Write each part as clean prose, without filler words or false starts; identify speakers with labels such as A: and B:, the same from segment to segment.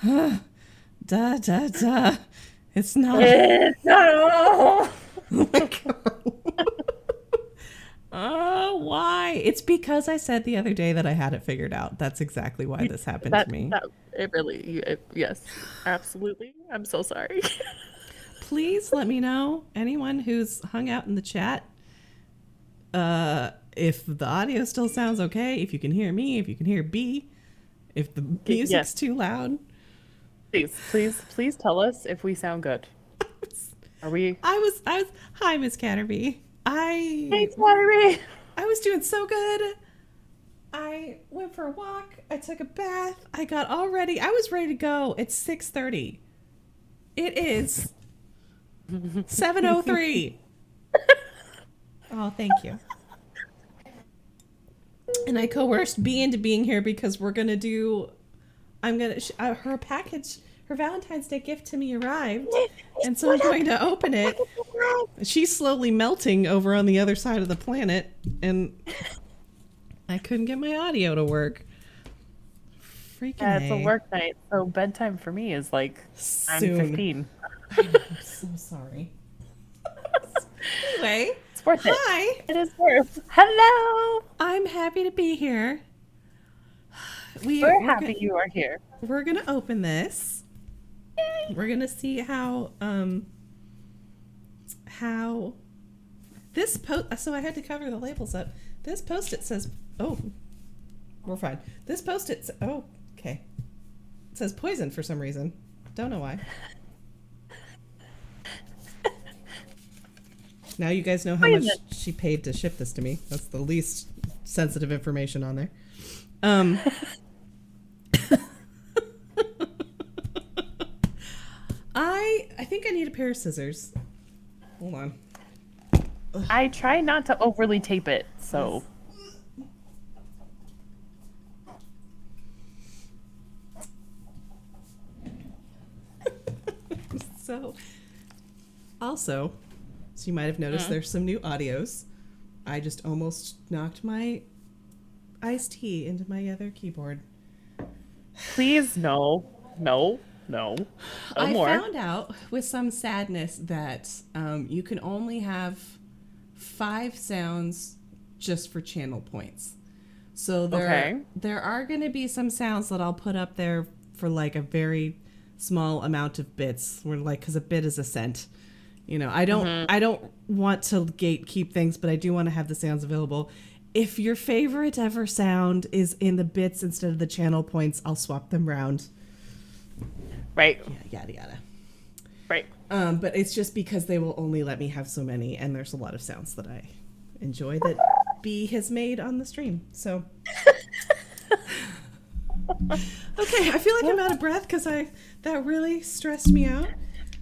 A: Da da da. It's not.
B: No.
A: Oh my god. Oh, why? It's because I said the other day that I had it figured out. That's exactly why this happened to me.
B: Yes, absolutely. I'm so sorry.
A: Please let me know, anyone who's hung out in the chat, if the audio still sounds okay, if you can hear me, if you can hear B, if the music's
B: Yes,
A: too loud.
B: please tell us if we sound good. Are we?
A: I was, hi, Miss Catterby.
B: Hey, Tori.
A: I was doing so good. I went for a walk. I took a bath. I got all ready. I was ready to go. It's 6:30. It is 7:03. Oh, thank you. And I coerced B into being here because we're gonna do. Her package, her Valentine's Day gift to me arrived, and so I'm going to open it. She's slowly melting over on the other side of the planet, and I couldn't get my audio to work. Freaking
B: Yeah, it's a work night, so bedtime for me is like I'm 15.
A: I'm so sorry. Anyway,
B: It's worth it.
A: hi.
B: It is worth. Hello.
A: I'm happy to be here.
B: We're happy you are here.
A: We're gonna open this. We're gonna see how this so I had to cover the labels up. This post-it says, oh, we're fine. This post-it, oh, okay. It says poison for some reason. Don't know why. Now you guys know how much she paid to ship this to me. That's the least sensitive information on there. I think I need a pair of scissors. Hold on.
B: I try not to overly tape it, so.
A: So you might have noticed there's some new audios. I just almost knocked my iced tea into my other keyboard.
B: Please, no.
A: I found out with some sadness that you can only have 5 sounds just for channel points. So there are going to be some sounds that I'll put up there for like a very small amount of bits. Where like, because a bit is a cent. You know, I don't want to gatekeep things, but I do want to have the sounds available. If your favorite ever sound is in the bits instead of the channel points, I'll swap them around.
B: Right.
A: Yeah, yada yada.
B: Right.
A: But it's just because they will only let me have so many, and there's a lot of sounds that I enjoy that B has made on the stream. So, okay, I feel like I'm out of breath because that really stressed me out.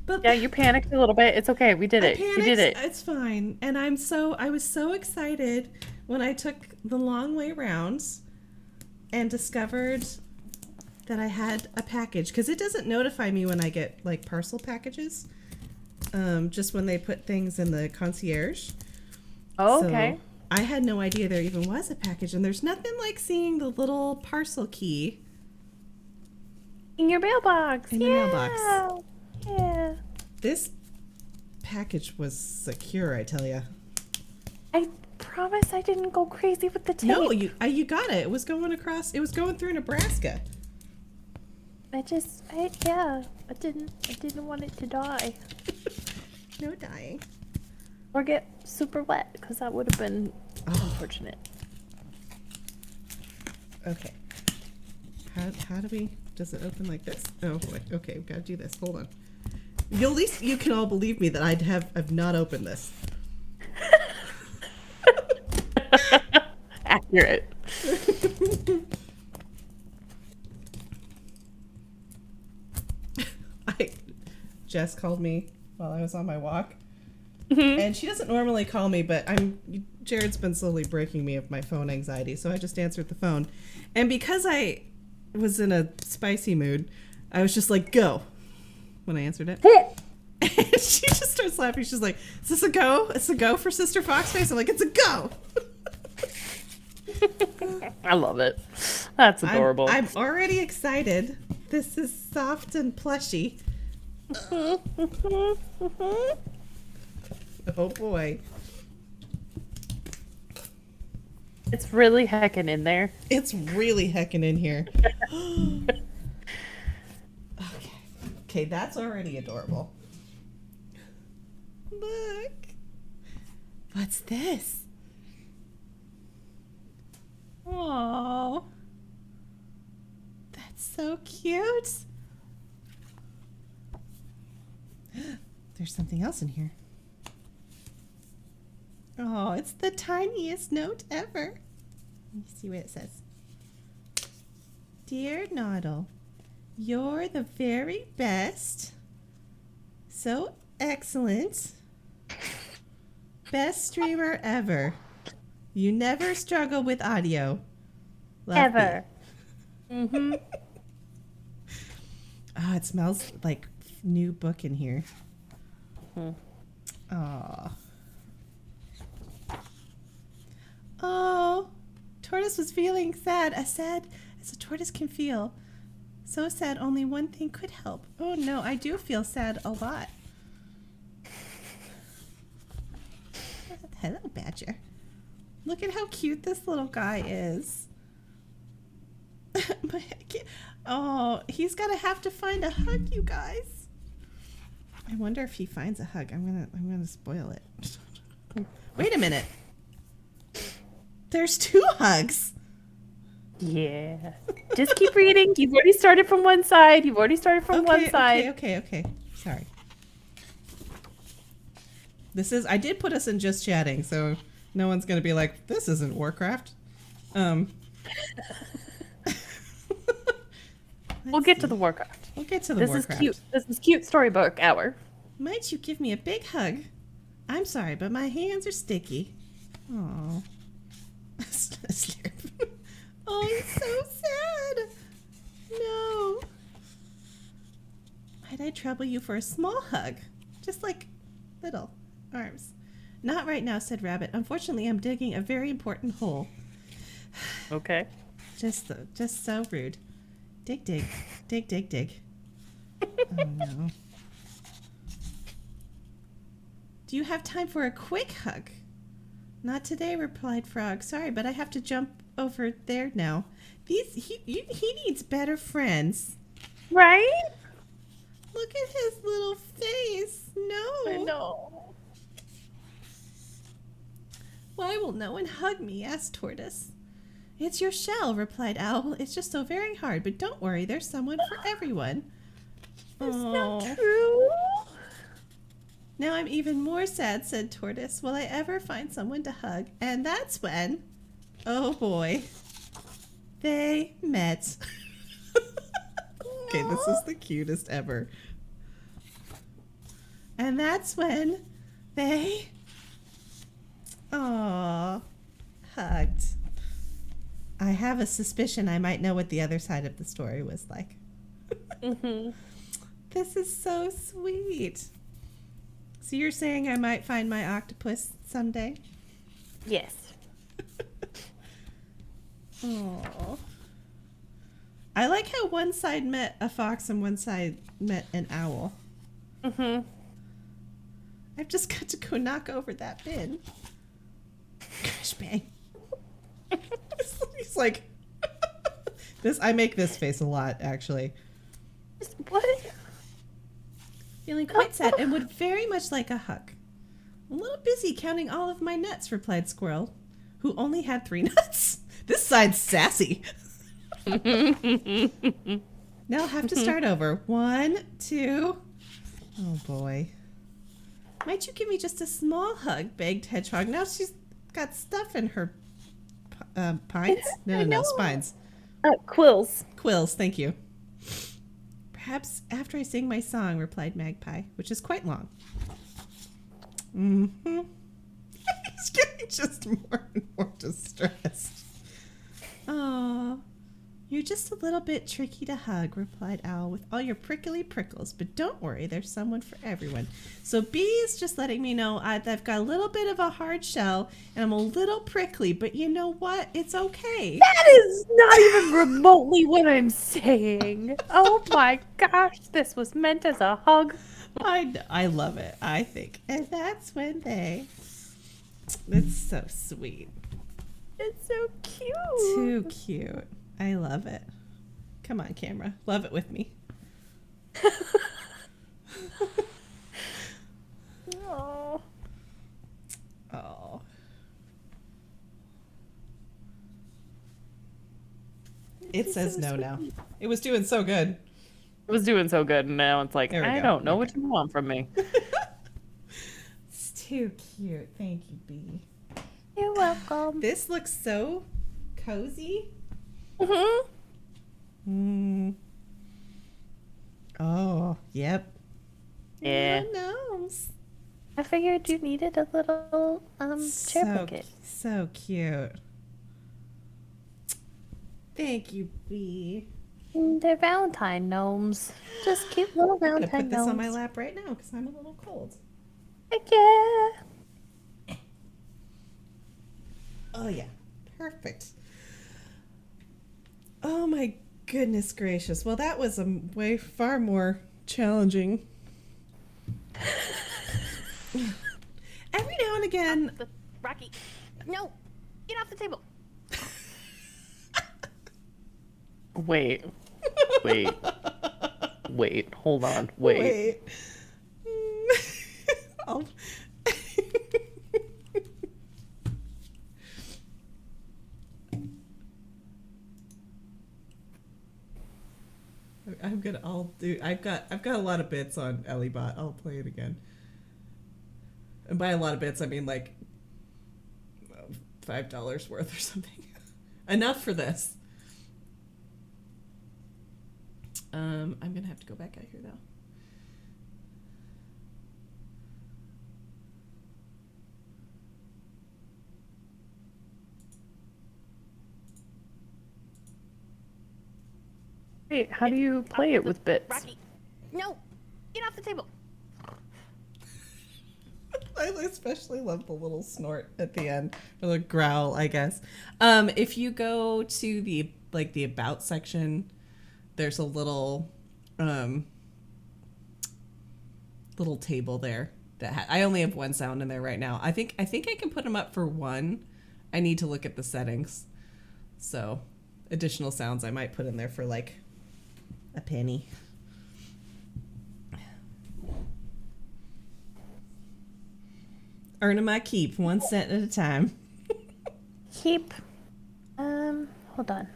A: But
B: yeah, you panicked a little bit. It's okay. We did it. You did it.
A: It's fine. And I was so excited when I took the long way rounds and discovered that I had a package, because it doesn't notify me when I get like parcel packages, just when they put things in the concierge.
B: Oh, okay.
A: So I had no idea there even was a package, and there's nothing like seeing the little parcel key
B: in your mailbox.
A: In your mailbox.
B: Yeah.
A: This package was secure, I tell you.
B: I promise I didn't go crazy with the tape.
A: No, you got it. It was going across. It was going through Nebraska.
B: I didn't want it to die.
A: No dying.
B: Or get super wet, because that would have been unfortunate.
A: Okay. How do we, does it open like this? Oh, wait, okay, we've got to do this. Hold on. At least you can all believe me that I've not opened this.
B: Accurate.
A: Jess called me while I was on my walk. And she doesn't normally call me, but Jared's been slowly breaking me of my phone anxiety, so I just answered the phone. And because I was in a spicy mood, I was just like, go, when I answered it. And she just starts laughing. She's like, is this a go? It's a go for Sister Foxface? I'm like, it's a go.
B: I love it. That's adorable.
A: I'm already excited This is soft and plushy. Oh boy.
B: It's really heckin' in there.
A: It's really heckin' in here. Okay, that's already adorable. Look. What's this? Oh, that's so cute. There's something else in here. Oh, it's the tiniest note ever. Let me see what it says. Dear Noddle, you're the very best. So excellent. Best streamer ever. You never struggle with audio. Love
B: Ever.
A: Oh, it smells like new book in here. Oh. Oh, Tortoise was feeling sad as a tortoise can feel. So sad, only one thing could help. Oh no, I do feel sad a lot. Hello, Badger. Look at how cute this little guy is. Oh, he's gonna have to find a hug, you guys. I wonder if he finds a hug. I'm gonna spoil it. Wait a minute. There's 2 hugs.
B: Yeah. Just keep reading. You've already started from one side. One side.
A: Okay. Sorry. I did put us in just chatting, so no one's going to be like, this isn't Warcraft.
B: We'll get to the Warcraft.
A: Warcraft.
B: This is cute storybook hour.
A: Might you give me a big hug? I'm sorry, but my hands are sticky. Oh. Oh, he's so sad. No. Might I trouble you for a small hug? Just like little arms. Not right now, said Rabbit. Unfortunately, I'm digging a very important hole.
B: Okay.
A: Just so rude. Dig, dig. Dig, dig, dig. Oh, no. Do you have time for a quick hug? Not today, replied Frog. Sorry, but I have to jump over there now. He needs better friends.
B: Right?
A: Look at his little face. No.
B: I know.
A: Why will no one hug me? Asked Tortoise. It's your shell, replied Owl. It's just so very hard, but don't worry, there's someone for everyone.
B: That's not true.
A: Now I'm even more sad, said Tortoise. Will I ever find someone to hug? And that's when, oh boy, they met. Okay, this is the cutest ever. And that's when they, hugged. I have a suspicion I might know what the other side of the story was like. This is so sweet. So you're saying I might find my octopus someday?
B: Yes.
A: Aww. I like how one side met a fox and one side met an owl. I've just got to go knock over that bin. Gosh, bang. He's like, I make this face a lot, actually.
B: What?
A: Feeling quite sad and would very much like a hug. A little busy counting all of my nuts, replied Squirrel, who only had 3 nuts. This side's sassy. Now I'll have to start over. 1, 2. Oh boy. Might you give me just a small hug, begged Hedgehog. Now she's got stuff in her pines? No, spines.
B: Quills.
A: Quills, thank you. Perhaps after I sing my song, replied Magpie, which is quite long. He's getting just more and more distressed. Oh, You're just a little bit tricky to hug, replied Owl, with all your prickly prickles. But don't worry, there's someone for everyone. So B is just letting me know I've got a little bit of a hard shell, and I'm a little prickly, but you know what? It's okay.
B: That is not even remotely what I'm saying. Oh my gosh, this was meant as a hug.
A: I love it, I think. And that's when it's so sweet.
B: It's so cute.
A: Too cute. I love it. Come on, camera. Love it with me.
B: Oh.
A: Oh. It says so no sweet. Now. It was doing so good.
B: It was doing so good, and now it's like, I don't know what you want from me.
A: It's too cute. Thank you, B.
B: You're welcome.
A: This looks so cozy. Oh, yep.
B: Yeah.
A: Gnomes.
B: I figured you needed a little chair blanket.
A: So cute. Thank you, B.
B: They're Valentine gnomes. Just cute little Valentine gnomes.
A: I'm gonna put this on my lap right now because I'm a little cold.
B: Heck yeah.
A: Oh yeah, perfect. Oh my goodness gracious. Well, that was way far more challenging. Every now and again.
B: Rocky, no, get off the table. Wait, hold on, wait.
A: I've got a lot of bits on Ellibot. I'll play it again. And by a lot of bits, I mean like $5 worth or something. Enough for this. I'm gonna have to go back out here though.
B: Wait, how do you play it with bits?
C: Rocky, no, get off the table.
A: I especially love the little snort at the end, or the growl, I guess. If you go to the about section, there's a little table there that I only have one sound in there right now. I think I can put them up for one. I need to look at the settings. So additional sounds I might put in there for like a penny. Earning my keep, 1 cent at a time.
B: Keep. Hold on.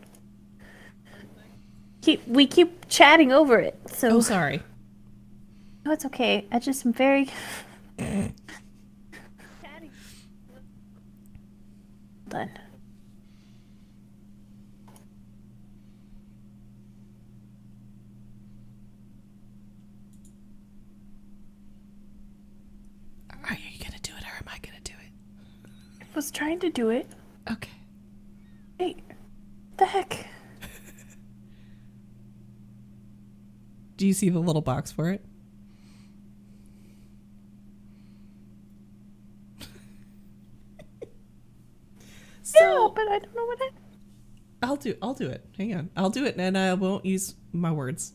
B: We keep chatting over it. So.
A: Oh, sorry.
B: No, it's okay. I just am very. Hold on.
A: Are you gonna do it, or am I gonna do it?
B: I was trying to do it.
A: Okay.
B: Hey, what the heck?
A: Do you see the little box for it?
B: No, but I don't know what
A: I'll do it. Hang on. I'll do it and I won't use my words.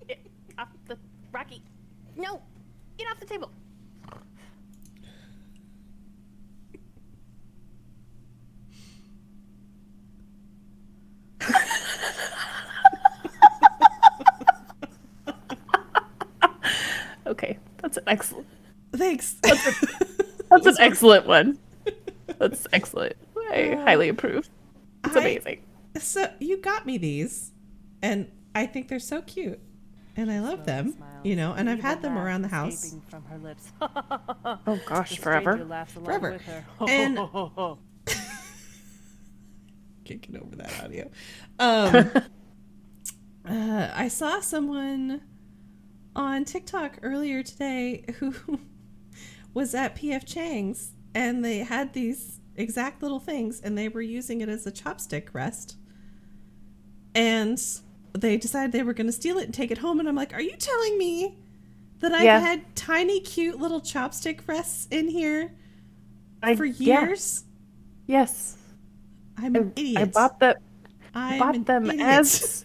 C: Get off the Rocky, no, get off the table.
B: Okay, that's an excellent.
A: Thanks.
B: That's an excellent one. That's excellent. I highly approve. It's amazing.
A: So you got me these, and I think they're so cute, and I love them. You know, and I've had them around the house.
C: From her lips.
B: Oh gosh, forever.
A: Forever. And can't get over that audio. I saw someone on TikTok earlier today who was at PF Chang's, and they had these exact little things, and they were using it as a chopstick rest. And they decided they were going to steal it and take it home. And I'm like, are you telling me that I've had tiny, cute little chopstick rests in here for years?
B: Yes.
A: I'm an idiot.
B: I bought them as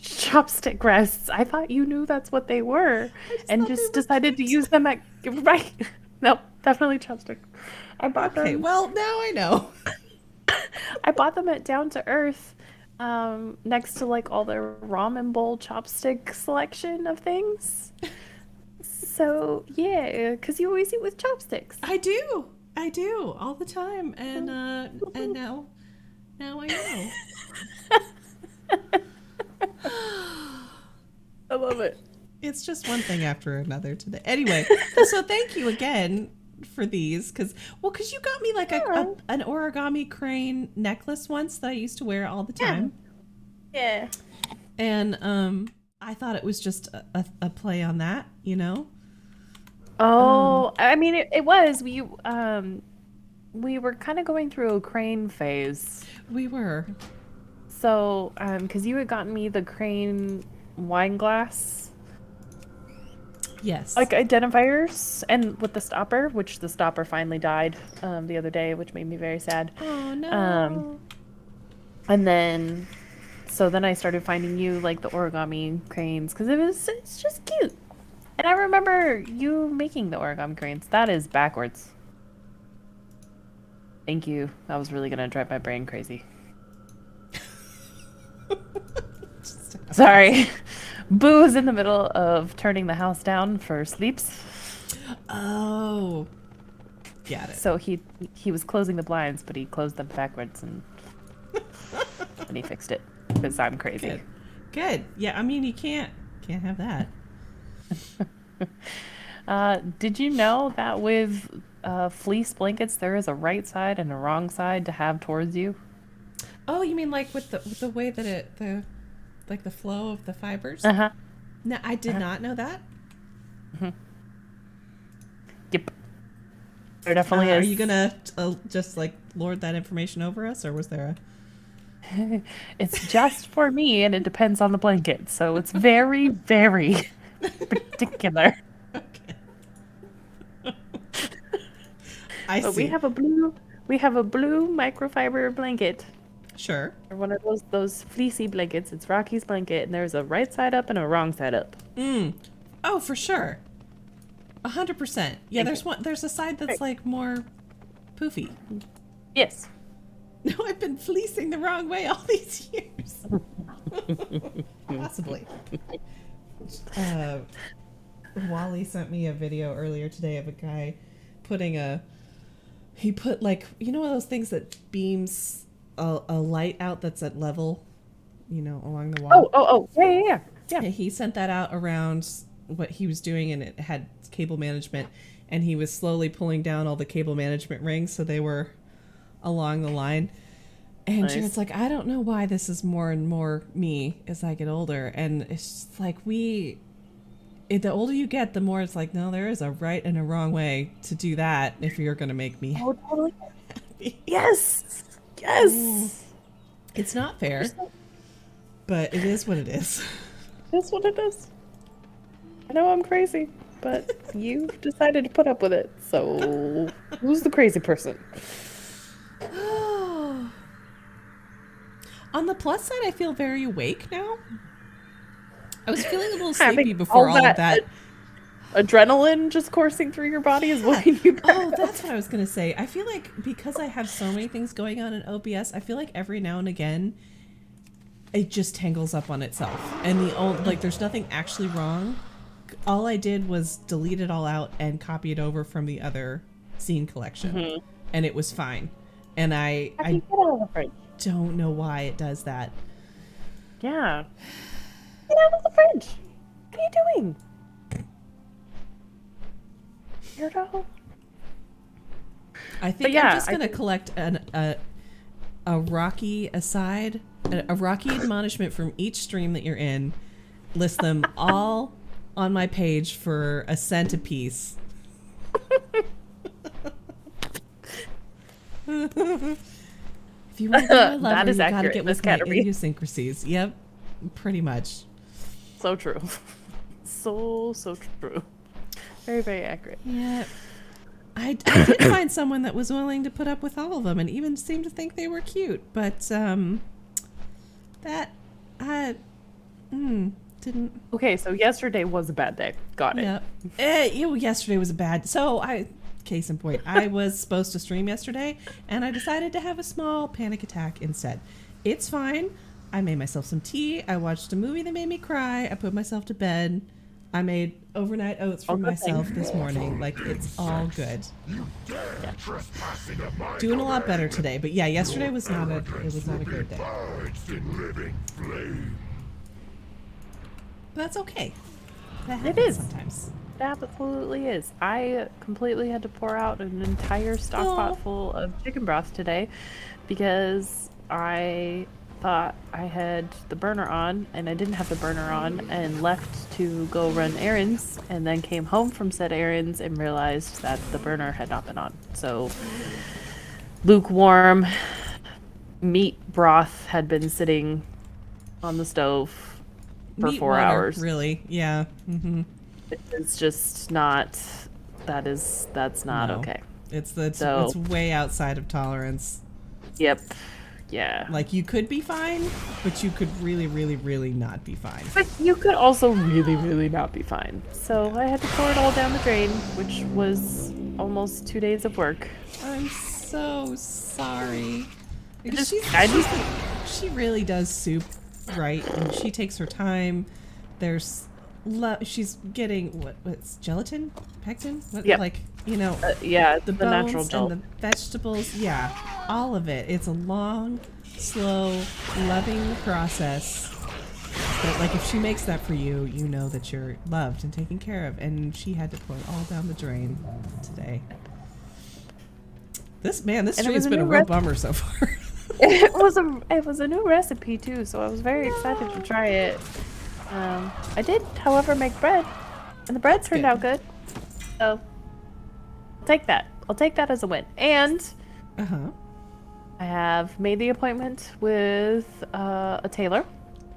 B: chopstick rests. I thought you knew that's what they were, and just decided to use them at right. No, definitely chopstick. I bought them.
A: Okay, well now I know.
B: I bought them at Down to Earth, next to like all their ramen bowl chopstick selection of things. So yeah, because you always eat with chopsticks.
A: I do all the time, and now I know.
B: I love it.
A: It's just one thing after another today. Anyway, so thank you again for these, because you got me like an origami crane necklace once that I used to wear all the time.
B: Yeah.
A: And I thought it was just a play on that, you know.
B: Oh, I mean, it was. We were kind of going through a crane phase.
A: We were.
B: So, because you had gotten me the crane wine glass.
A: Yes.
B: Like identifiers, and with the stopper, which the stopper finally died the other day, which made me very sad.
A: Oh no.
B: And then, so then I started finding you like the origami cranes because it's just cute. And I remember you making the origami cranes. That is backwards. Thank you. That was really gonna drive my brain crazy. Sorry. Boo is in the middle of turning the house down for sleeps.
A: Oh. Got it.
B: So he was closing the blinds, but he closed them backwards and he fixed it because I'm crazy.
A: Good. Yeah, I mean you can't have that.
B: Did you know that with fleece blankets there is a right side and a wrong side to have towards you?
A: Oh, you mean like with the way that the flow of the fibers?
B: Uh-huh.
A: No, I did not know that.
B: Mm-hmm. Yep. There definitely is.
A: Are you gonna just like lord that information over us, or was there a...
B: It's just for me, and it depends on the blanket, so it's very, very particular.
A: Okay. I see.
B: But we have a blue microfiber blanket.
A: Sure.
B: Or one of those fleecy blankets. It's Rocky's blanket, and there's a right side up and a wrong side up.
A: Oh, for sure. 100%. Yeah, there's a side that's like more poofy.
B: Yes.
A: No, I've been fleecing the wrong way all these years. Possibly. Wally sent me a video earlier today of a guy he put like, you know, one of those things that beams a light out that's at level, you know, along the wall.
B: Oh, yeah.
A: He sent that out around what he was doing, and it had cable management, and he was slowly pulling down all the cable management rings so they were along the line. And
B: Nice.
A: Jared's like, I don't know why this is more and more me as I get older. And it's just like the older you get, the more it's like, no, there is a right and a wrong way to do that if you're going to make me
B: totally.
A: happy.
B: Yes.
A: It's not fair, but it is what it is.
B: That's what it is. I know I'm crazy, but you decided to put up with it. So who's the crazy person?
A: On the plus side, I feel very awake now. I was feeling a little sleepy before all of that.
B: Adrenaline just coursing through your body is waking you back up.
A: That's what I was going to say. I feel like because I have so many things going on in OBS, I feel like every now and again, it just tangles up on itself. And there's nothing actually wrong. All I did was delete it all out and copy it over from the other scene collection. Mm-hmm. And it was fine. And I don't know why it does that.
B: Yeah. Get out of the fridge. What are you doing? Weirdo.
A: I think I'm just going to collect a Rocky aside, a Rocky admonishment from each stream that you're in, list them all on my page for $1 a piece. If you want to be my lover,
B: That is
A: you gotta
B: accurate,
A: get
B: Miss
A: with my
B: Catterby.
A: idiosyncrasies. Yep, pretty much.
B: So true. So true. Very, very accurate.
A: Yeah. I did find someone that was willing to put up with all of them and even seemed to think they were cute, but that didn't.
B: Okay, so yesterday was a bad day. Got it.
A: Yeah. Yesterday was a bad. So case in point, I was supposed to stream yesterday, and I decided to have a small panic attack instead. It's fine. I made myself some tea. I watched a movie that made me cry. I put myself to bed. I made overnight oats for myself this morning. Like, it's all good. Yeah. Doing a lot better today, but yeah, yesterday was not a great day. That's okay. That happens
B: It is.
A: sometimes.
B: It absolutely is. I completely had to pour out an entire stock pot full of chicken broth today because I thought I had the burner on and I didn't have the burner on and left to go run errands and then came home from said errands and realized that the burner had not been on. So lukewarm meat broth had been sitting on the stove for
A: Meat
B: 4
A: water,
B: hours.
A: Really? Yeah. Mm-hmm.
B: It's just not. That's not okay.
A: It's way outside of tolerance.
B: Yep. Yeah.
A: Like, you could be fine, but you could really, really, really not be fine.
B: But you could also really, really not be fine. So I had to pour it all down the drain, which was almost 2 days of work.
A: I'm so sorry. Because she really does soup right, and she takes her time. She's getting what's gelatin, pectin,
B: Yep. Yeah,
A: the
B: the natural
A: bones
B: gel.
A: and the vegetables. Yeah, all of it. It's a long, slow, loving process. But like, if she makes that for you, you know that you're loved and taken care of. And she had to pour it all down the drain today. This stream's been a real bummer so far.
B: It was a new recipe too, so I was very excited to try it. I did, however, make bread, and the bread turned out good. So I'll take that. I'll take that as a win. And I have made the appointment with a tailor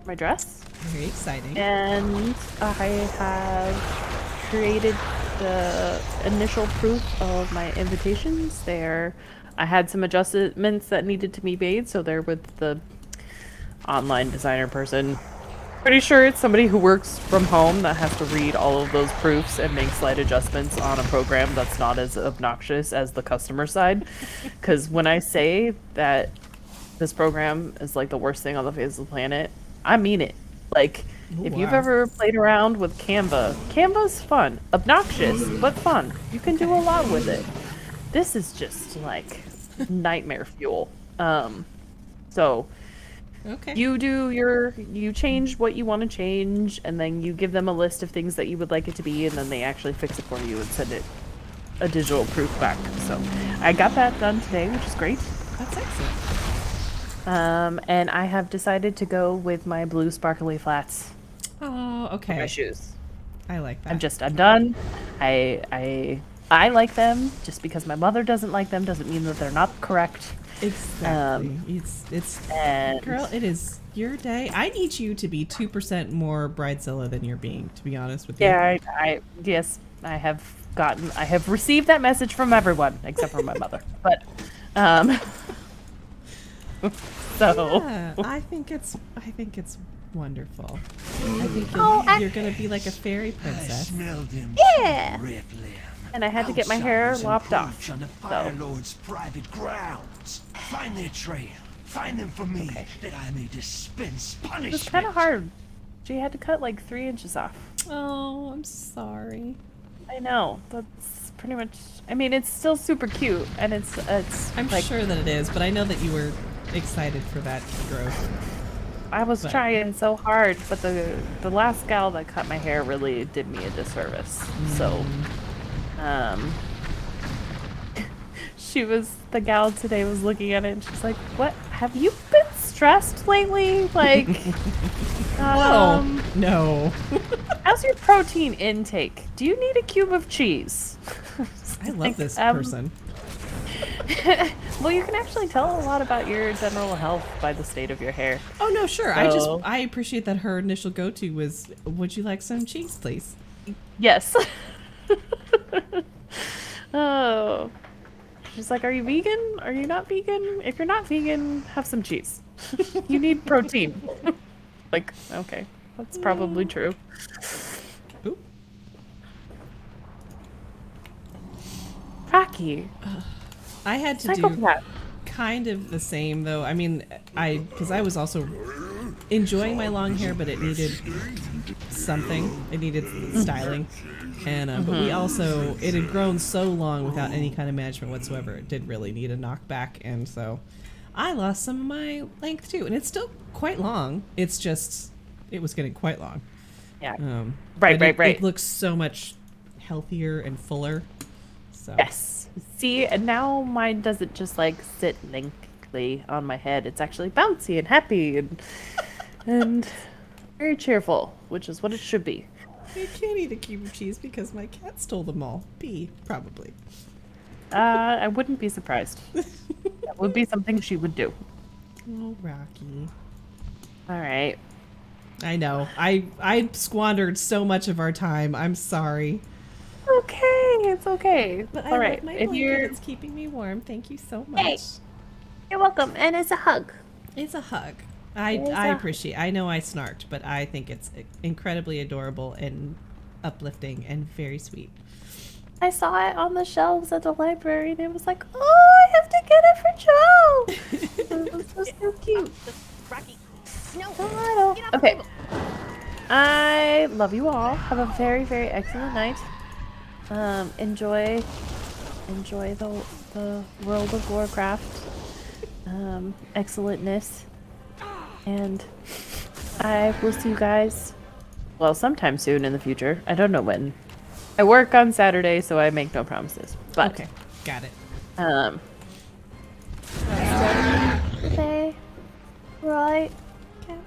B: for my dress.
A: Very exciting.
B: And I have created the initial proof of my invitations. I had some adjustments that needed to be made, so they're with the online designer person. Pretty sure it's somebody who works from home that has to read all of those proofs and make slight adjustments on a program that's not as obnoxious as the customer side. Because when I say that this program is like the worst thing on the face of the planet, I mean it. Like, if you've ever played around with Canva's fun. Obnoxious, but fun. You can do a lot with it. This is just like nightmare fuel. So
A: okay.
B: You change what you want to change, and then you give them a list of things that you would like it to be, and then they actually fix it for you and send it a digital proof back. So I got that done today, which is great.
A: That's excellent.
B: And I have decided to go with my blue sparkly flats.
A: Oh, okay.
B: For my shoes.
A: I like that.
B: I'm done. I like them. Just because my mother doesn't like them doesn't mean that they're not correct.
A: Exactly. Girl, it is your day. I need you to be 2% more bridezilla than you're being, to be honest with you.
B: Yeah, I have received that message from everyone except for my mother. But so
A: yeah, I think it's wonderful. I think you're gonna be like a fairy princess.
C: Yeah.
B: and I had to get my hair lopped off.
D: On the Fire Lord's private grounds. Find their trail. Find them for me, that I may dispense punishment.
B: It was kind of hard. She had to cut like 3 inches off.
A: Oh, I'm sorry.
B: I know. That's pretty much. I mean, it's still super cute, and it's.
A: I'm
B: like,
A: sure that it is, but I know that you were excited for that growth.
B: I was trying so hard, but the last gal that cut my hair really did me a disservice. So, the gal today was looking at it and she's like, "What? Have you been stressed lately? Like,
A: no.
B: How's your protein intake? Do you need a cube of cheese?"
A: I love this person.
B: Well, you can actually tell a lot about your general health by the state of your hair.
A: Oh no, sure.
B: So-
A: I appreciate that her initial go-to was, "Would you like some cheese, please?"
B: Yes. Oh. She's like, are you vegan? Are you not vegan? If you're not vegan, have some cheese. You need protein. Like, okay, that's probably true.
A: Oop.
B: Rocky.
A: I had to do
B: Psychopath.
A: kind of the same though. I mean, because I was also enjoying my long hair, but it needed something. It needed styling, and but we also, it had grown so long without any kind of management whatsoever. It did really need a knockback, and so I lost some of my length too, and it's still quite long. It's just it was getting quite long.
B: Yeah.
A: Right.
B: Right.
A: It looks so much healthier and fuller. So.
B: Yes. See, and now mine doesn't just like sit lengthily on my head. It's actually bouncy and happy and very cheerful, which is what it should be.
A: I can't eat a cube of cheese because my cat stole them all. B, probably.
B: I wouldn't be surprised. That would be something she would do.
A: Oh, Rocky.
B: All right.
A: I know. I squandered so much of our time. I'm sorry.
B: Okay, it's okay.
A: But
B: All
A: I
B: right.
A: love my
B: If
A: blanket.
B: you're
A: It's keeping me warm. Thank you so much.
C: Hey. You're welcome, and it's a hug.
A: It's a hug.
B: It's
A: I
B: a-
A: appreciate. I know I snarked, but I think it's incredibly adorable and uplifting and very sweet.
B: I saw it on the shelves at the library, and it was like, oh, I have to get it for Joe. It was so cute.
C: Rocky. No.
B: Oh,
C: Get off the
B: okay.
C: table.
B: I love you all. Have a very, very excellent night. Enjoy the World of Warcraft. Excellentness. And I will see you guys, well, sometime soon in the future. I don't know when. I work on Saturday, so I make no promises. But
A: Okay, got it.
B: okay. Right.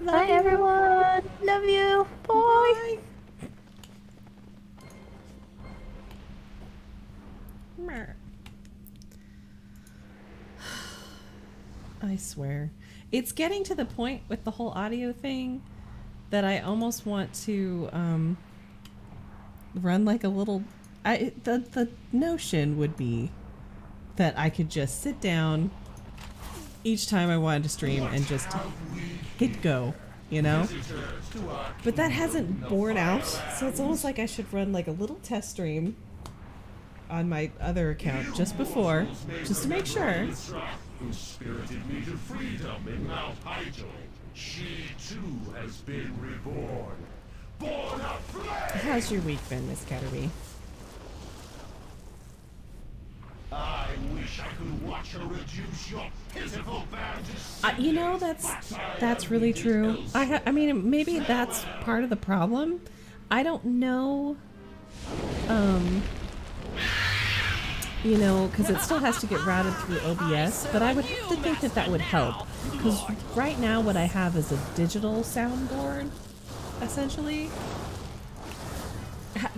B: Bye, everyone. Love you. Bye.
A: I swear. It's getting to the point with the whole audio thing that I almost want to run like a little... The notion would be that I could just sit down each time I wanted to stream and just hit go, you know? But that hasn't borne out, so it's almost like I should run like a little test stream on my other account just before, just to make sure.
E: Who spirited me to freedom in Mount Hyjal. She too has been reborn. Born of flesh!
A: How's your week been, Miss Catterby?
E: I wish I could watch her reduce your pitiful band to
A: You know, that's really true. I mean, maybe that's part of the problem. I don't know. You know, because it still has to get routed through OBS, but I would have to think that that would help. Because right now what I have is a digital soundboard, essentially.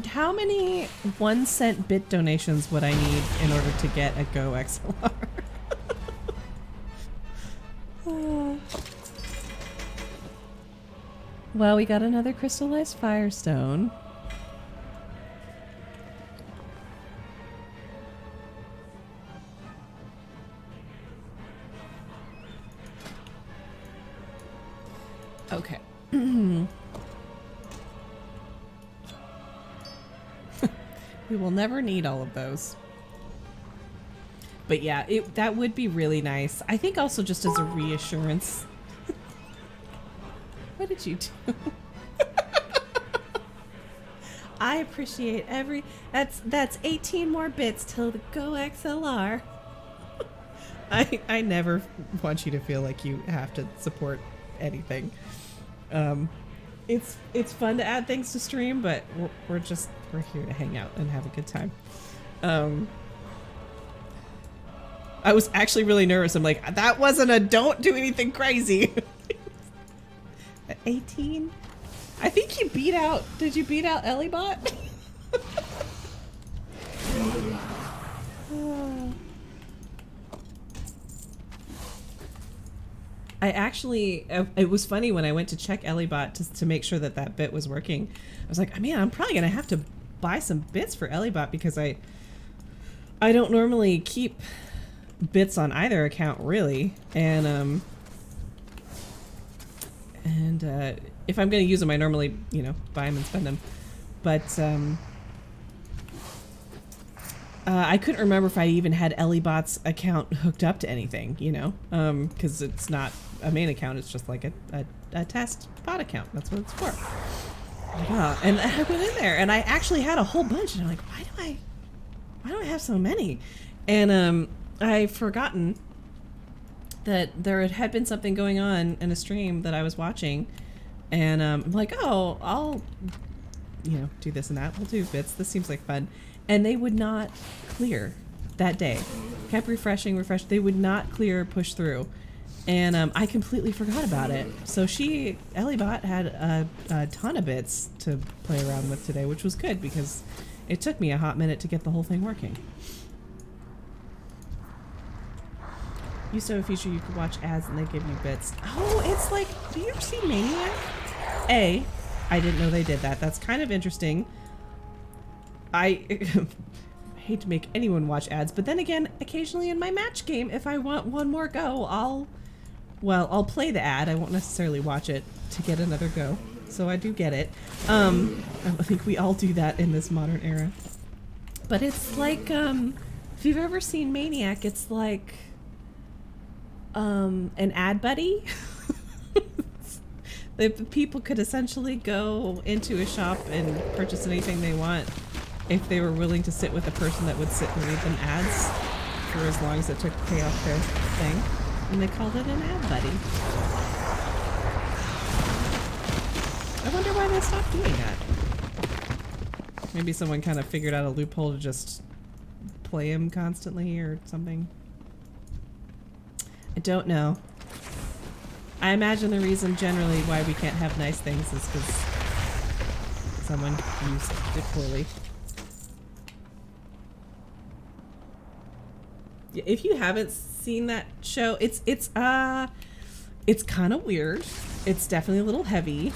A: How many 1-cent bit donations would I need in order to get a Go XLR? Well, we got another crystallized firestone. Okay. We will never need all of those. But yeah, that would be really nice. I think also just as a reassurance. What did you do? I appreciate that's 18 more bits till the Go XLR. I never want you to feel like you have to support anything. It's fun to add things to stream, but we're here to hang out and have a good time. I was actually really nervous. I'm like, that wasn't a don't do anything crazy. 18? I think you beat out. Did you beat out Ellibot? I actually, it was funny when I went to check Ellibot to make sure that that bit was working. I was like, man, I'm probably going to have to buy some bits for Ellibot because I don't normally keep bits on either account really. And if I'm going to use them, I normally, you know, buy them and spend them. But I couldn't remember if I even had Ellibot's account hooked up to anything, you know, because it's not a main account. It's just like a test bot account. That's what it's for. And I went in there and I actually had a whole bunch and I'm like, why do I have so many? And I've forgotten that there had been something going on in a stream that I was watching, and I'm like, oh, I'll, you know, do this and that. We'll do bits. This seems like fun. And they would not clear that day. Kept refreshing. They would not clear, push through. And I completely forgot about it. So Ellibot had a ton of bits to play around with today, which was good because it took me a hot minute to get the whole thing working. Used to have a feature you could watch ads and they give you bits. Oh, it's like, do you ever see Maniac? I didn't know they did that. That's kind of interesting. I hate to make anyone watch ads, but then again, occasionally in my match game, if I want one more go, I'll play the ad. I won't necessarily watch it to get another go. So I do get it. I think we all do that in this modern era. But it's like, if you've ever seen Maniac, it's like an ad buddy. The people could essentially go into a shop and purchase anything they want if they were willing to sit with a person that would sit and read them ads for as long as it took to pay off their thing. And they called it an ad buddy. I wonder why they stopped doing that. Maybe someone kind of figured out a loophole to just play him constantly or something. I don't know. I imagine the reason generally why we can't have nice things is because someone used it poorly. If you haven't seen that show, it's kind of weird. It's definitely a little heavy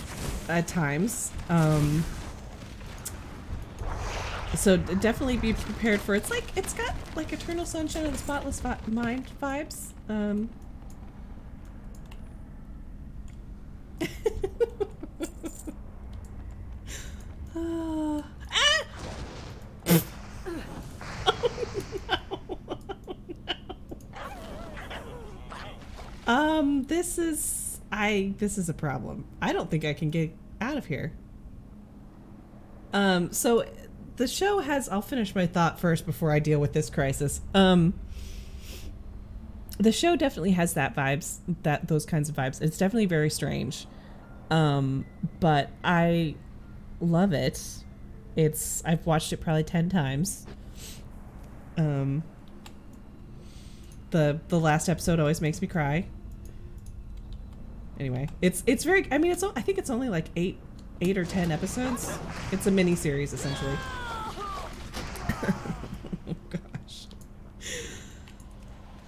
A: at times. So definitely be prepared for it's got like Eternal Sunshine of the Spotless Mind vibes. This is a problem. I don't think I can get out of here. So the show has, I'll finish my thought first before I deal with this crisis. The show definitely has those kinds of vibes. It's definitely very strange. But I love it. I've watched it probably 10 times. The last episode always makes me cry. Anyway, it's very, I mean, I think it's only like 8 or 10 episodes. It's a mini series essentially. Oh gosh.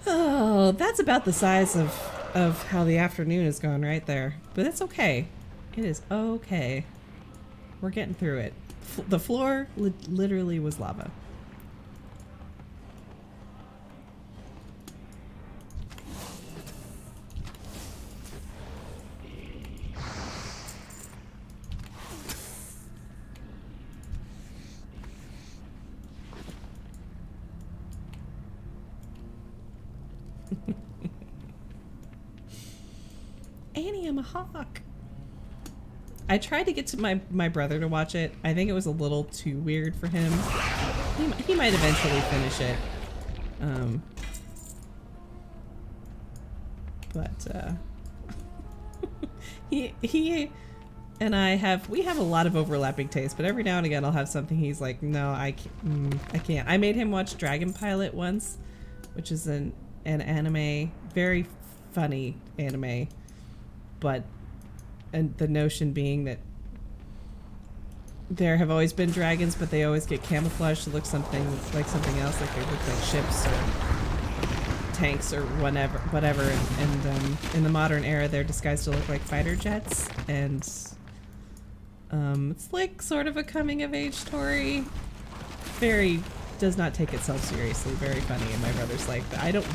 A: Oh, that's about the size of how the afternoon has gone right there. But it's okay. It is okay. We're getting through it. The floor literally was lava. Annie, I'm a hawk. I tried to get to my brother to watch it. I think it was a little too weird for him. He might eventually finish it. But he and I have a lot of overlapping tastes, but every now and again I'll have something he's like, no, I can't. I made him watch Dragon Pilot once, which is an anime, very funny anime, but and the notion being that there have always been dragons, but they always get camouflaged to look something like something else, like they look like ships or tanks or whatever, and in the modern era, they're disguised to look like fighter jets, and it's like sort of a coming-of-age story. Very does not take itself seriously. Very funny, and my brother's like,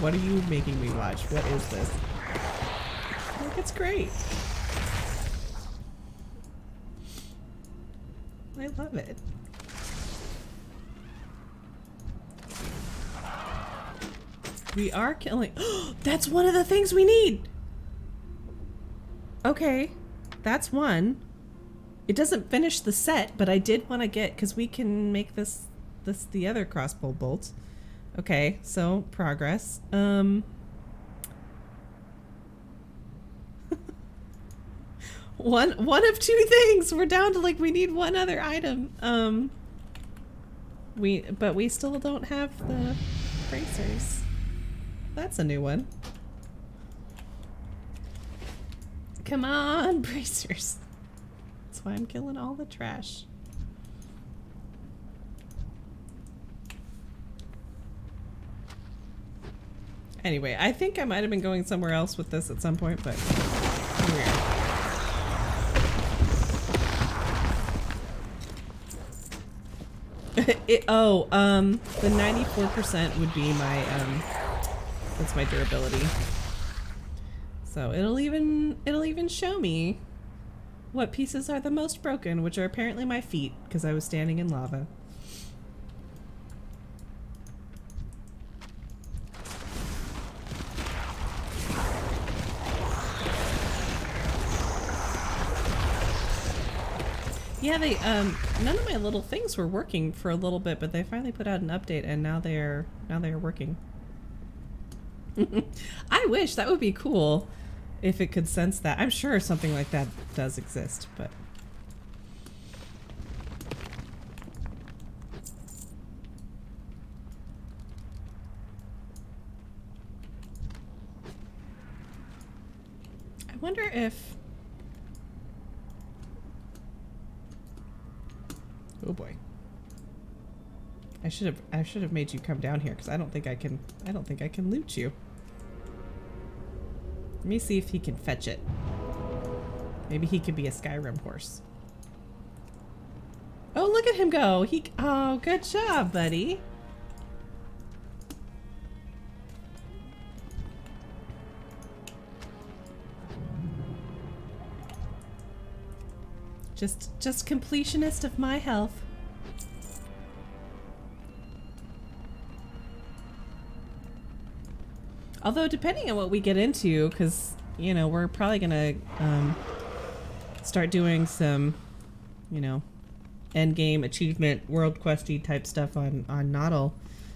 A: what are you making me watch? What is this? Like, it's great. I love it. We are killing. That's one of the things we need. Okay, that's one. It doesn't finish the set, but I did want to get, because we can make this the other crossbow bolt. Okay, so progress. One of two things. We're down to like we need one other item. But we still don't have the bracers. That's a new one. Come on, bracers. That's why I'm killing all the trash. Anyway, I think I might have been going somewhere else with this at some point, but here we are. The 94% would be my, that's my durability. So it'll even show me what pieces are the most broken, which are apparently my feet, because I was standing in lava. Yeah, they none of my little things were working for a little bit, but they finally put out an update, and now they're working. I wish that would be cool if it could sense that. I'm sure something like that does exist, but I wonder if oh boy. I should have made you come down here because I don't think I can loot you. Let me see if he can fetch it. Maybe he could be a Skyrim horse. Oh, look at him go. Oh, good job, buddy. Just completionist of my health. Although, depending on what we get into, because, you know, we're probably gonna start doing some, you know, end game achievement, world questy type stuff on Noddle.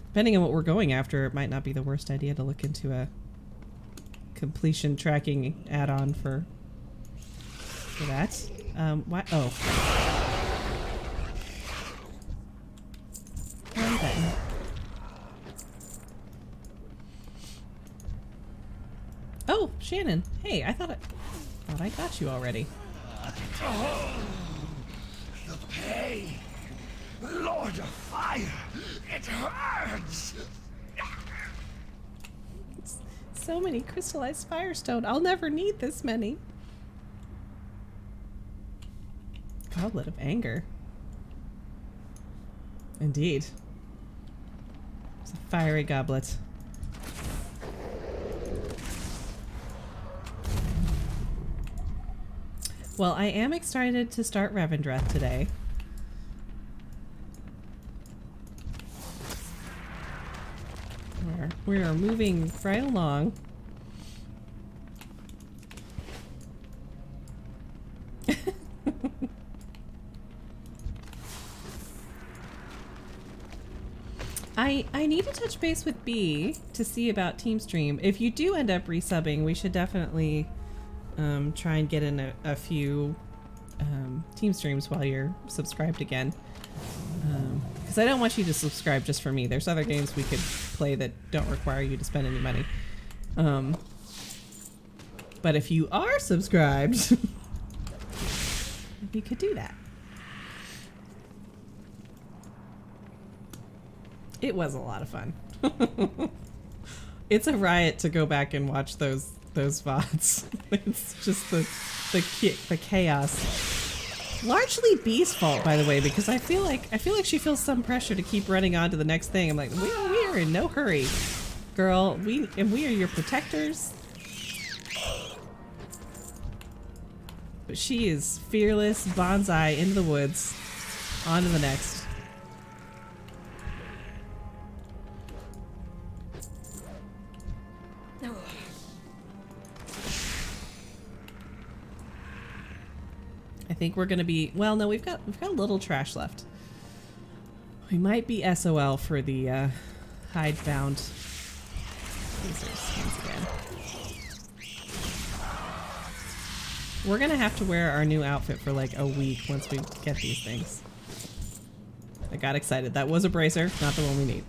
A: Depending on what we're going after, it might not be the worst idea to look into a completion tracking add-on for that. Why? Oh. Wrong button. Oh, Shannon. Hey, I thought I got you already.
D: Oh, the pain. Lord of Fire. It hurts.
A: So many crystallized firestone. I'll never need this many. Goblet of Anger. Indeed. It's a fiery goblet. Well, I am excited to start Revendreth today. We are moving right along. I need to touch base with B to see about Team Stream. If you do end up resubbing, we should definitely try and get in a few Team Streams while you're subscribed again. Because I don't want you to subscribe just for me. There's other games we could play that don't require you to spend any money. But if you are subscribed, you could do that. It was a lot of fun. It's a riot to go back and watch those VODs. It's just the chaos. Largely Bee's fault, by the way, because I feel like she feels some pressure to keep running on to the next thing. I'm like, we are in no hurry, girl. We are your protectors. But she is fearless, bonsai into the woods. On to the next. I think we're gonna be, well, no, we've got a little trash left. We might be SOL for the hidebound. Once again. We're gonna have to wear our new outfit for like a week once we get these things. I got excited. That was a bracer, not the one we need.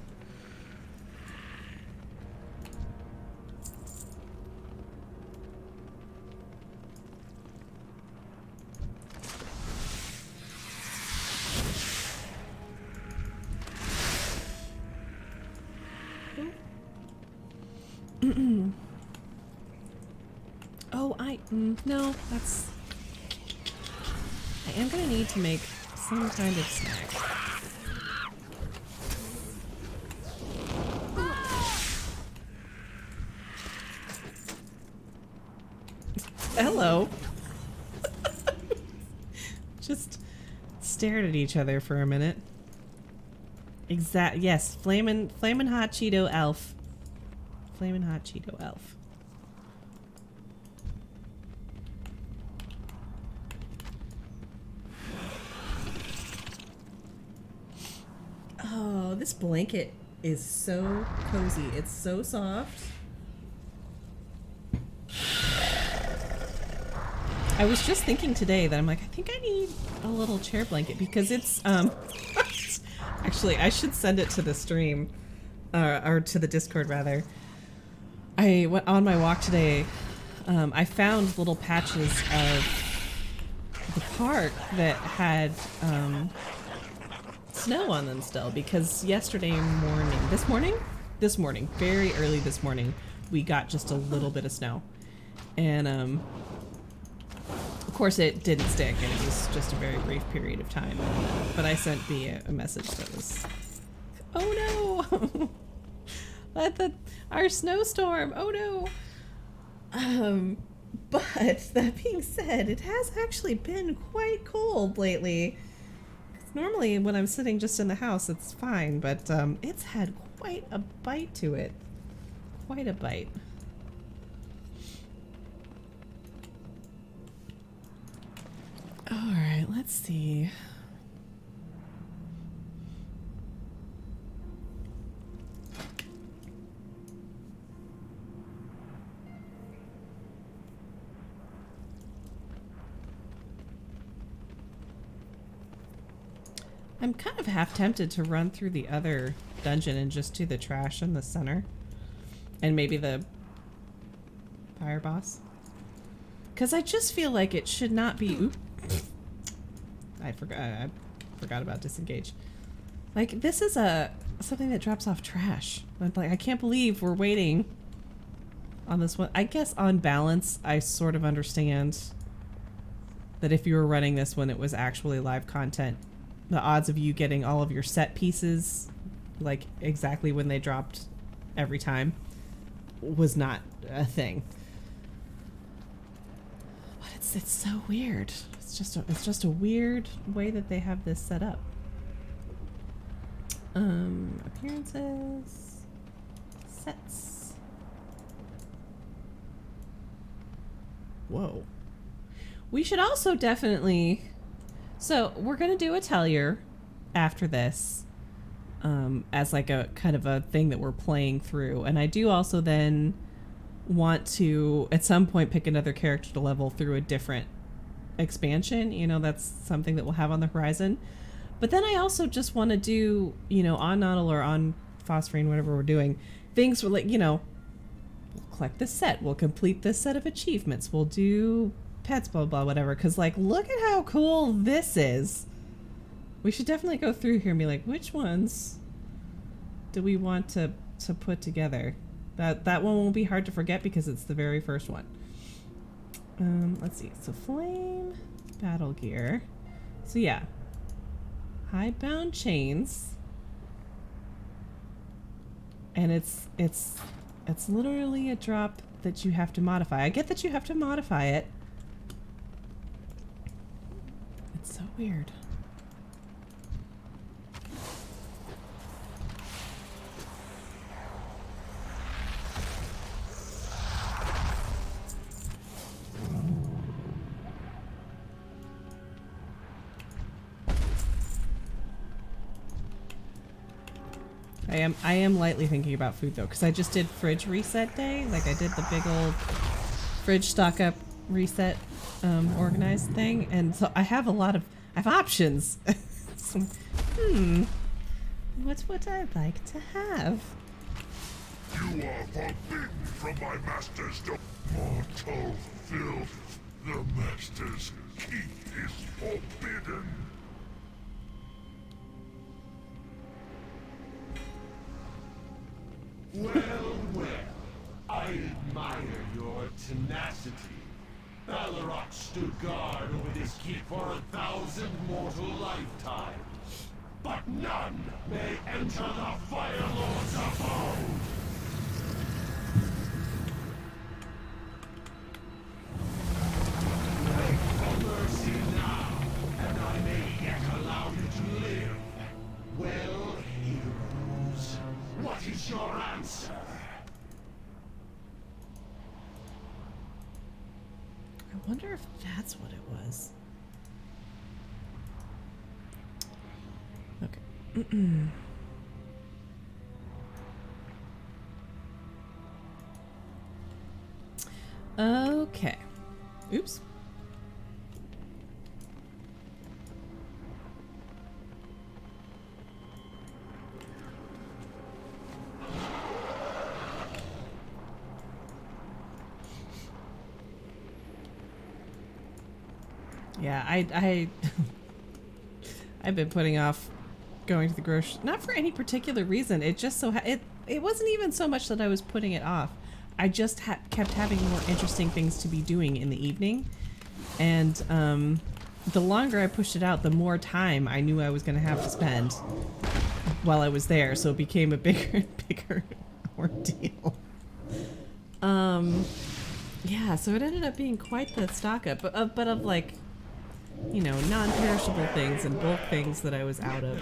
A: No, that's... I am gonna need to make some kind of snack. Hello. Just stared at each other for a minute. Yes, flamin' hot Cheeto elf. Flamin' hot Cheeto elf. Oh, this blanket is so cozy. It's so soft. I was just thinking today that I'm like, I think I need a little chair blanket because it's, actually, I should send it to the stream, or to the Discord rather. I went on my walk today. I found little patches of the park that had, snow on them still because this morning, very early this morning, we got just a little bit of snow. And, of course it didn't stick and it was just a very brief period of time. But I sent B a message that was, oh no! Our snowstorm, oh no! But that being said, it has actually been quite cold lately. Normally, when I'm sitting just in the house, it's fine, but it's had quite a bite to it. Quite a bite. Alright, let's see. I'm kind of half tempted to run through the other dungeon and just do the trash in the center. And maybe the fire boss. Because I just feel like it should not be... Oop. I forgot about disengage. Like, this is something that drops off trash. I'm like, I can't believe we're waiting on this one. I guess on balance, I sort of understand that if you were running this when it was actually live content, the odds of you getting all of your set pieces, like exactly when they dropped every time, was not a thing. But it's so weird. It's just a weird way that they have this set up. Appearances, sets. Whoa. We should also definitely. So we're gonna do a Tellier after this, as like a kind of a thing that we're playing through, and I do also then want to at some point pick another character to level through a different expansion. You know, that's something that we'll have on the horizon. But then I also just want to do, you know, on Nautil or on Phosphorine, whatever we're doing, things where, like, you know, we'll collect this set, we'll complete this set of achievements, we'll do pets, blah, blah, whatever. Because, like, look at how cool this is. We should definitely go through here and be like, which ones do we want to put together? That one won't be hard to forget because it's the very first one. Let's see. So flame, battle gear. So yeah, hidebound chains, and it's literally a drop that you have to modify. I get that you have to modify it. It's so weird. I am lightly thinking about food though, because I just did fridge reset day. Like I did the big old fridge stock up reset organized thing, and so I have I have options. So, what would I like to have?
E: You are forbidden from my master's mortal filth. The master's keep is forbidden. Well, I admire your tenacity. Balrog stood guard over this keep for 1,000 mortal lifetimes. But none may enter the Fire Lord's abode! Beg for mercy now, and I may yet allow you to live. Well, heroes, what is your answer?
A: I wonder if that's what it was. Okay. Okay. Oops. Yeah, I've been putting off going to the grocery, not for any particular reason. It just so it wasn't even so much that I was putting it off. I just kept having more interesting things to be doing in the evening, and the longer I pushed it out, the more time I knew I was going to have to spend while I was there. So it became a bigger and bigger ordeal. Yeah, so it ended up being quite the stock up, but of like, you know, non-perishable things and bulk things that I was out of.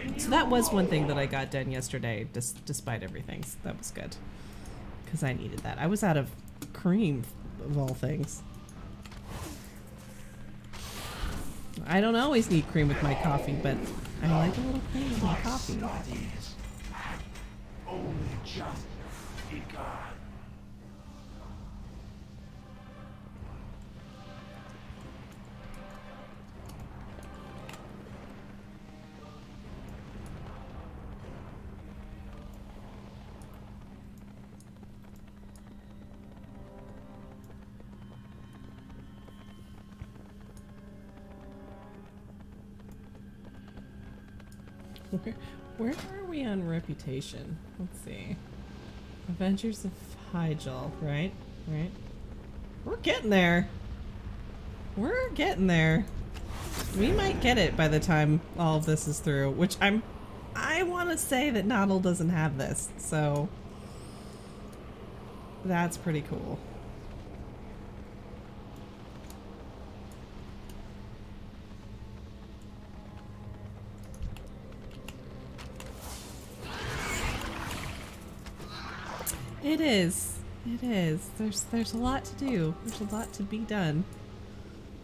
A: And so that was one thing that I got done yesterday, despite everything. So that was good, because I needed that. I was out of cream, of all things. I don't always need cream with my coffee, but I like a little cream with my coffee.
E: Only just begun.
A: Where are we on reputation? Let's see. Adventures of Hyjal, right? Right? We're getting there. We're getting there. We might get it by the time all of this is through, which I want to say that Noddle doesn't have this, so that's pretty cool. It is. It is. There's a lot to do. There's a lot to be done.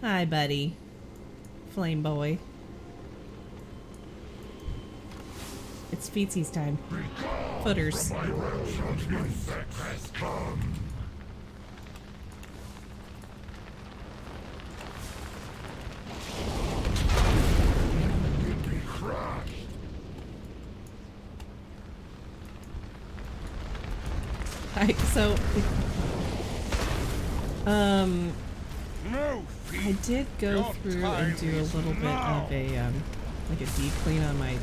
A: Hi, buddy. Flame boy. It's Feetsy's time. Footers. So, I did go through and do a little bit of a, like a deep clean on my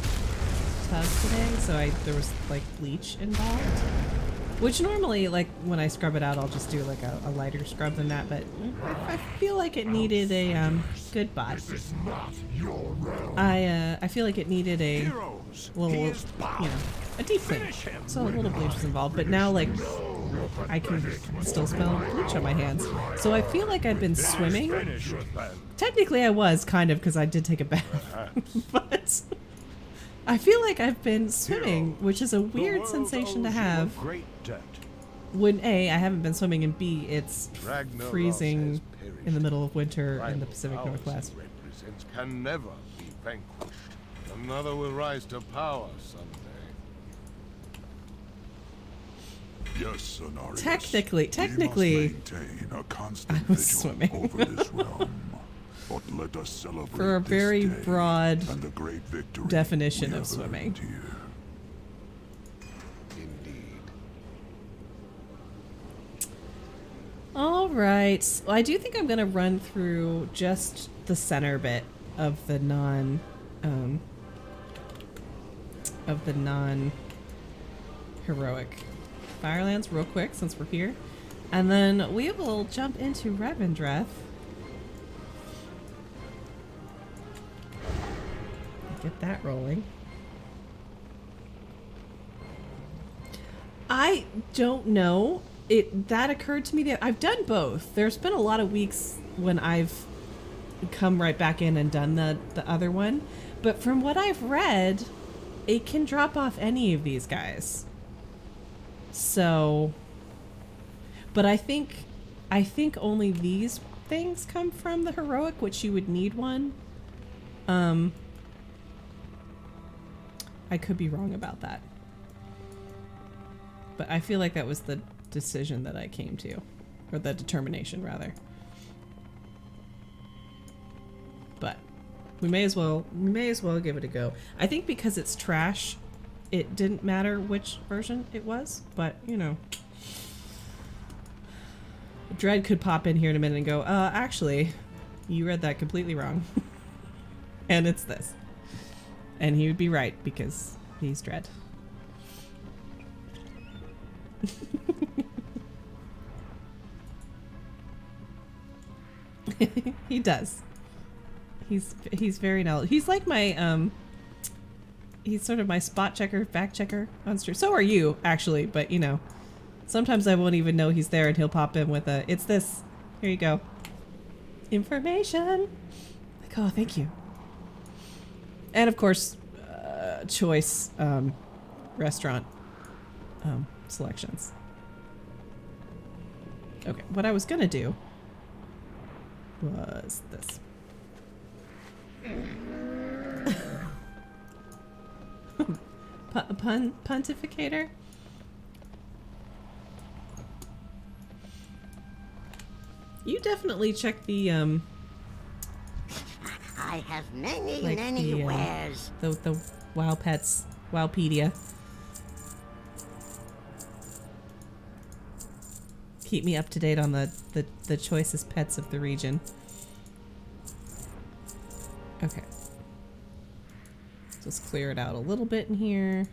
A: tub today, so there was like bleach involved. Which normally, like when I scrub it out, I'll just do like a lighter scrub than that. But I feel like it needed a good bot. I feel like it needed a little, a deep clean. So a little bleach was involved. But now, like, I can still smell bleach on my hands. So I feel like I've been swimming. Technically, I was kind of because I did take a bath, but. I feel like I've been swimming, which is a weird sensation to have when A, I haven't been swimming, and B, it's freezing in the middle of winter in the Pacific Northwest.
E: Can never be vanquished. Another will rise to power someday.
F: Yes, Cenarius.
A: Technically,
F: maintain a constant
A: I was swimming.
F: over this realm. But let us celebrate
A: for a very broad
F: and the great victory
A: definition of swimming.
E: Indeed.
A: All right, well, I do think I'm gonna run through just the center bit of the non heroic Firelands real quick since we're here, and then we will jump into Revendreth. Get that rolling. I don't know. That occurred to me that I've done both. There's been a lot of weeks when I've come right back in and done the other one, but from what I've read, it can drop off any of these guys. So, but I think only these things come from the heroic, which you would need one. I could be wrong about that. But I feel like that was the decision that I came to. Or the determination, rather. But we may as well give it a go. I think because it's trash, it didn't matter which version it was, but you know. Dread could pop in here in a minute and go, actually, you read that completely wrong. And it's this. And he would be right, because he's Dread. He does. He's very knowledgeable. He's like my, he's sort of my spot checker, fact checker on stream. So are you, actually, but you know, sometimes I won't even know he's there and he'll pop in with it's this. Here you go. Information. Like, oh, thank you. And of course, choice restaurant selections. Okay, what I was gonna do was this. Pontificator? You definitely check the
G: I have many,
A: like
G: many
A: the,
G: wares.
A: The Wow Pets, Wowpedia. Keep me up to date on the choicest pets of the region. Okay. Just clear it out a little bit in here.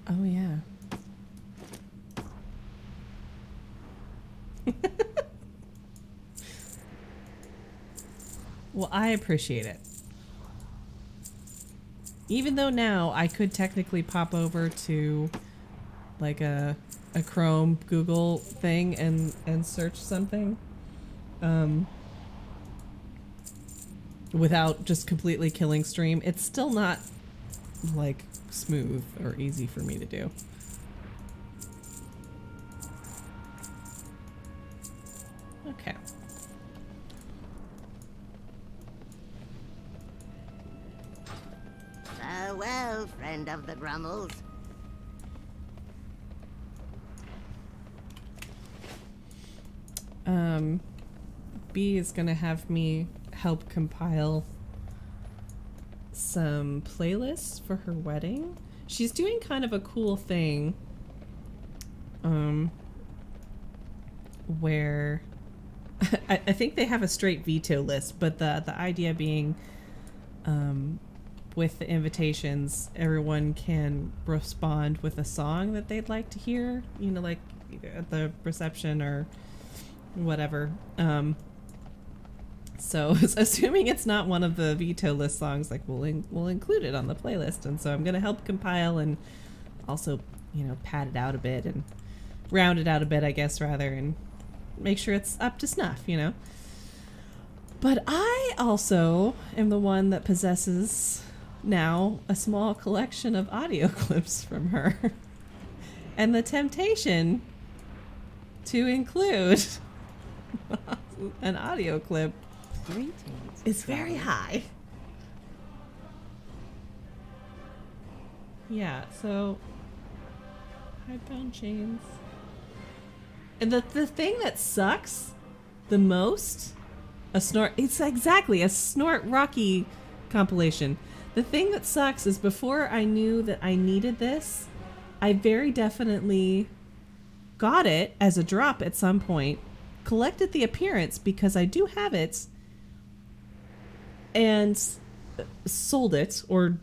A: Oh, yeah. Well, I appreciate it. Even though now I could technically pop over to like a Chrome Google thing and search something without just completely killing stream, it's still not like smooth or easy for me to do. Okay.
G: Farewell, friend of the Grummels.
A: B is gonna have me help compile some playlists for her wedding. She's doing kind of a cool thing where I think they have a straight veto list, but the idea being with the invitations, everyone can respond with a song that they'd like to hear, you know, like at the reception or whatever. So assuming it's not one of the veto list songs, like we'll include it on the playlist. And so I'm going to help compile and also, you know, pad it out a bit and round it out a bit, I guess, rather, and make sure it's up to snuff, you know. But I also am the one that possesses now a small collection of audio clips from her. And the temptation to include an audio clip is very high. Yeah, so hidebound chains. And the thing that sucks the most, it's exactly a Snort Rocky compilation. The thing that sucks is before I knew that I needed this, I very definitely got it as a drop at some point, collected the appearance because I do have it, and sold it or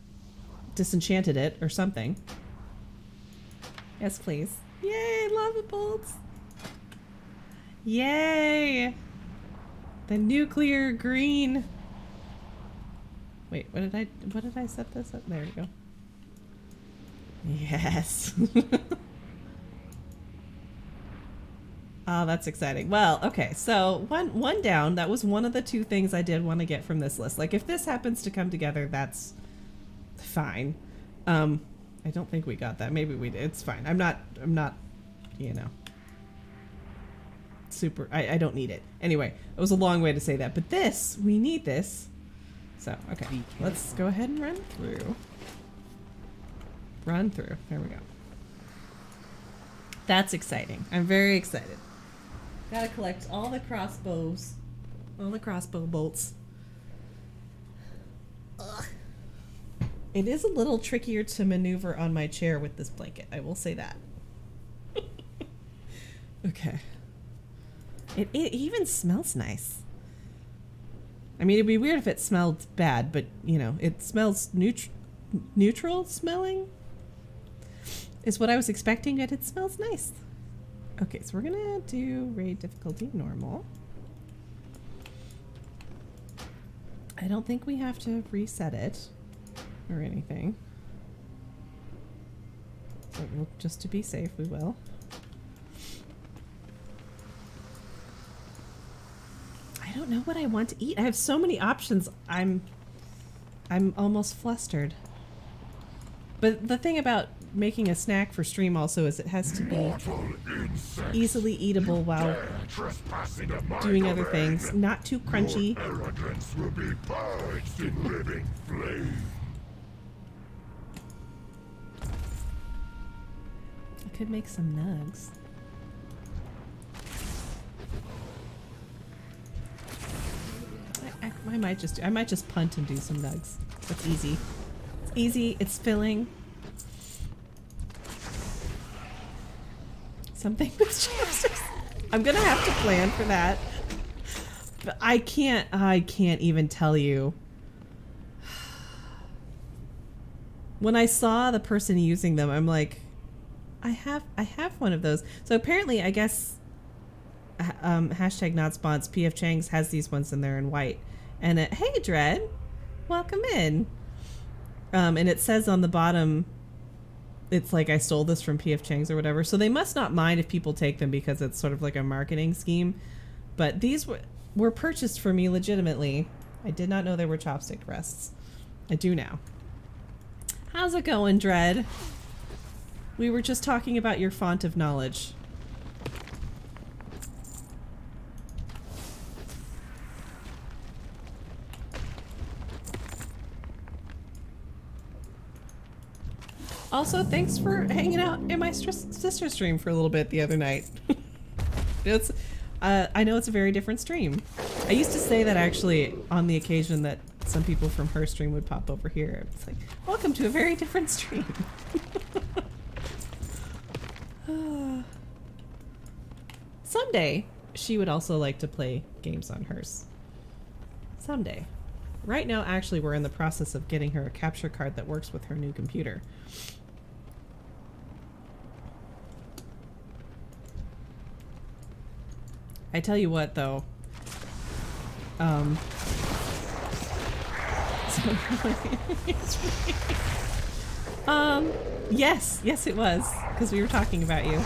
A: disenchanted it or something. Yes, please. Yay, lava bolts. Yay. The nuclear green. Wait, what did I set this up? There we go. Yes. Oh, that's exciting. Well, okay, so one down. That was one of the two things I did want to get from this list. Like, if this happens to come together, that's fine. I don't think we got that. Maybe we did. It's fine. I'm not, you know, super. I don't need it. Anyway, it was a long way to say that. But this, we need this. So, okay, let's go ahead and run through. Run through. There we go. That's exciting. I'm very excited. Gotta collect all the crossbows. All the crossbow bolts. Ugh. It is a little trickier to maneuver on my chair with this blanket. I will say that. Okay. It even smells nice. I mean, it'd be weird if it smelled bad, but, you know, it smells neutral smelling is what I was expecting, and it smells nice. Okay, so we're gonna do raid difficulty normal. I don't think we have to reset it or anything. But we'll, just to be safe, we will. I don't know what I want to eat. I have so many options. I'm almost flustered. But the thing about making a snack for stream also is it has to be easily eatable while doing other things. Not too crunchy.
F: Arrogance will be purged in living flame.
A: I could make some nugs. I might just punt and do some nugs. That's easy. It's easy. It's filling. Something with chopsticks. I'm gonna have to plan for that. But I can't even tell you. When I saw the person using them, I'm like, I have one of those. So apparently, I guess hashtag not spawns, PF Chang's has these ones in there in white. And hey Dread, welcome in. And it says on the bottom, it's like I stole this from PF Chang's or whatever. So they must not mind if people take them because it's sort of like a marketing scheme. But these were purchased for me legitimately. I did not know there were chopstick rests. I do now. How's it going, Dread? We were just talking about your font of knowledge. Also, thanks for hanging out in my sister stream for a little bit the other night. I know it's a very different stream. I used to say that actually on the occasion that some people from her stream would pop over here. It's like, welcome to a very different stream. someday she would also like to play games on hers. Someday. Right now, actually, we're in the process of getting her a capture card that works with her new computer. I tell you what, though. Yes, it was, because we were talking about you.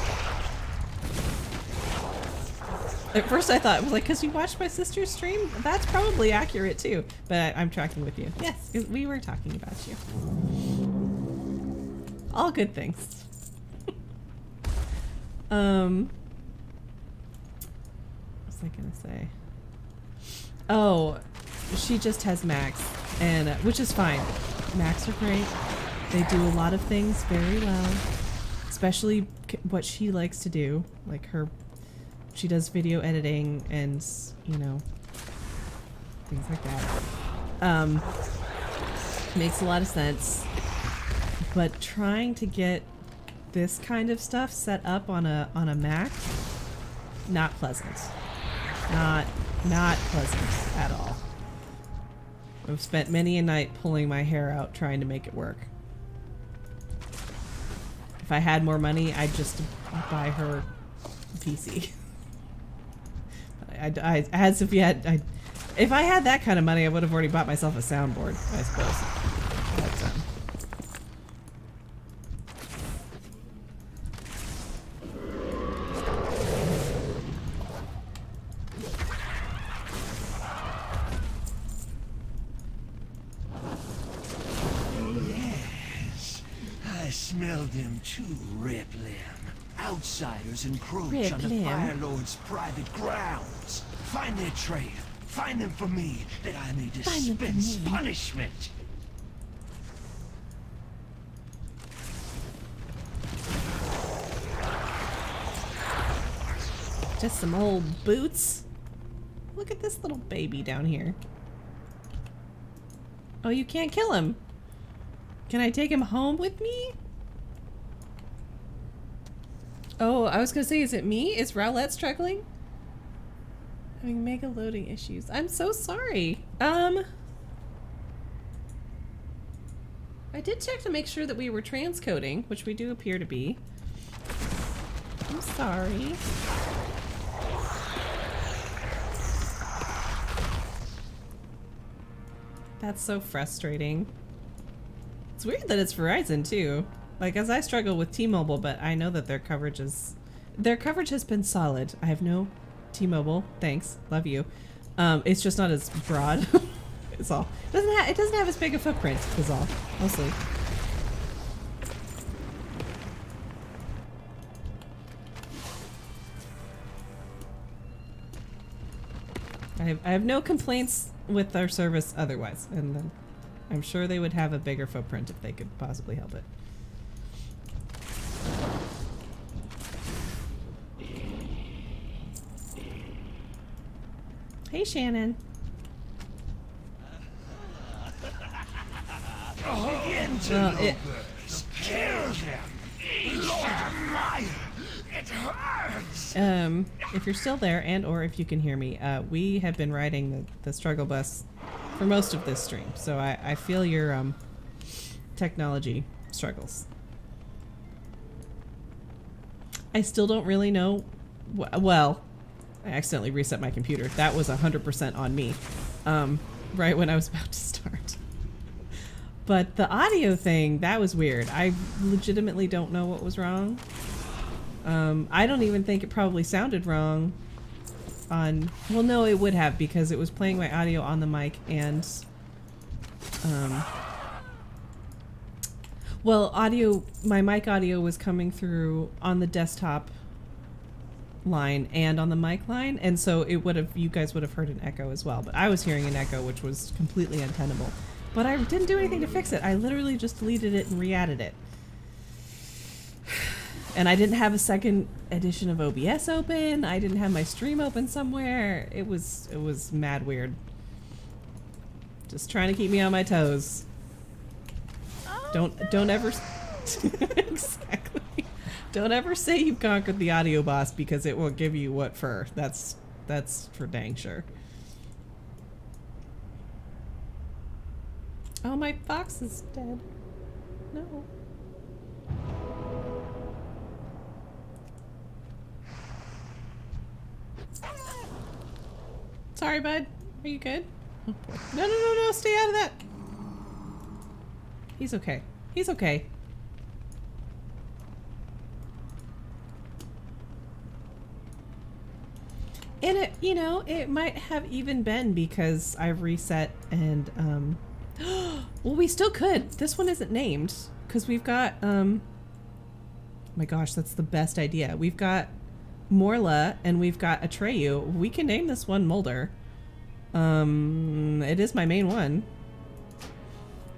A: At first I thought, like, because you watched my sister's stream? That's probably accurate too. But I'm tracking with you. Yes, we were talking about you. All good things. What was I gonna say? Oh, she just has Macs, and which is fine. Macs are great. They do a lot of things very well, especially what she likes to do, like she does video editing and, you know, things like that. Makes a lot of sense. But trying to get this kind of stuff set up on a Mac, not pleasant. Not pleasant at all. I've spent many a night pulling my hair out trying to make it work. If I had more money, I'd just buy her a PC. If I had that kind of money, I would have already bought myself a soundboard, I suppose. But,
D: Yes, I smelled them too, Riplem. Outsiders encroach on the Fire Lord's private grounds. Find their trail. Find them for me, that I may dispense punishment.
A: just some old boots. Look at this little baby down here. Oh, you can't kill him. Can I take him home with me? Oh, I was gonna say, is it me? Is Rowlett struggling? Having mega loading issues. I'm so sorry. I did check to make sure that we were transcoding, which we do appear to be. I'm sorry. That's so frustrating. It's weird that it's Verizon too. Like, as I struggle with T-Mobile, but I know that their coverage has been solid. I have no T-Mobile. Thanks. Love you. It's just not as broad. It's all. It doesn't have as big a footprint, is all. Mostly. I have no complaints with their service otherwise, and then I'm sure they would have a bigger footprint if they could possibly help it. Hey, Shannon.
D: Begin to
A: Well,
D: kill them. It hurts.
A: If you're still there, and or if you can hear me, we have been riding the struggle bus for most of this stream, so I feel your technology struggles. I still don't really know. Well, I accidentally reset my computer. That was 100% on me, right when I was about to start. But the audio thing, that was weird. I legitimately don't know what was wrong. I don't even think it probably sounded wrong on... Well, no, it would have, because it was playing my audio on the mic and... well, my mic audio was coming through on the desktop line and on the mic line, and so you guys would have heard an echo as well. But I was hearing an echo, which was completely untenable. But I didn't do anything to fix it. I literally just deleted it and re-added it. And I didn't have a second edition of OBS open. I didn't have my stream open somewhere. It was mad weird. Just trying to keep me on my toes. Don't ever exactly. Don't ever say you've conquered the audio boss because it will give you what for. That's for dang sure. Oh, my fox is dead. No. Sorry, bud. Are you good? Oh, boy. No, stay out of that. He's okay. He's okay. And it, you know, it might have even been because I've reset and, well, we still could. This one isn't named because we've got, my gosh, that's the best idea. We've got Morla and we've got Atreyu. We can name this one Mulder. It is my main one.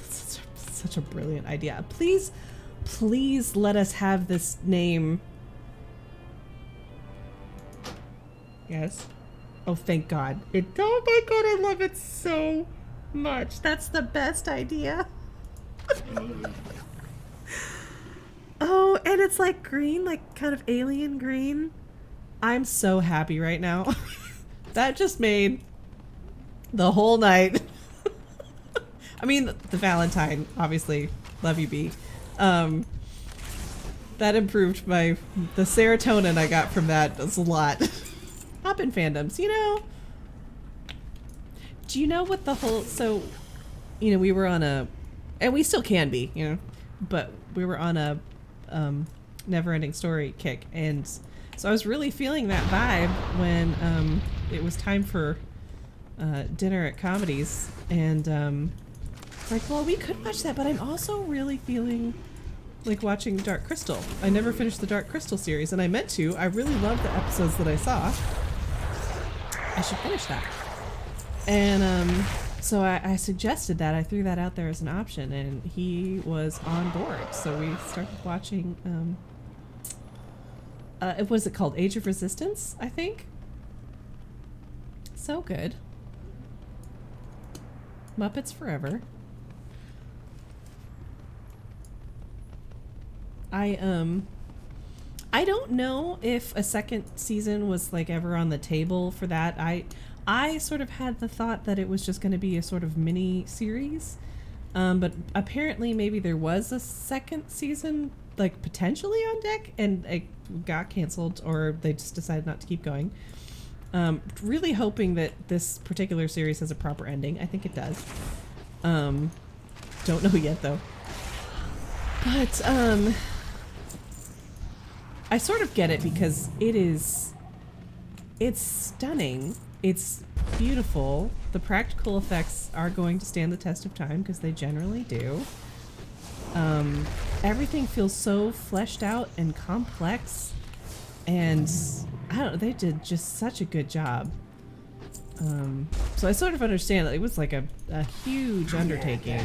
A: Such a brilliant idea. Please let us have this name. Yes. Oh, thank God. Oh my God, I love it so much. That's the best idea. Oh, and it's like green, like kind of alien green. I'm so happy right now. That just made the whole night. I mean, the Valentine, obviously. Love you, B. That improved the serotonin I got from that. Was a lot. Hop in fandoms, you know. Do you know what the whole, so, you know, we were on a, and we still can be, you know, but we were on a never-ending story kick, and so I was really feeling that vibe when it was time for dinner at Comedies, and like, well, we could watch that, but I'm also really feeling like watching Dark Crystal. I never finished the Dark Crystal series, and I meant to. I really loved the episodes that I saw. I should finish that. And so I suggested that. I threw that out there as an option, and he was on board. So we started watching, what is it called? Age of Resistance, I think? So good. Muppets Forever. I don't know if a second season was like ever on the table for that. I sort of had the thought that it was just going to be a sort of mini series, but apparently maybe there was a second season like potentially on deck, and it got canceled, or they just decided not to keep going. Really hoping that this particular series has a proper ending. I think it does. Don't know yet though. But I sort of get it because it's stunning. It's beautiful. The practical effects are going to stand the test of time because they generally do. Everything feels so fleshed out and complex, and I don't know, they did just such a good job. So I sort of understand that it was like a huge undertaking.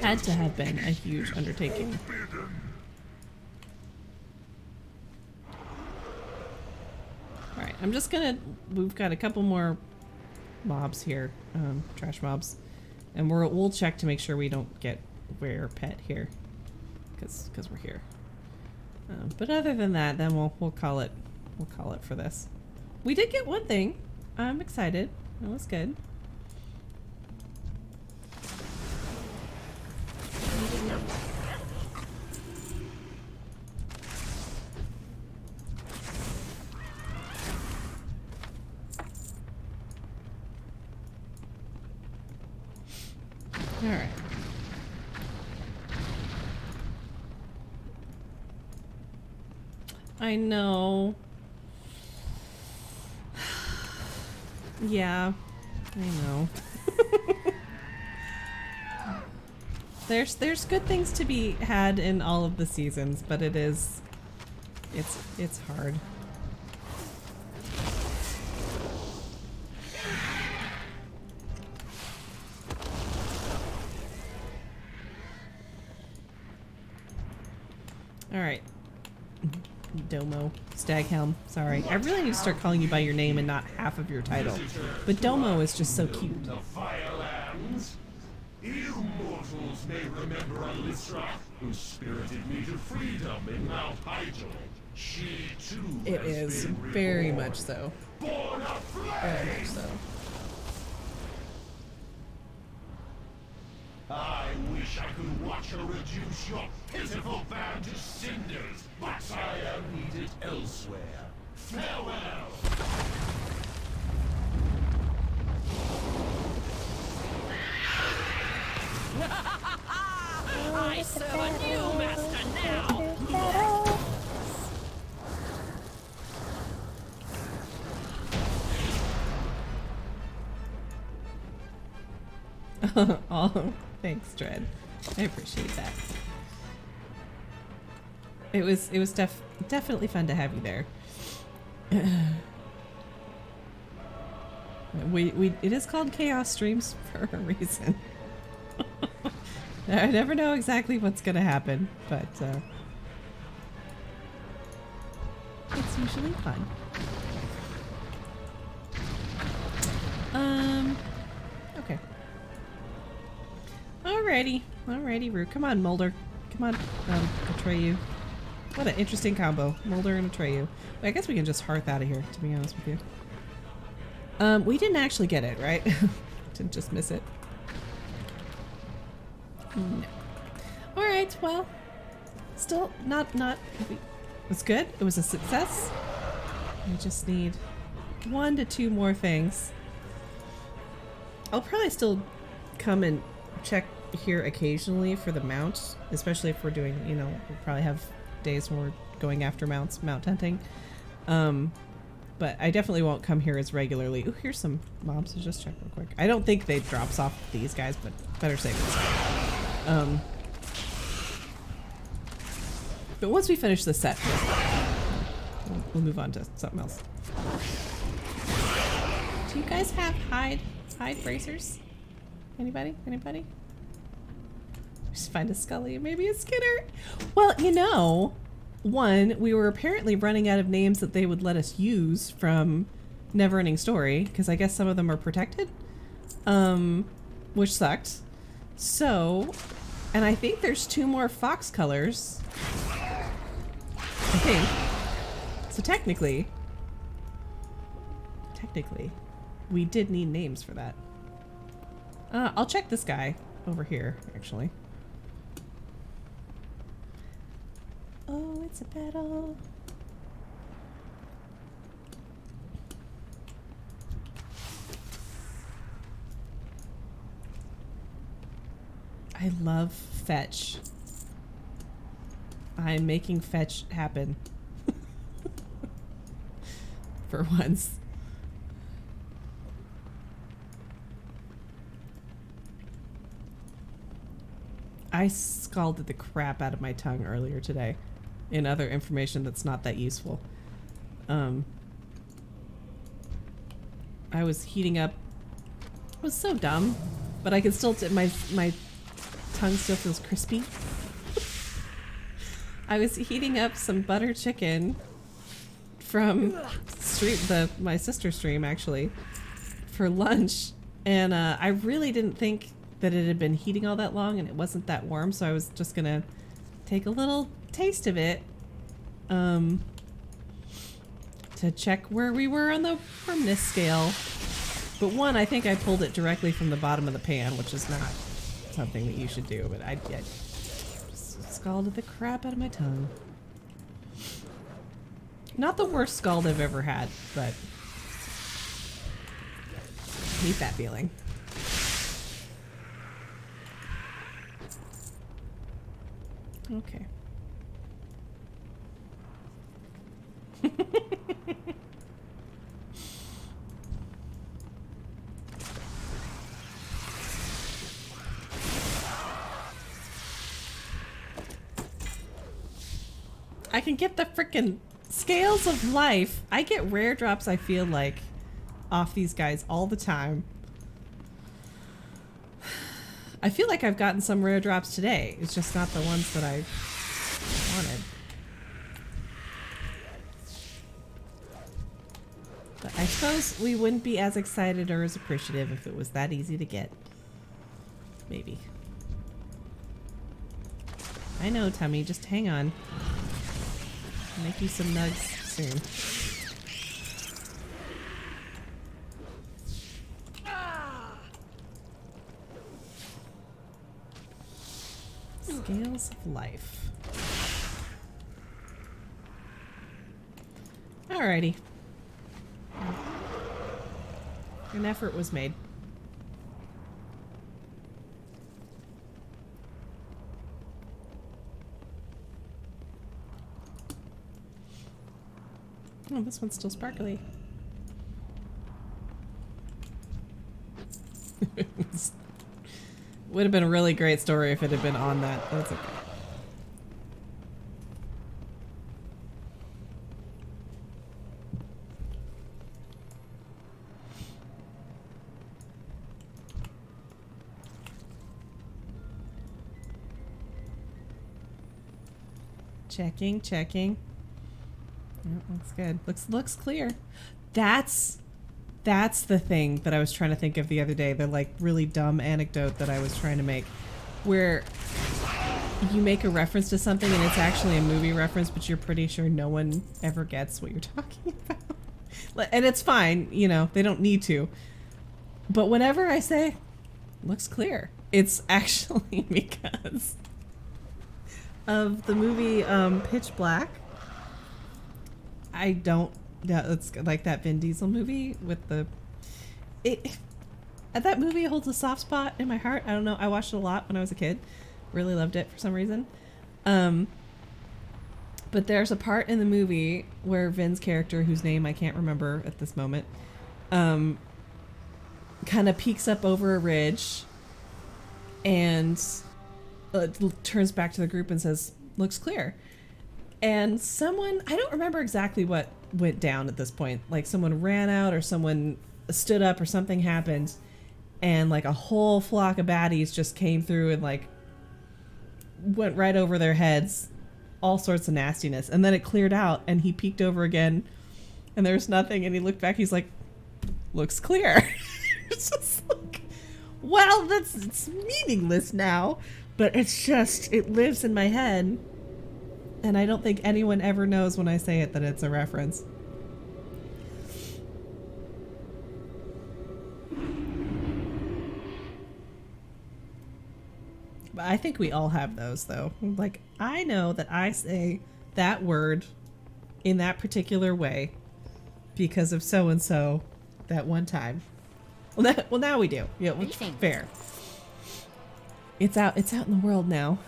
A: Had to have been a huge undertaking. Alright, I'm just gonna, we've got a couple more mobs here, trash mobs, and we'll check to make sure we don't get rare pet here, because we're here. But other than that, then we'll call it for this. We did get one thing. I'm excited. That was good. All right. I know. Yeah, I know. There's good things to be had in all of the seasons, but it's hard. All right. Domo. Staghelm. Sorry. I really need to start calling you by your name and not half of your title. But Domo is just so cute.
E: The Firelands, you mortals mortals may remember Alysra, who spirited me to freedom in Mount Hyjal. She too
A: It
E: has
A: is
E: been
A: very
E: reborn,
A: much so.
E: born aflame.
A: Very much so.
E: I wish I could watch her reduce your pitiful band to cinders, but I am needed elsewhere. Farewell!
C: I serve a new master now.
A: Oh, thanks, Dread. I appreciate that. It was definitely fun to have you there. It is called Chaos Streams for a reason. I never know exactly what's gonna happen, but it's usually fun. Okay. Alrighty, Rue. Come on, Mulder. Come on, Atreyu. What an interesting combo. Mulder and Atreyu. I guess we can just hearth out of here, to be honest with you. We didn't actually get it, right? Didn't just miss it. No. Alright, well. Still not it's good. It was a success. I just need 1 to 2 more things. I'll probably still come and check here occasionally for the mount, especially if we're doing, you know, we'll probably have days when we're going after mount hunting. But I definitely won't come here as regularly. Ooh, here's some mobs to just check real quick. I don't think they drops off these guys, but better safe than sorry. But once we finish the set, we'll move on to something else. Do you guys have hide bracers? Anybody? Just find a Scully, maybe a Skinner. Well, you know, one, we were apparently running out of names that they would let us use from Neverending Story, because I guess some of them are protected, which sucked. So, and I think there's 2 more fox colors. I think. So technically, we did need names for that. I'll check this guy over here, actually. Oh, it's a battle. I love fetch. I'm making fetch happen. For once. I scalded the crap out of my tongue earlier today in other information that's not that useful. I was heating up. It was so dumb, but I can still my tongue still feels crispy. I was heating up some butter chicken from my sister's stream actually for lunch, and I really didn't think that it had been heating all that long and it wasn't that warm, so I was just gonna take a little taste of it to check where we were on the firmness scale. But one, I think I pulled it directly from the bottom of the pan, which is not something that you should do, but I scalded the crap out of my tongue. Not the worst scald I've ever had, but I hate that feeling. Okay. I can get the frickin' scales of life. I get rare drops, I feel like, off these guys all the time. I feel like I've gotten some rare drops today. It's just not the ones that I wanted. But I suppose we wouldn't be as excited or as appreciative if it was that easy to get. Maybe. I know, Tummy. Just hang on. I'll make you some nugs soon. Scales of life. Alrighty. An effort was made. Oh, this one's still sparkly. Would have been a really great story if it had been on that. That's okay. Checking, checking. Oh, looks good. Looks clear. That's the thing that I was trying to think of the other day. The like really dumb anecdote that I was trying to make, where you make a reference to something and it's actually a movie reference, but you're pretty sure no one ever gets what you're talking about. And it's fine, you know, they don't need to. But whenever I say, looks clear, it's actually because of the movie Pitch Black. I don't. Yeah, it's like that Vin Diesel movie with the. That movie holds a soft spot in my heart. I don't know. I watched it a lot when I was a kid. Really loved it for some reason. But there's a part in the movie where Vin's character, whose name I can't remember at this moment, kind of peeks up over a ridge and turns back to the group and says, "Looks clear." And someone, I don't remember exactly what went down at this point. Like someone ran out or someone stood up or something happened. And like a whole flock of baddies just came through and like went right over their heads. All sorts of nastiness. And then it cleared out and he peeked over again and there's nothing. And he looked back, he's like, looks clear. It's just like, well, it's meaningless now. But it's just, it lives in my head. And I don't think anyone ever knows when I say it that it's a reference. But I think we all have those, though. Like, I know that I say that word in that particular way because of so-and-so that one time. Well, now we do. Yeah, fair. It's out in the world now.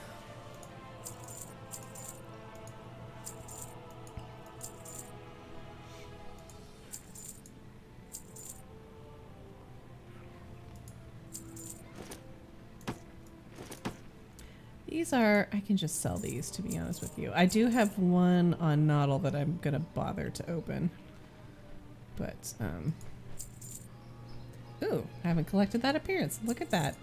A: These are, I can just sell these, to be honest with you. I do have one on Noddle that I'm gonna bother to open. But, ooh, I haven't collected that appearance. Look at that.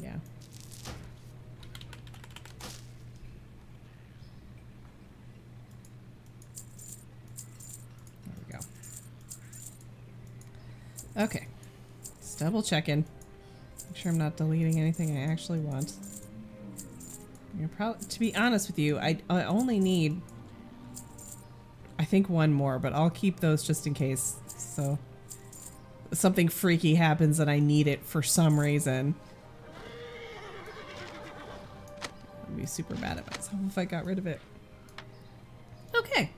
A: Yeah. There we go. Okay. Just double checking. Make sure I'm not deleting anything I actually want. You're probably, to be honest with you, I only need, I think, one more, but I'll keep those just in case. So something freaky happens and I need it for some reason. I'd be super bad at myself if I got rid of it. Okay.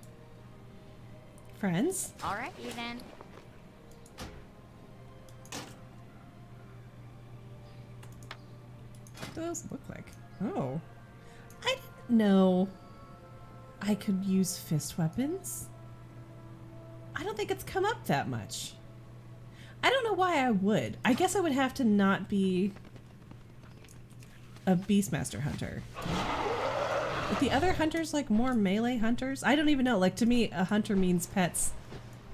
A: Friends.
C: Alright, you then.
A: What do those look like? Oh. I didn't know I could use fist weapons. I don't think it's come up that much. I don't know why I would. I guess I would have to not be a Beastmaster hunter. But the other hunters like more melee hunters? I don't even know. Like, to me, a hunter means pets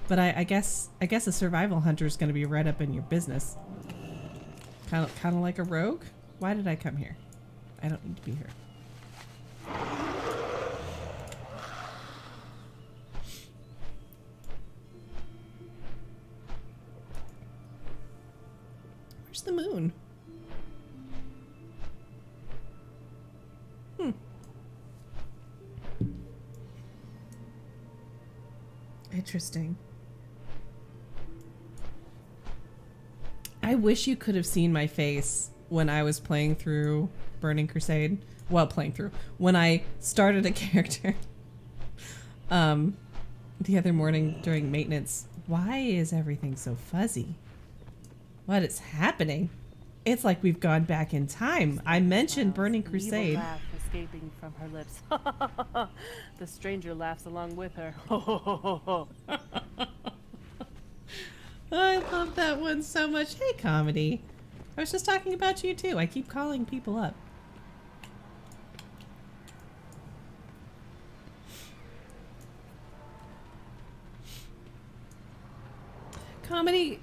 A: But I guess a survival hunter is going to be right up in your business. Kind of like a rogue. Why did I come here? I don't need to be here. Where's the moon? Interesting. I wish you could have seen my face when I was playing through Burning Crusade. Well, when I started a character the other morning during maintenance. Why is everything so fuzzy? What is happening? It's like we've gone back in time. I mentioned Burning Crusade.
H: Laugh escaping from her lips. The stranger laughs along with her.
A: I love that one so much. Hey, comedy. I was just talking about you too. I keep calling people up. Comedy,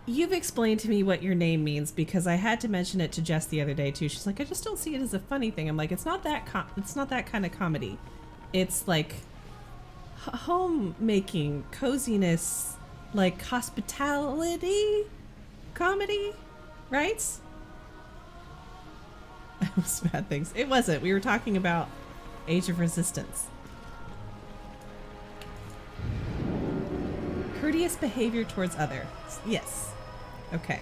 A: you've explained to me what your name means because I had to mention it to Jess the other day too. She's like, I just don't see it as a funny thing. I'm like, it's not that kind of comedy. It's like homemaking, coziness, like hospitality comedy, right? That was bad things. It wasn't. We were talking about Age of Resistance. Courteous behavior towards others. Yes. Okay.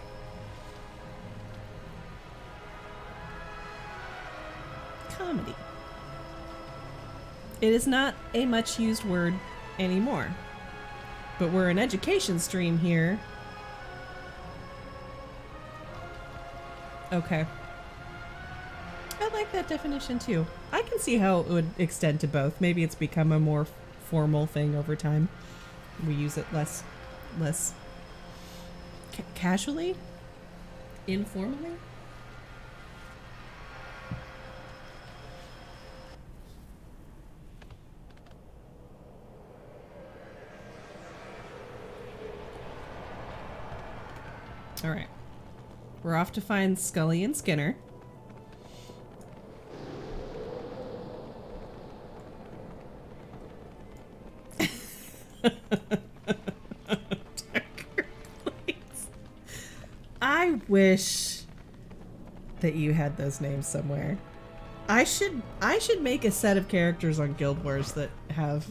A: Comedy. It is not a much used word anymore. But we're an education stream here. Okay. I like that definition too. I can see how it would extend to both. Maybe it's become a more formal thing over time. We use it less casually, informally. All right, we're off to find Scully and Skinner. I wish that you had those names somewhere. I should make a set of characters on Guild Wars that have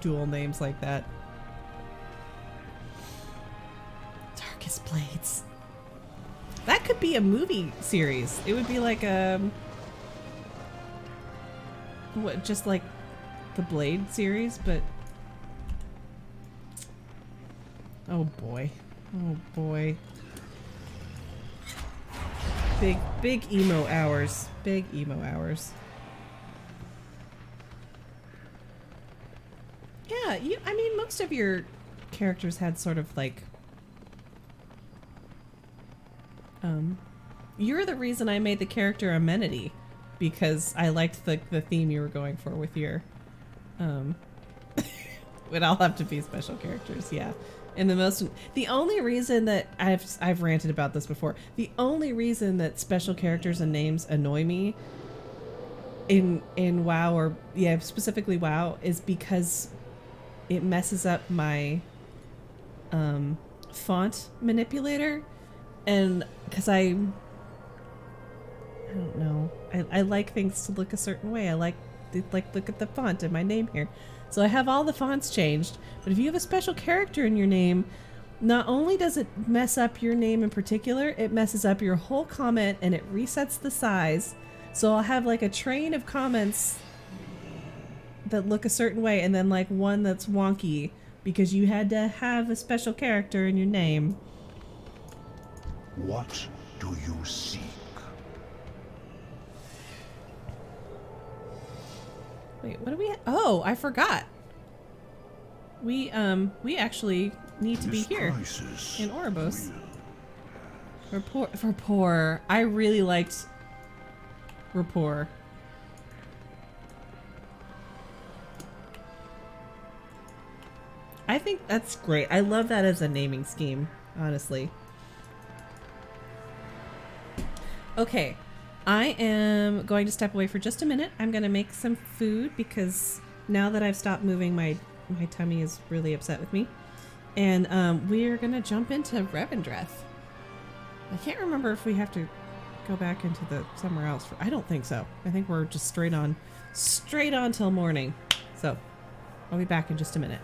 A: dual names like that. Darkest Blades. That could be a movie series. It would be like just like the Blade series, but oh boy. Oh boy. Big emo hours. Big emo hours. Yeah, I mean most of your characters had sort of like you're the reason I made the character amenity because I liked the theme you were going for with your would all have to be special characters, yeah. And the only reason that I've ranted about this before, the only reason that special characters and names annoy me in WoW, or yeah, specifically WoW, is because it messes up my font manipulator, and because I don't know, I like things to look a certain way. I like look at the font and my name here. So I have all the fonts changed, but if you have a special character in your name, not only does it mess up your name in particular, it messes up your whole comment and it resets the size. So I'll have like a train of comments that look a certain way and then like one that's wonky because you had to have a special character in your name.
F: What do you seek?
A: Wait, what do we oh, I forgot. We actually need to be here in Oribos. Rapport. I really liked Rapport. I think that's great. I love that as a naming scheme, honestly. Okay, I am going to step away for just a minute. I'm going to make some food because now that I've stopped moving, my tummy is really upset with me. And we're going to jump into Revendreth. I can't remember if we have to go back into the somewhere else. I don't think so. I think we're just straight on till morning. So I'll be back in just a minute.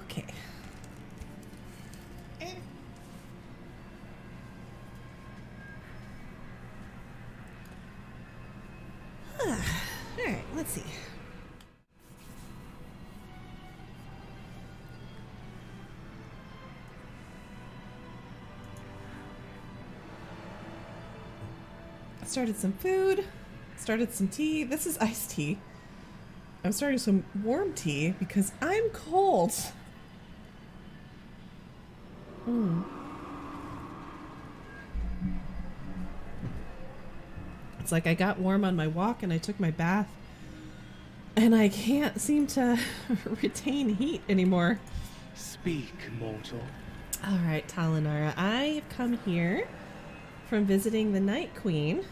A: Okay. Alright, let's see. Started some food, started some tea. This is iced tea. I'm starting some warm tea because I'm cold. It's like I got warm on my walk and I took my bath and I can't seem to retain heat anymore.
D: Speak, mortal.
A: Alright, Talinara, I've come here from visiting the Night Queen.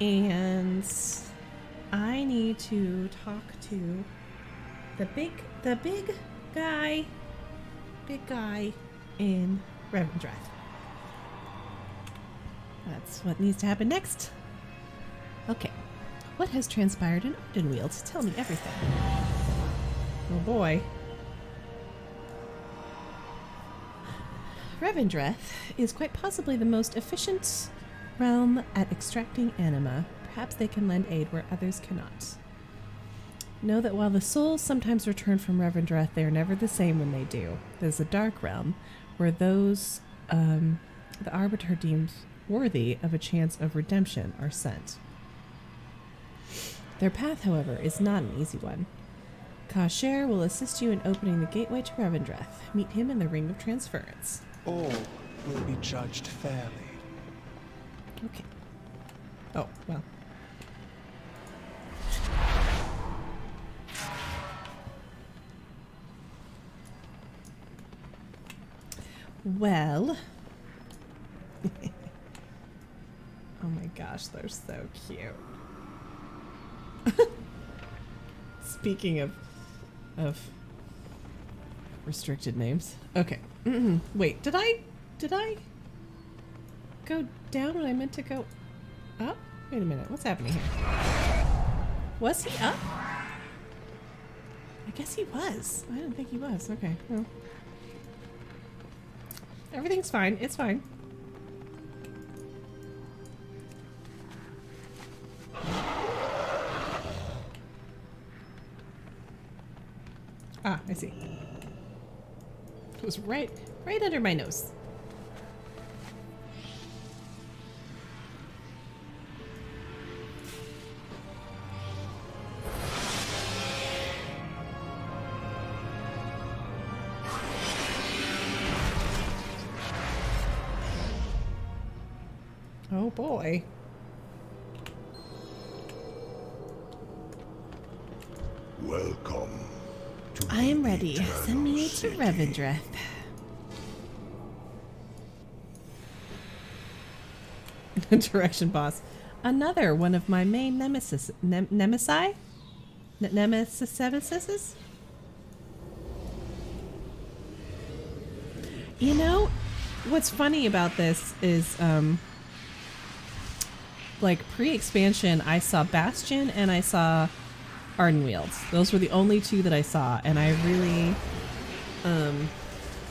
A: And I need to talk to the big guy in Revendreth. That's what needs to happen next. Okay. What has transpired in Ardenweald? Tell me everything. Oh boy. Revendreth is quite possibly the most efficient realm at extracting anima. Perhaps they can lend aid where others cannot. Know that while the souls sometimes return from Revendreth, they are never the same when they do. There's a dark realm where those the Arbiter deems worthy of a chance of redemption are sent. Their path, however, is not an easy one. Kasher will assist you in opening the gateway to Revendreth. Meet him in the Ring of Transference.
I: All will be judged fairly.
A: Okay. Oh, well. Well. Oh my gosh, they're so cute. Speaking of restricted names. Okay. Wait, did I go down when I meant to go up? Wait a minute, what's happening here? Was he up? I guess he was. I didn't think he was. Okay, well. Everything's fine. It's fine. Ah, I see. It was right under my nose. Oh boy.
F: Welcome to
A: I am
F: the
A: ready.
F: Eternal
A: Send me to
F: City.
A: Revendreth. Direction boss. Another one of my main nemesis. Nemesis? Nemesis? You know, what's funny about this is, like, pre-expansion, I saw Bastion and I saw Ardenweald. Those were the only two that I saw, and I really,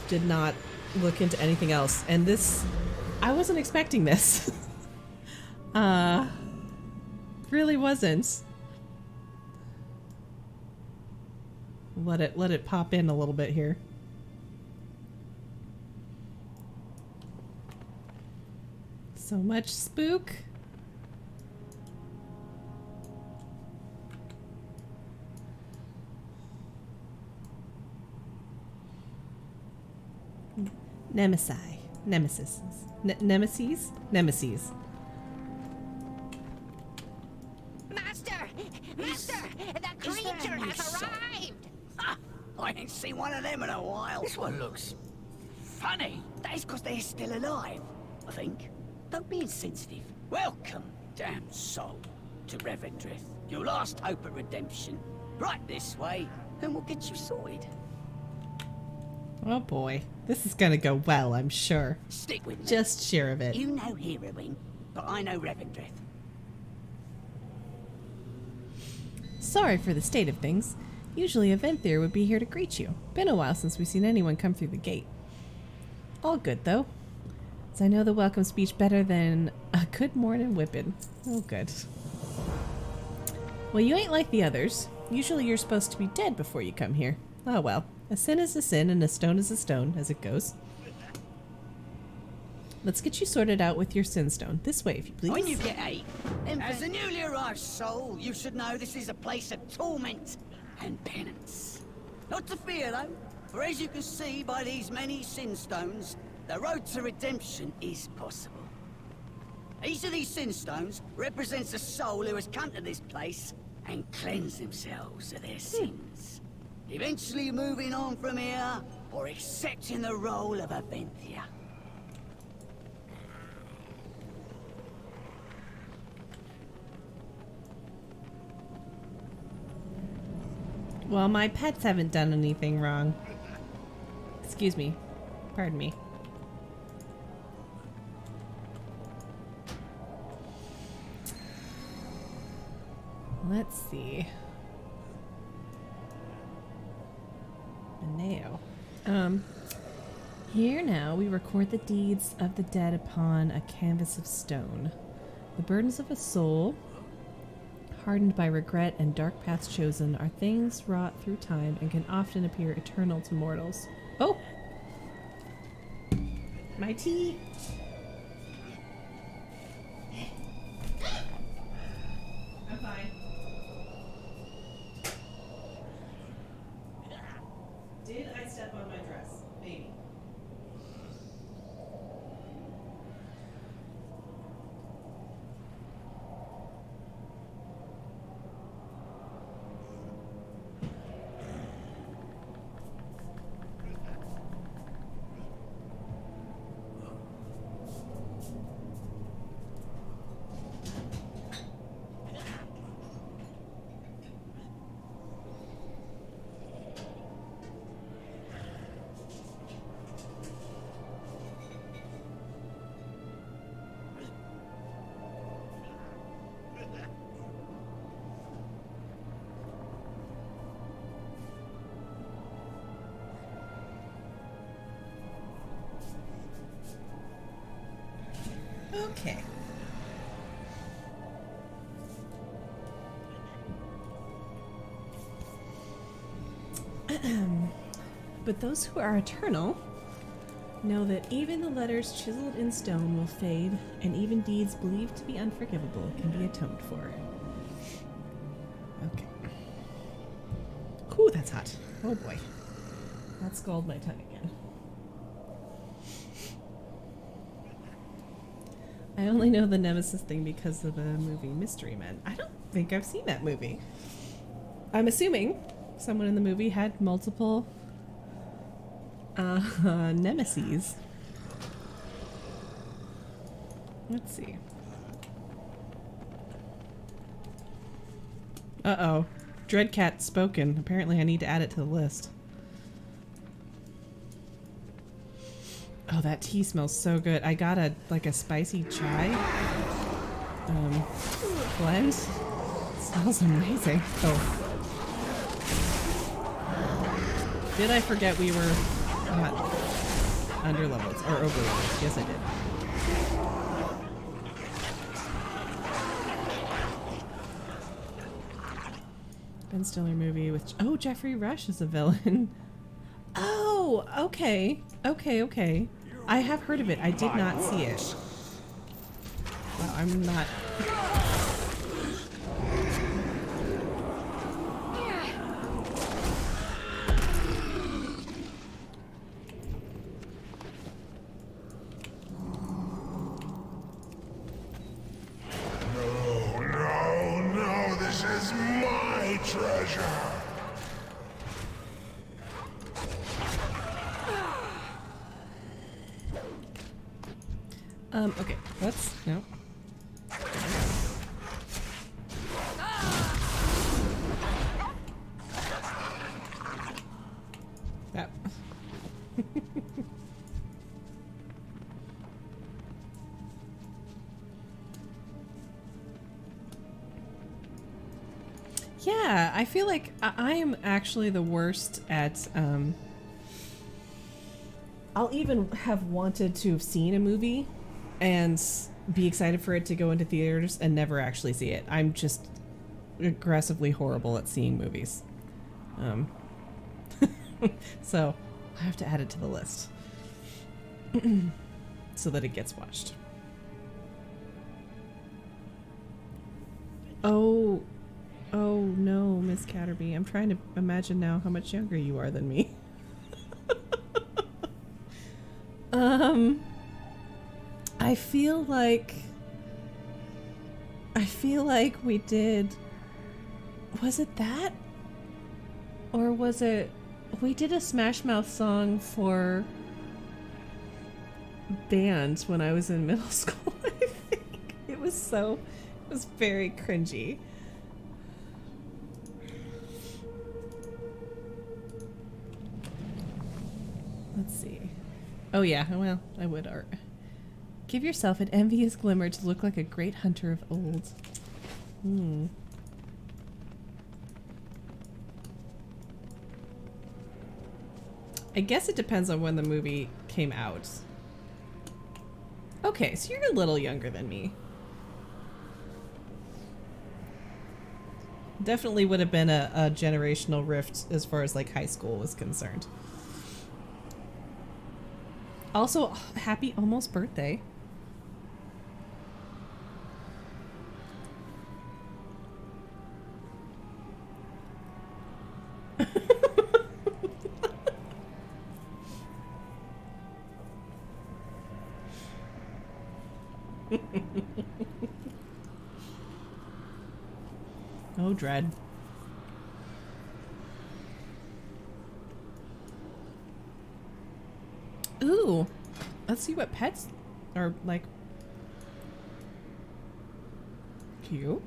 A: did not look into anything else. And this, I wasn't expecting this. Really wasn't. Let it pop in a little bit here. So much spook. Nemesis. Nemesis. Nemesis? Nemesis.
G: Master! Master! The creature has arrived!
J: I ain't seen one of them in a while. This one looks funny. That is because they're still alive, I think. Don't be insensitive. Welcome, damn soul, to Revendreth. Your last hope of redemption. Right this way, and we'll get you sorted.
A: Oh boy. This is gonna go well, I'm sure.
J: Stick with me.
A: Just sure of it.
J: You know heroing, but I know Revendreth.
A: Sorry for the state of things. Usually Revendreth would be here to greet you. Been a while since we've seen anyone come through the gate. All good, though. As I know the welcome speech better than a good morning whipping. Oh, good. Well, you ain't like the others. Usually you're supposed to be dead before you come here. Oh well. A sin is a sin and a stone is a stone, as it goes. Let's get you sorted out with your sin stone. This way, if you please.
J: When you get eight, as a newly arrived soul, you should know this is a place of torment and penance. Not to fear, though, for as you can see by these many sin stones, the road to redemption is possible. Each of these sin stones represents a soul who has come to this place and cleansed themselves of their sins. Eventually moving on from here, or accepting the role of a Revendreth.
A: Well, my pets haven't done anything wrong. Excuse me. Pardon me. Let's see. Maneo. Here now we record the deeds of the dead upon a canvas of stone. The burdens of a soul, hardened by regret and dark paths chosen, are things wrought through time and can often appear eternal to mortals. Oh! My tea! I'm fine. Did I step on my dress? Maybe. Okay. But those who are eternal know that even the letters chiseled in stone will fade, and even deeds believed to be unforgivable can be atoned for. Okay. Ooh, that's hot. Oh boy. That scalded my tongue again. I only know the Nemesis thing because of the movie Mystery Men. I don't think I've seen that movie. I'm assuming someone in the movie had multiple nemeses. Let's see. Uh-oh. Dreadcat spoken. Apparently I need to add it to the list. Oh, that tea smells so good. I got a spicy chai blend. It smells amazing. Oh. Did I forget we were not under levels or over levels? Yes, I did. Ben Stiller movie with Jeffrey Rush is a villain. Oh, okay. Okay. I have heard of it. I did not see it. Well, I'm not.
F: No, this is my treasure.
A: Okay, let's, no. That. Yeah, I feel like I am actually the worst at, I'll even have wanted to have seen a movie and be excited for it to go into theaters and never actually see it. I'm just aggressively horrible at seeing movies. So I have to add it to the list so that it gets watched. Oh no, Miss Catterby. I'm trying to imagine now how much younger you are than me. I feel like we did. Was it that? Or was it we did a Smash Mouth song for band when I was in middle school, I think. It was very cringy. Let's see. Oh yeah, well, I would art. Give yourself an envious glimmer to look like a great hunter of old. I guess it depends on when the movie came out. Okay, so you're a little younger than me. Definitely would have been a generational rift as far as like high school was concerned. Also, happy almost birthday. Oh, dread. Ooh, let's see what pets are like. Cute.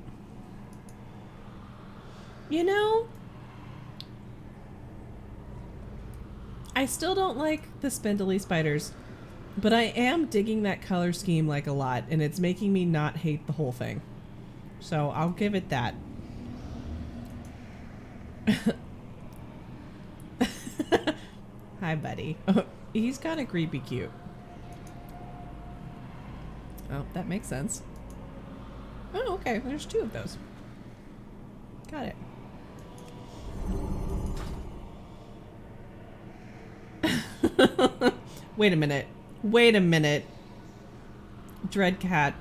A: You know, I still don't like the spindly spiders, but I am digging that color scheme like a lot, and it's making me not hate the whole thing. So I'll give it that. Hi, buddy. Oh, he's kind of creepy cute. Oh, that makes sense. Oh, okay. There's two of those. Got it. Wait a minute. Wait a minute. Dreadcat.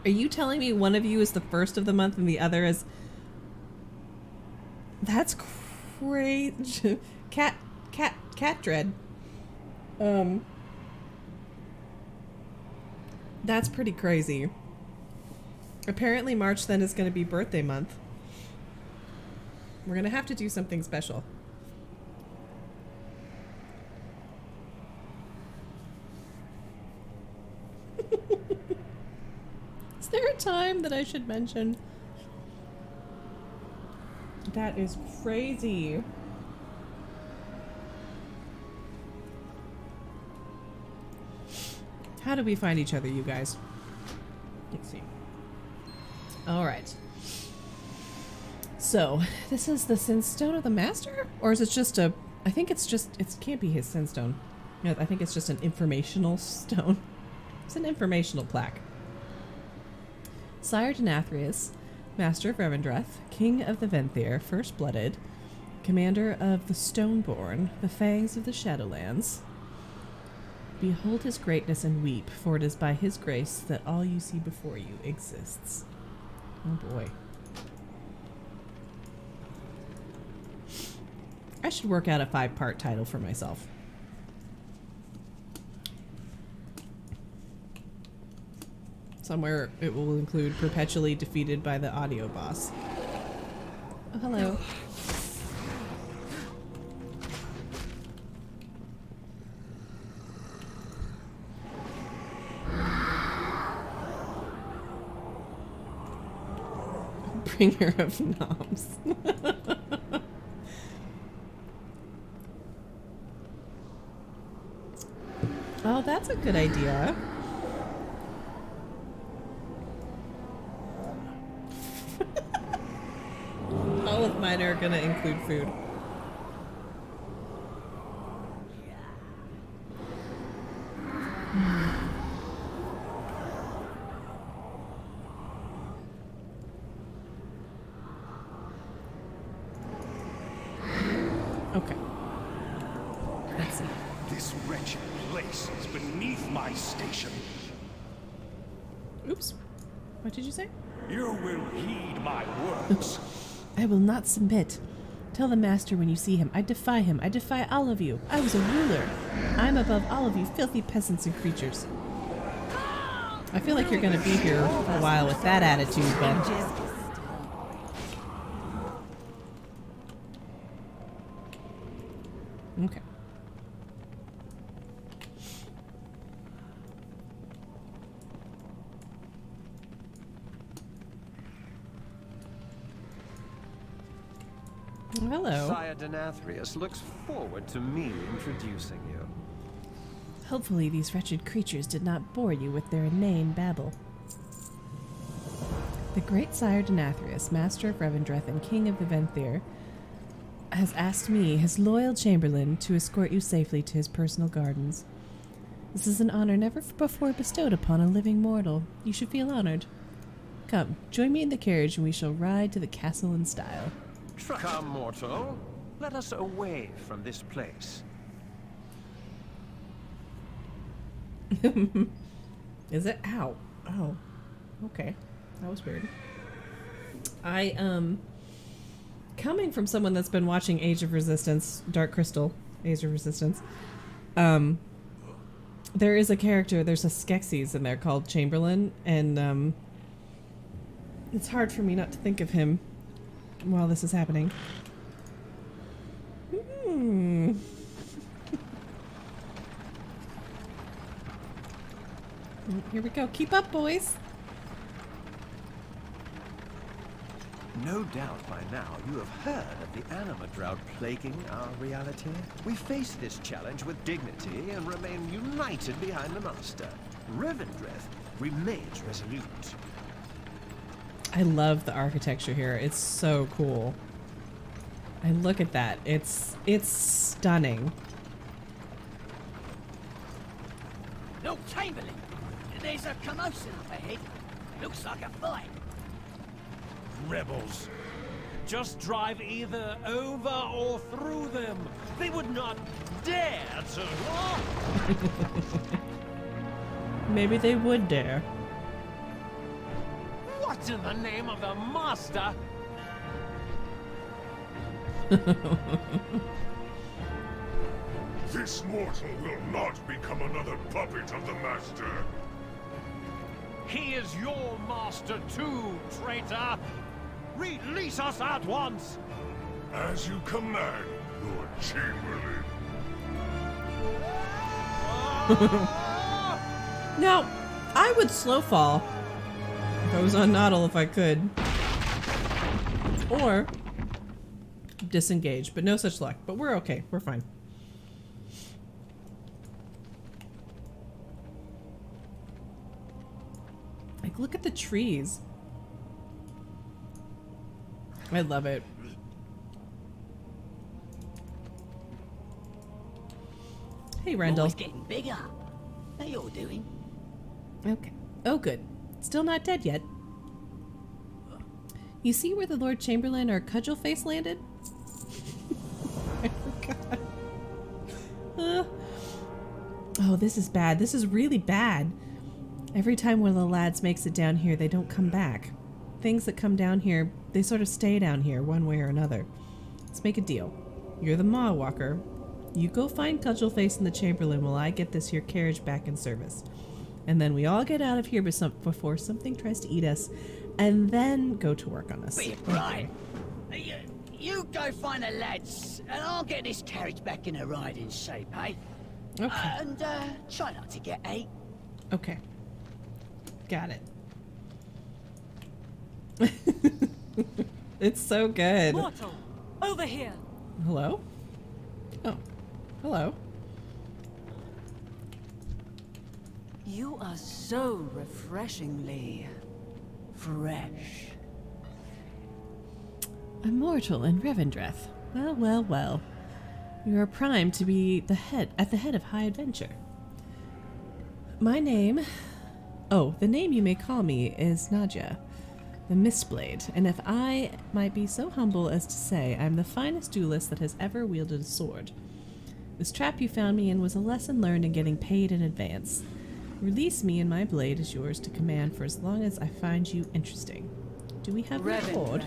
A: Are you telling me one of you is the first of the month and the other is... That's great. Cat Dread. That's pretty crazy. Apparently March then is going to be birthday month. We're going to have to do something special. Is there a time that I should mention? That is crazy. How do we find each other, you guys? Let's see. All right. So, this is the Sinstone of the Master? Or is it just a... I think it's just... It can't be his Sinstone. Yeah, I think it's just an informational stone. It's an informational plaque. Sire Denathrius, Master of Revendreth, King of the Venthyr, First-Blooded, Commander of the Stoneborn, the Fangs of the Shadowlands. Behold his greatness and weep, for it is by his grace that all you see before you exists. Oh boy. I should work out a 5-part title for myself. Somewhere it will include perpetually defeated by the audio boss. Oh, hello. Bringer of knobs. Oh, that's a good idea. gonna include food. Okay. Let's see.
D: This wretched place is beneath my station.
A: Oops. What did you say?
D: You will heed my words.
A: I will not submit. Tell the master when you see him. I defy him. I defy all of you. I was a ruler. I'm above all of you filthy peasants and creatures. I feel like you're going to be here for a while with that attitude, Ben. Okay. Hello.
K: Sire Denathrius looks forward to me introducing you.
A: Hopefully these wretched creatures did not bore you with their inane babble. The great Sire Denathrius, master of Revendreth and king of the Venthyr, has asked me, his loyal chamberlain, to escort you safely to his personal gardens. This is an honor never before bestowed upon a living mortal. You should feel honored. Come, join me in the carriage and we shall ride to the castle in style.
K: Come, mortal. Let us away from this place.
A: Is it? Ow. Oh. Okay. That was weird. Coming from someone that's been watching Age of Resistance, Dark Crystal, Age of Resistance, there is a character, there's a Skeksis in there called Chamberlain, and it's hard for me not to think of him while this is happening. Here we go. Keep up, boys.
K: No doubt by now you have heard of the anima drought plaguing our reality. We face this challenge with dignity and remain united behind the master. Revendreth remains resolute.
A: I love the architecture here. It's so cool. And look at that. It's stunning.
J: Lord Chamberlain, there's a commotion up ahead. Looks like a fight.
E: Rebels. Just drive either over or through them. They would not dare to.
A: Maybe they would dare.
E: What in the name of the master?
F: This mortal will not become another puppet of the master.
E: He is your master too, traitor. Release us at once!
F: As you command, Lord Chamberlain.
A: Now, I would slow fall if I was on Noddle if I could. Or disengage, but no such luck. But we're okay. We're fine. Like, look at the trees. I love it. Hey, Rendell.
J: Boy's getting bigger. How you all doing?
A: Okay. Oh, good. Still not dead yet. You see where the Lord Chamberlain or Cudgelface landed? I forgot. Oh, this is bad. This is really bad. Every time one of the lads makes it down here, they don't come back. Things that come down here, they sort of stay down here one way or another. Let's make a deal. You're the Maw Walker. You go find Cudgelface and the Chamberlain while I get this here carriage back in service. And then we all get out of here before something tries to eat us, and then go to work on this.
J: Right. You go find the lads, and I'll get this carriage back in a riding shape, eh?
A: Okay.
J: And try not to get ate.
A: Okay. Got it. It's so good.
H: Mortal, over here.
A: Hello? Oh. Hello.
H: You are so refreshingly fresh.
A: Immortal in Revendreth. Well, well, well. You are primed to be at the head of high adventure. My name... Oh, the name you may call me is Nadja, the Mistblade, and if I might be so humble as to say, I'm the finest duelist that has ever wielded a sword. This trap you found me in was a lesson learned in getting paid in advance. Release me and my blade is yours to command for as long as I find you interesting. Do we have a reward?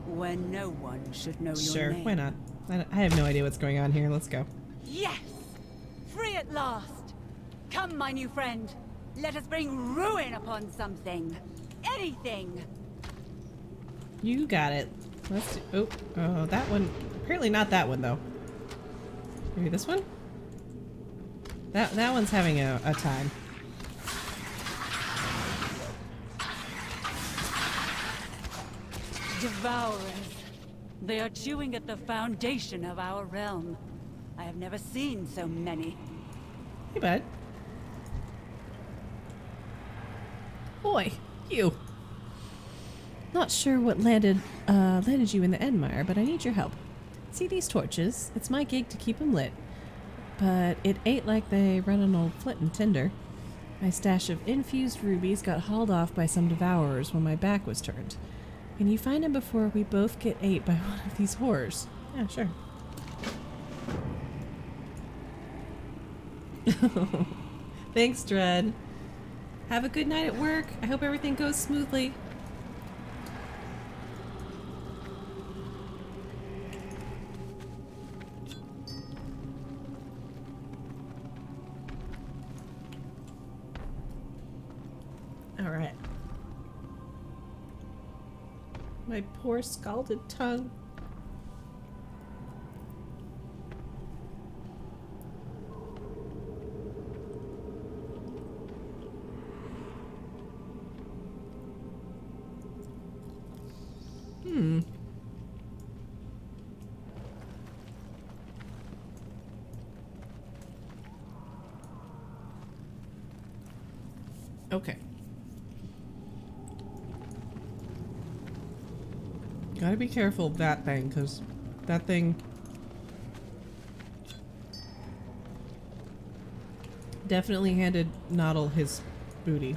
L: When no one should know your
A: Sure,
L: name.
A: why not? I have no idea what's going on here. Let's go.
L: Yes! Free at last! Come, my new friend. Let us bring ruin upon something. Anything!
A: You got it. Let's do... Oh, that one. Apparently not that one, though. Maybe this one? That one's having a time.
L: Devourers. They are chewing at the foundation of our realm. I have never seen so many.
A: Hey, bud. Boy, you. Not sure what landed you in the Endmire, but I need your help. See these torches? It's my gig to keep them lit. But it ain't like they run on old flint and tinder. My stash of infused rubies got hauled off by some devourers when my back was turned. Can you find him before we both get ate by one of these horrors? Yeah, sure. Thanks, Dread. Have a good night at work. I hope everything goes smoothly. All right. My poor scalded tongue. Okay. Gotta be careful of that thing, because that thing definitely handed Noddle his booty.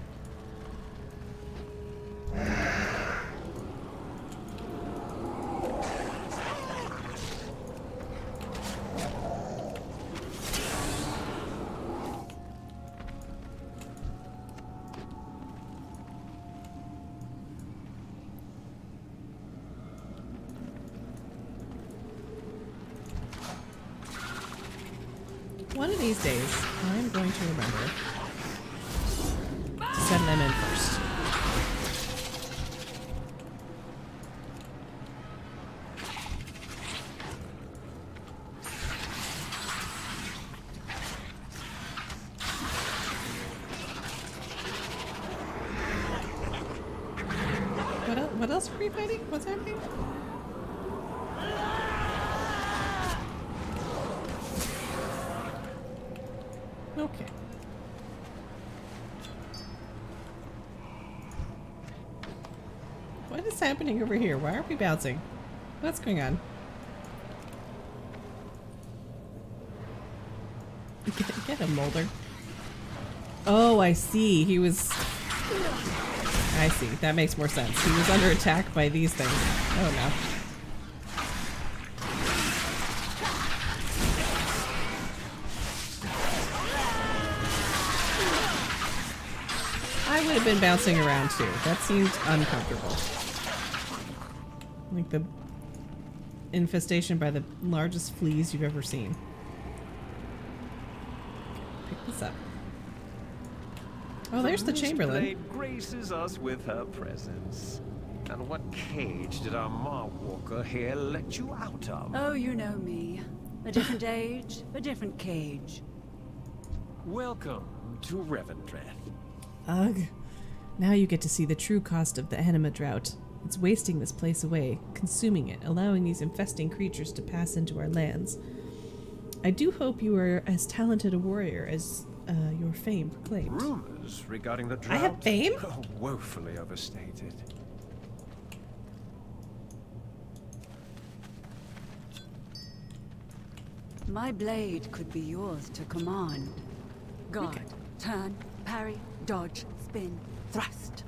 A: One of these days, I'm going to remember to send them in first. What else are we fighting? What's happening? Okay. What is happening over here? Why are we bouncing? What's going on? Get him, Mulder. Oh, I see. He was... I see. That makes more sense. He was under attack by these things. Oh, no. I would have been bouncing around too. That seemed uncomfortable. Like the infestation by the largest fleas you've ever seen. Pick this up. Oh, there's the Chamberlain.
K: Blade graces us with her presence. And what cage did our Marwalker here let you out of?
L: Oh, you know me. A different age, a different cage.
K: Welcome to Revendreth.
A: Ugh. Now you get to see the true cost of the anima drought. It's wasting this place away, consuming it, allowing these infesting creatures to pass into our lands. I do hope you are as talented a warrior as your fame proclaimed.
K: Rumors regarding the drought?
A: I have fame?
K: Woefully overstated.
L: My blade could be yours to command. Guard, turn, parry, dodge, spin, thrust.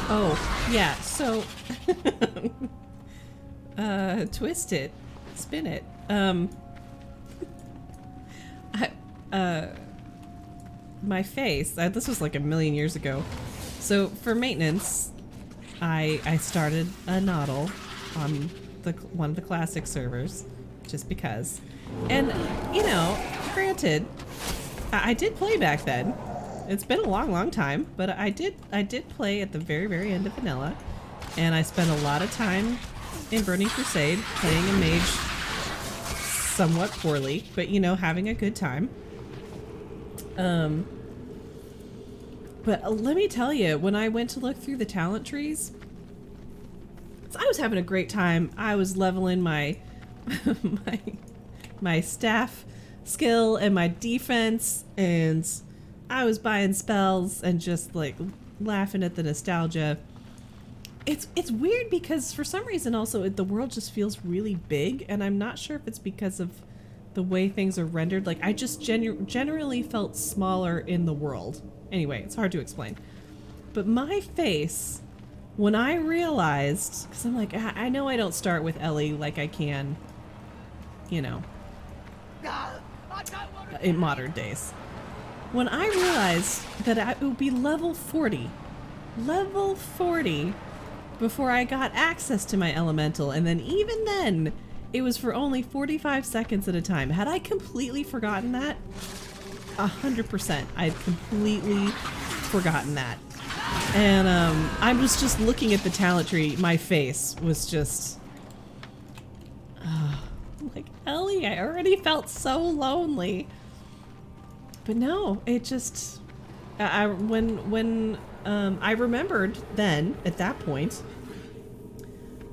A: Oh, yeah, so twist it, spin it. My face, this was like a million years ago. So for maintenance, I started a noddle on one of the classic servers, just because. And, you know, granted, I did play back then. It's been a long time, but I did play at the very end of vanilla, and I spent a lot of time in Burning Crusade playing a mage somewhat poorly, but you know, having a good time. But let me tell you, when I went to look through the talent trees, I was having a great time. I was leveling my my staff skill and my defense, and I was buying spells and just like laughing at the nostalgia. It's weird because for some reason also the world just feels really big, and I'm not sure if it's because of the way things are rendered. Like I just generally felt smaller in the world. Anyway, it's hard to explain. But my face, when I realized, because I'm like, I know I don't start with Ellie like I can, you know, in modern days. When I realized that it would be level 40 before I got access to my elemental, and then even then, it was for only 45 seconds at a time. Had I completely forgotten that? 100%. I'd completely forgotten that. And I was just looking at the talent tree. My face was just... like, Ellie, I already felt so lonely. But no, it just... when I remembered then, at that point,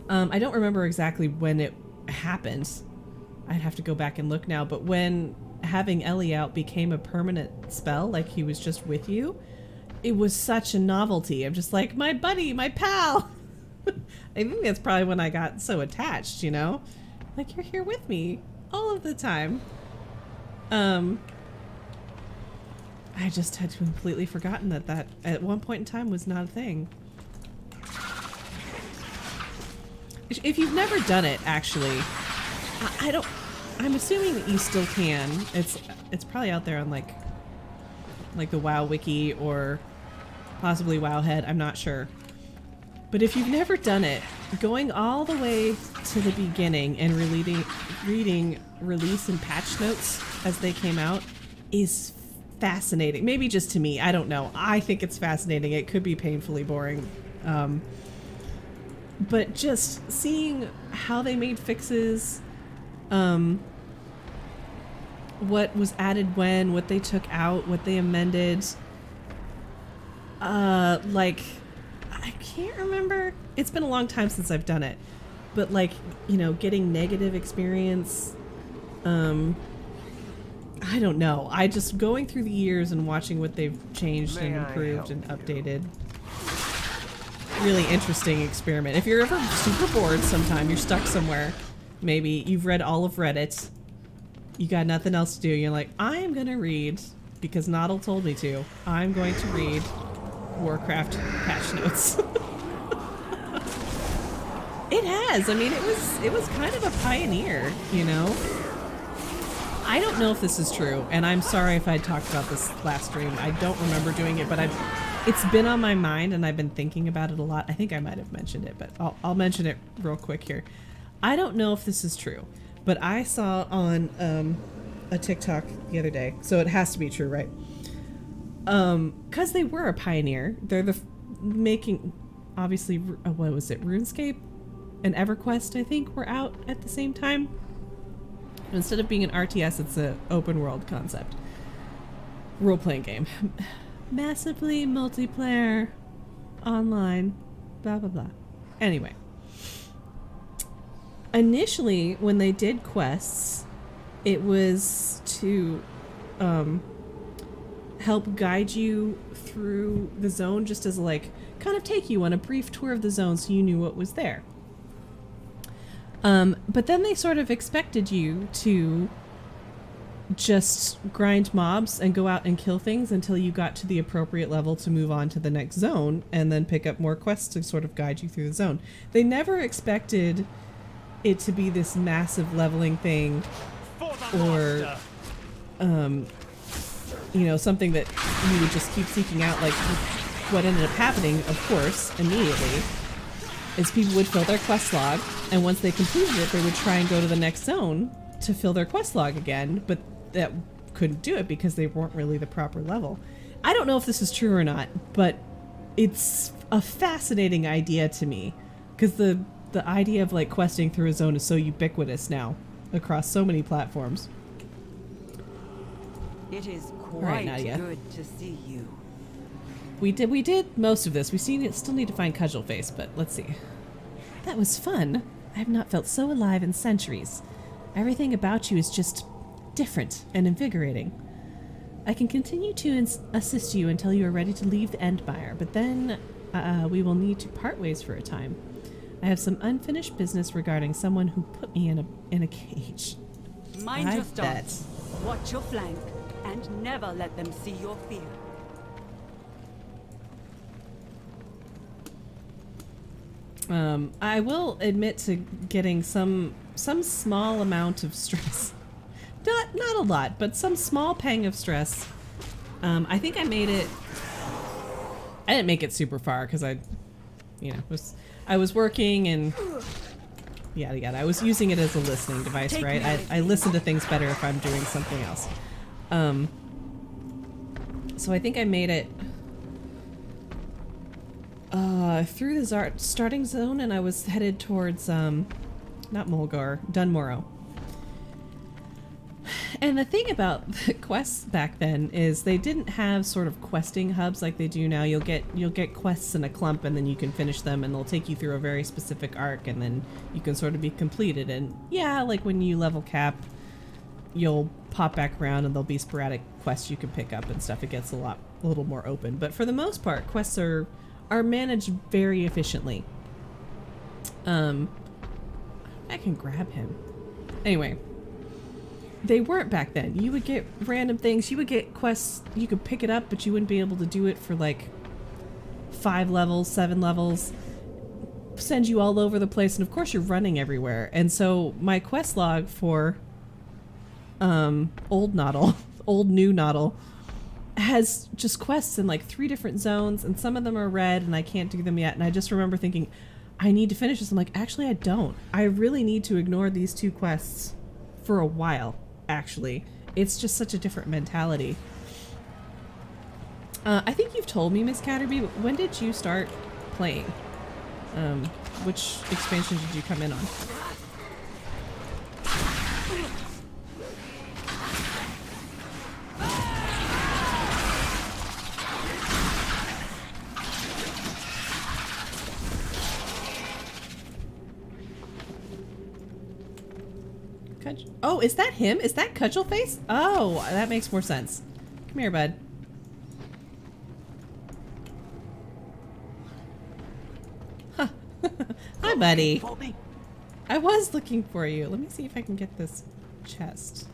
A: I don't remember exactly when it happened. I'd have to go back and look now, but when having Ellie out became a permanent spell, like he was just with you, it was such a novelty. I'm just like, my buddy, my pal. I think that's probably when I got so attached, you know? Like, you're here with me all of the time. I just had completely forgotten that at one point in time was not a thing. If you've never done it, actually, I'm assuming that you still can. It's probably out there on like the WoW wiki or possibly Wowhead, I'm not sure. But if you've never done it, going all the way to the beginning and reading release and patch notes as they came out is fascinating. Maybe just to me, I don't know. I think it's fascinating. It could be painfully boring. But just seeing how they made fixes, what was added when, what they took out, what they amended. Like, I can't remember. It's been a long time since I've done it. But like, you know, getting negative experience, I don't know. I just going through the years and watching what they've changed and improved and updated. Really interesting experiment. If you're ever super bored sometime, you're stuck somewhere, maybe you've read all of Reddit, you got nothing else to do, you're like, I'm gonna read, because Noddle told me to, I'm going to read Warcraft patch notes. It has. I mean, it was kind of a pioneer, you know? I don't know if this is true, and I'm sorry if I talked about this last stream. I don't remember doing it, but it's been on my mind and I've been thinking about it a lot. I think I might have mentioned it, but I'll mention it real quick here. I don't know if this is true, but I saw on a TikTok the other day, so it has to be true, right? Because they were a pioneer. They're making, obviously, what was it, RuneScape and EverQuest, I think, were out at the same time. Instead of being an RTS, it's an open world concept. Role-playing game. Massively multiplayer, online, blah, blah, blah. Anyway. Initially, when they did quests, It was to help guide you through the zone, just as like kind of take you on a brief tour of the zone so you knew what was there. But then they sort of expected you to just grind mobs and go out and kill things until you got to the appropriate level to move on to the next zone, and then pick up more quests to sort of guide you through the zone. They never expected it to be this massive leveling thing, or you know, something that you would just keep seeking out. Like what ended up happening, of course, immediately, is people would fill their quest log, and once they completed it, they would try and go to the next zone to fill their quest log again, but that couldn't do it because they weren't really the proper level. I don't know if this is true or not, but it's a fascinating idea to me, because the idea of like questing through a zone is so ubiquitous now across so many platforms.
L: It is quite
A: right, Nadia.
L: good to see you.
A: We did most of this. We still need to find Cudgel Face, but let's see. That was fun. I have not felt so alive in centuries. Everything about you is just different and invigorating. I can continue to assist you until you are ready to leave the Endmire, but then we will need to part ways for a time. I have some unfinished business regarding someone who put me in a cage.
L: Mind your step. Watch your flank, and never let them see your fear.
A: I will admit to getting some small amount of stress. Not a lot, but some small pang of stress. I think I made it. I didn't make it super far because I was working and yada yada. I was using it as a listening device, right? I listen to things better if I'm doing something else. So I think I made it through the starting zone, and I was headed towards not Mulgar, Dunmorrow. And the thing about the quests back then is they didn't have sort of questing hubs like they do now. You'll get quests in a clump, and then you can finish them, and they'll take you through a very specific arc, and then you can sort of be completed. And yeah, like when you level cap, you'll pop back around, and there'll be sporadic quests you can pick up and stuff. It gets a little more open, but for the most part, quests are managed very efficiently. I can grab him. Anyway. They weren't back then. You would get random things. You would get quests. You could pick it up, but you wouldn't be able to do it for like 5 levels, 7 levels. Send you all over the place, and of course you're running everywhere. And so my quest log for Old New Noddle has just quests in like 3 different zones, and some of them are red, and I can't do them yet. And I just remember thinking, I need to finish this. I'm like, actually, I don't. I really need to ignore these 2 quests for a while. Actually, it's just such a different mentality. I think you've told me, Miss Catterby, but when did you start playing? Which expansion did you come in on? Oh, is that him? Is that Cudgel Face? Oh, that makes more sense. Come here, bud. Huh. Hi, buddy. I was looking for you. Let me see if I can get this chest.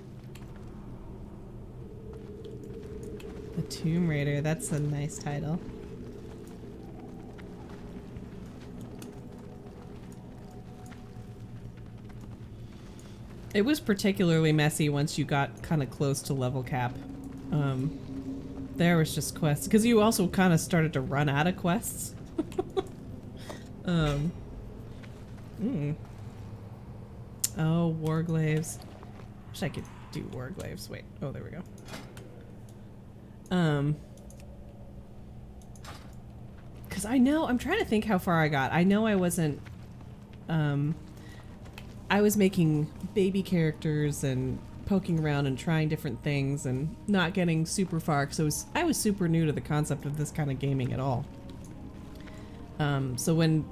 A: The Tomb Raider. That's a nice title. It was particularly messy once you got kind of close to level cap. There was just quests, because you also kind of started to run out of quests. Oh, Warglaves. Wish I could do Warglaves. Wait. Oh, there we go. Because I know, I'm trying to think how far I got. I know I wasn't, I was making baby characters and poking around and trying different things and not getting super far, because I was super new to the concept of this kind of gaming at all. So when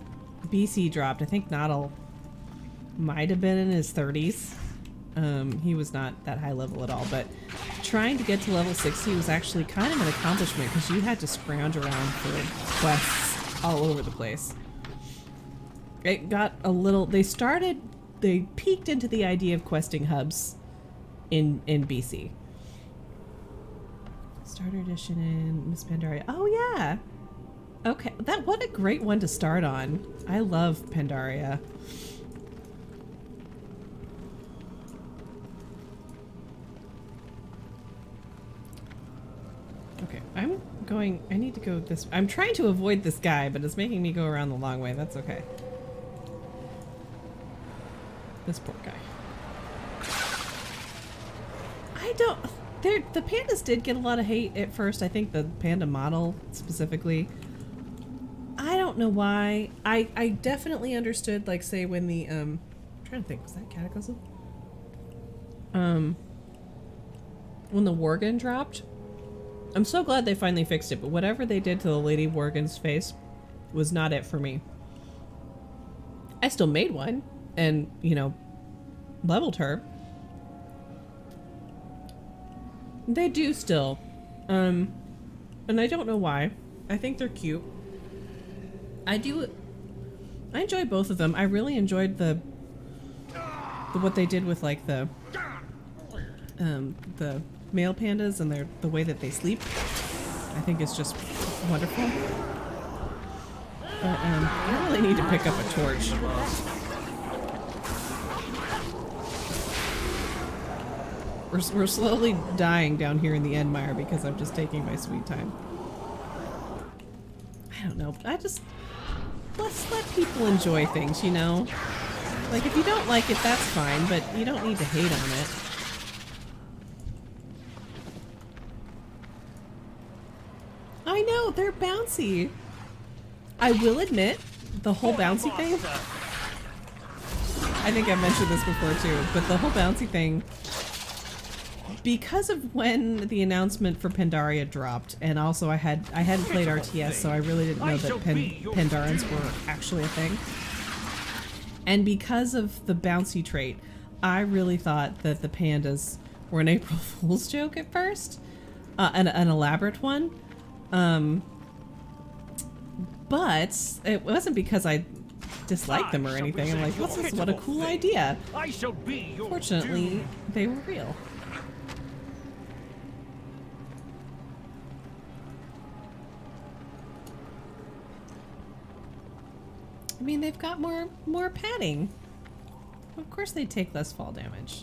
A: BC dropped, I think Noddle might have been in his 30s. He was not that high level at all, but trying to get to level 60 was actually kind of an accomplishment because you had to scrounge around for quests all over the place. It got a little... They peeked into the idea of questing hubs in BC. Starter edition in Miss Pandaria. Oh yeah! Okay, what a great one to start on. I love Pandaria. Okay, I need to go this way. I'm trying to avoid this guy, but it's making me go around the long way. That's okay. This poor guy. The pandas did get a lot of hate at first. I think the panda model specifically. I don't know why. I definitely understood, like, say when the I'm trying to think, was that Cataclysm? When the Worgen dropped. I'm so glad they finally fixed it, but whatever they did to the Lady Worgen's face was not it for me. I still made one and, you know, leveled her. They do still. And I don't know why. I think they're cute. I enjoy both of them. I really enjoyed the what they did with, like, the male pandas and the way that they sleep. I think it's just wonderful. But I really need to pick up a torch. We're slowly dying down here in the Endmire because I'm just taking my sweet time. I don't know. Let's let people enjoy things, you know? Like, if you don't like it, that's fine, but you don't need to hate on it. I know, they're bouncy. I will admit, the whole bouncy thing... I think I mentioned this before too, but the whole bouncy thing... Because of when the announcement for Pandaria dropped, and also I hadn't played RTS, so I really didn't know that Pandarans were actually a thing. And because of the bouncy trait, I really thought that the pandas were an April Fool's joke at first, an elaborate one. But it wasn't because I disliked them or anything. I'm like, what a cool idea. Fortunately, they were real. I mean, they've got more padding. Of course they take less fall damage.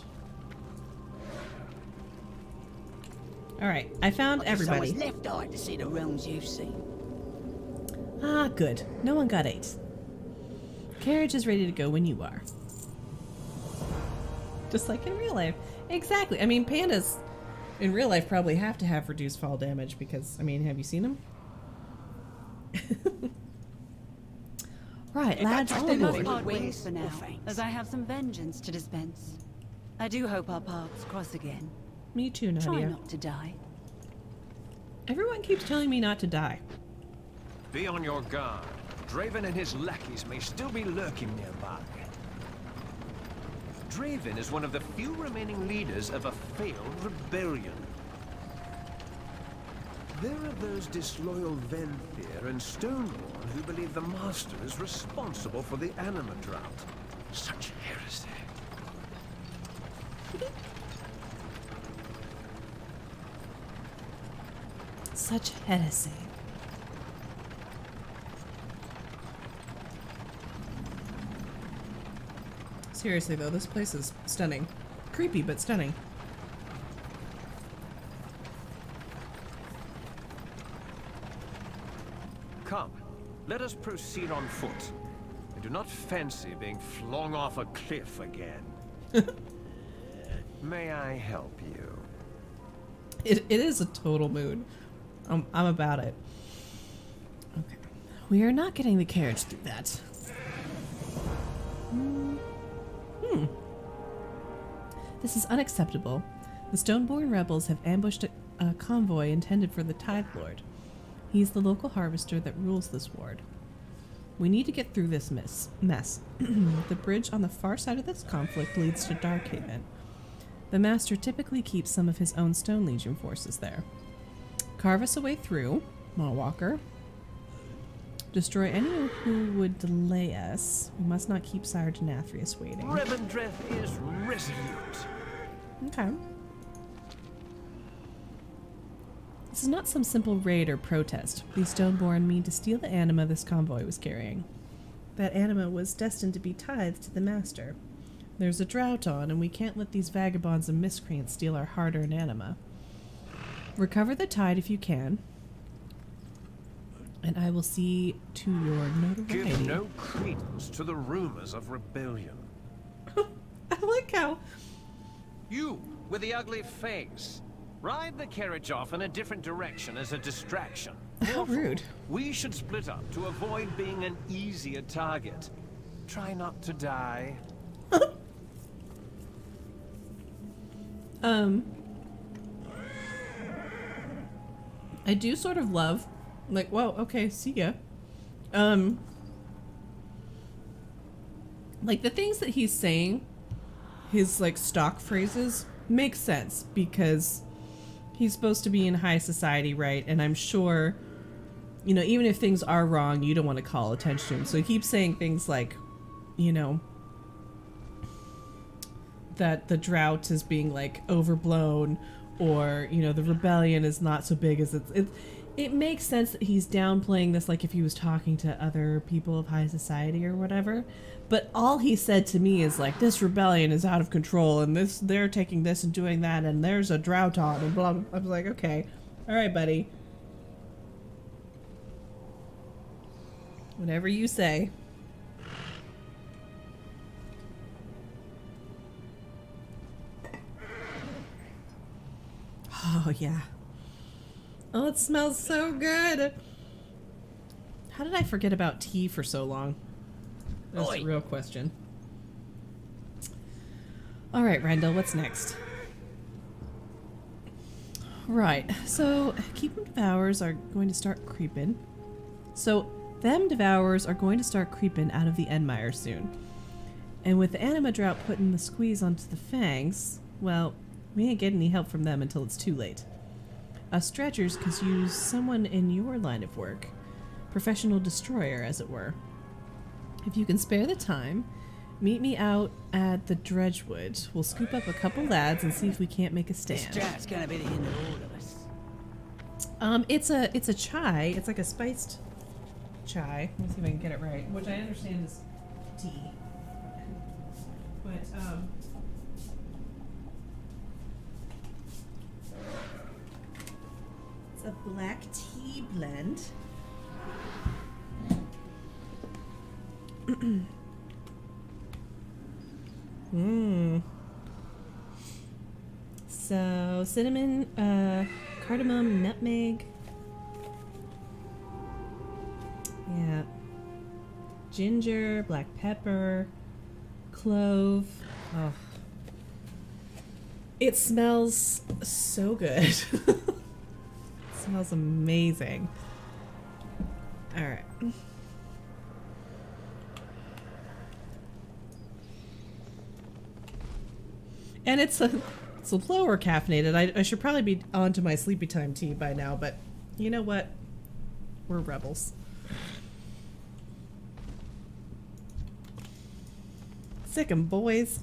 A: Alright, I found everybody.
J: Left-eyed to see the realms you've seen.
A: Ah, good. No one got 8. Carriage is ready to go when you are. Just like in real life. Exactly. I mean, pandas in real life probably have to have reduced fall damage because, I mean, have you seen them? Right, lads,
L: They must part ways for now, as I have some vengeance to dispense. I do hope our paths cross again.
A: Me too, Nadia.
L: Try not to die.
A: Everyone keeps telling me not to die.
K: Be on your guard. Draven and his lackeys may still be lurking nearby. Draven is one of the few remaining leaders of a failed rebellion. There are those disloyal Venthyr and Stoneborn who believe the Master is responsible for the anima drought. Such heresy.
A: Such heresy. Seriously though, this place is stunning. Creepy, but stunning.
K: Come, let us proceed on foot. I do not fancy being flung off a cliff again. May I help you?
A: It is a total mood. I'm about it. Okay. We are not getting the carriage through that. This is unacceptable. The Stoneborn rebels have ambushed a convoy intended for the Tide Lord. He is the local harvester that rules this ward. We need to get through this mess. The bridge on the far side of this conflict leads to Darkhaven. The Master typically keeps some of his own Stone Legion forces there. Carve us a way through, Mawwalker. Destroy anyone who would delay us. We must not keep Sire Denathrius waiting.
K: Revendreth is resolute.
A: Okay. This is not some simple raid or protest. These Stoneborn mean to steal the anima this convoy was carrying. That anima was destined to be tithed to the Master. There's a drought on, and we can't let these vagabonds and miscreants steal our hard-earned anima. Recover the tide if you can, and I will see to your notoriety.
K: Give no credence to the rumors of rebellion.
A: I like how...
K: You, with the ugly face. Ride the carriage off in a different direction as a distraction.
A: How rude.
K: We should split up to avoid being an easier target. Try not to die.
A: I do sort of love, like, whoa, okay, see ya. Like, the things that he's saying, his, like, stock phrases, make sense, because he's supposed to be in high society, right? And I'm sure, you know, even if things are wrong, you don't want to call attention to him. So he keeps saying things like, you know, that the drought is being, like, overblown, or, you know, the rebellion is not so big as it makes sense that he's downplaying this, like if he was talking to other people of high society or whatever. But all he said to me is like, this rebellion is out of control, and they're taking this and doing that, and there's a drought on, and blah, blah. I was like, okay, all right, buddy. Whatever you say. Oh, yeah. Oh, it smells so good. How did I forget about tea for so long? That's a real question. All right, Rendell, what's next? Right, so keep them devours are going to start creeping. So them devours are going to start creeping out of the Endmire soon. And with the anima drought putting the squeeze onto the fangs, well, we ain't getting any help from them until it's too late. Us dredgers could use someone in your line of work. Professional destroyer, as it were. If you can spare the time, meet me out at the Dredgewood. We'll scoop up a couple lads and see if we can't make a stand.
J: This drought's gonna be the end of all of us.
A: It's a chai. It's like a spiced chai. Let me see if I can get it right. Which I understand is tea. But, it's a black tea blend. So cinnamon, cardamom, nutmeg. Yeah. Ginger, black pepper, clove. Oh. It smells so good. It smells amazing. All right. And it's a lower caffeinated. I should probably be on to my sleepy time tea by now, but you know what? We're rebels. Sick 'em, boys.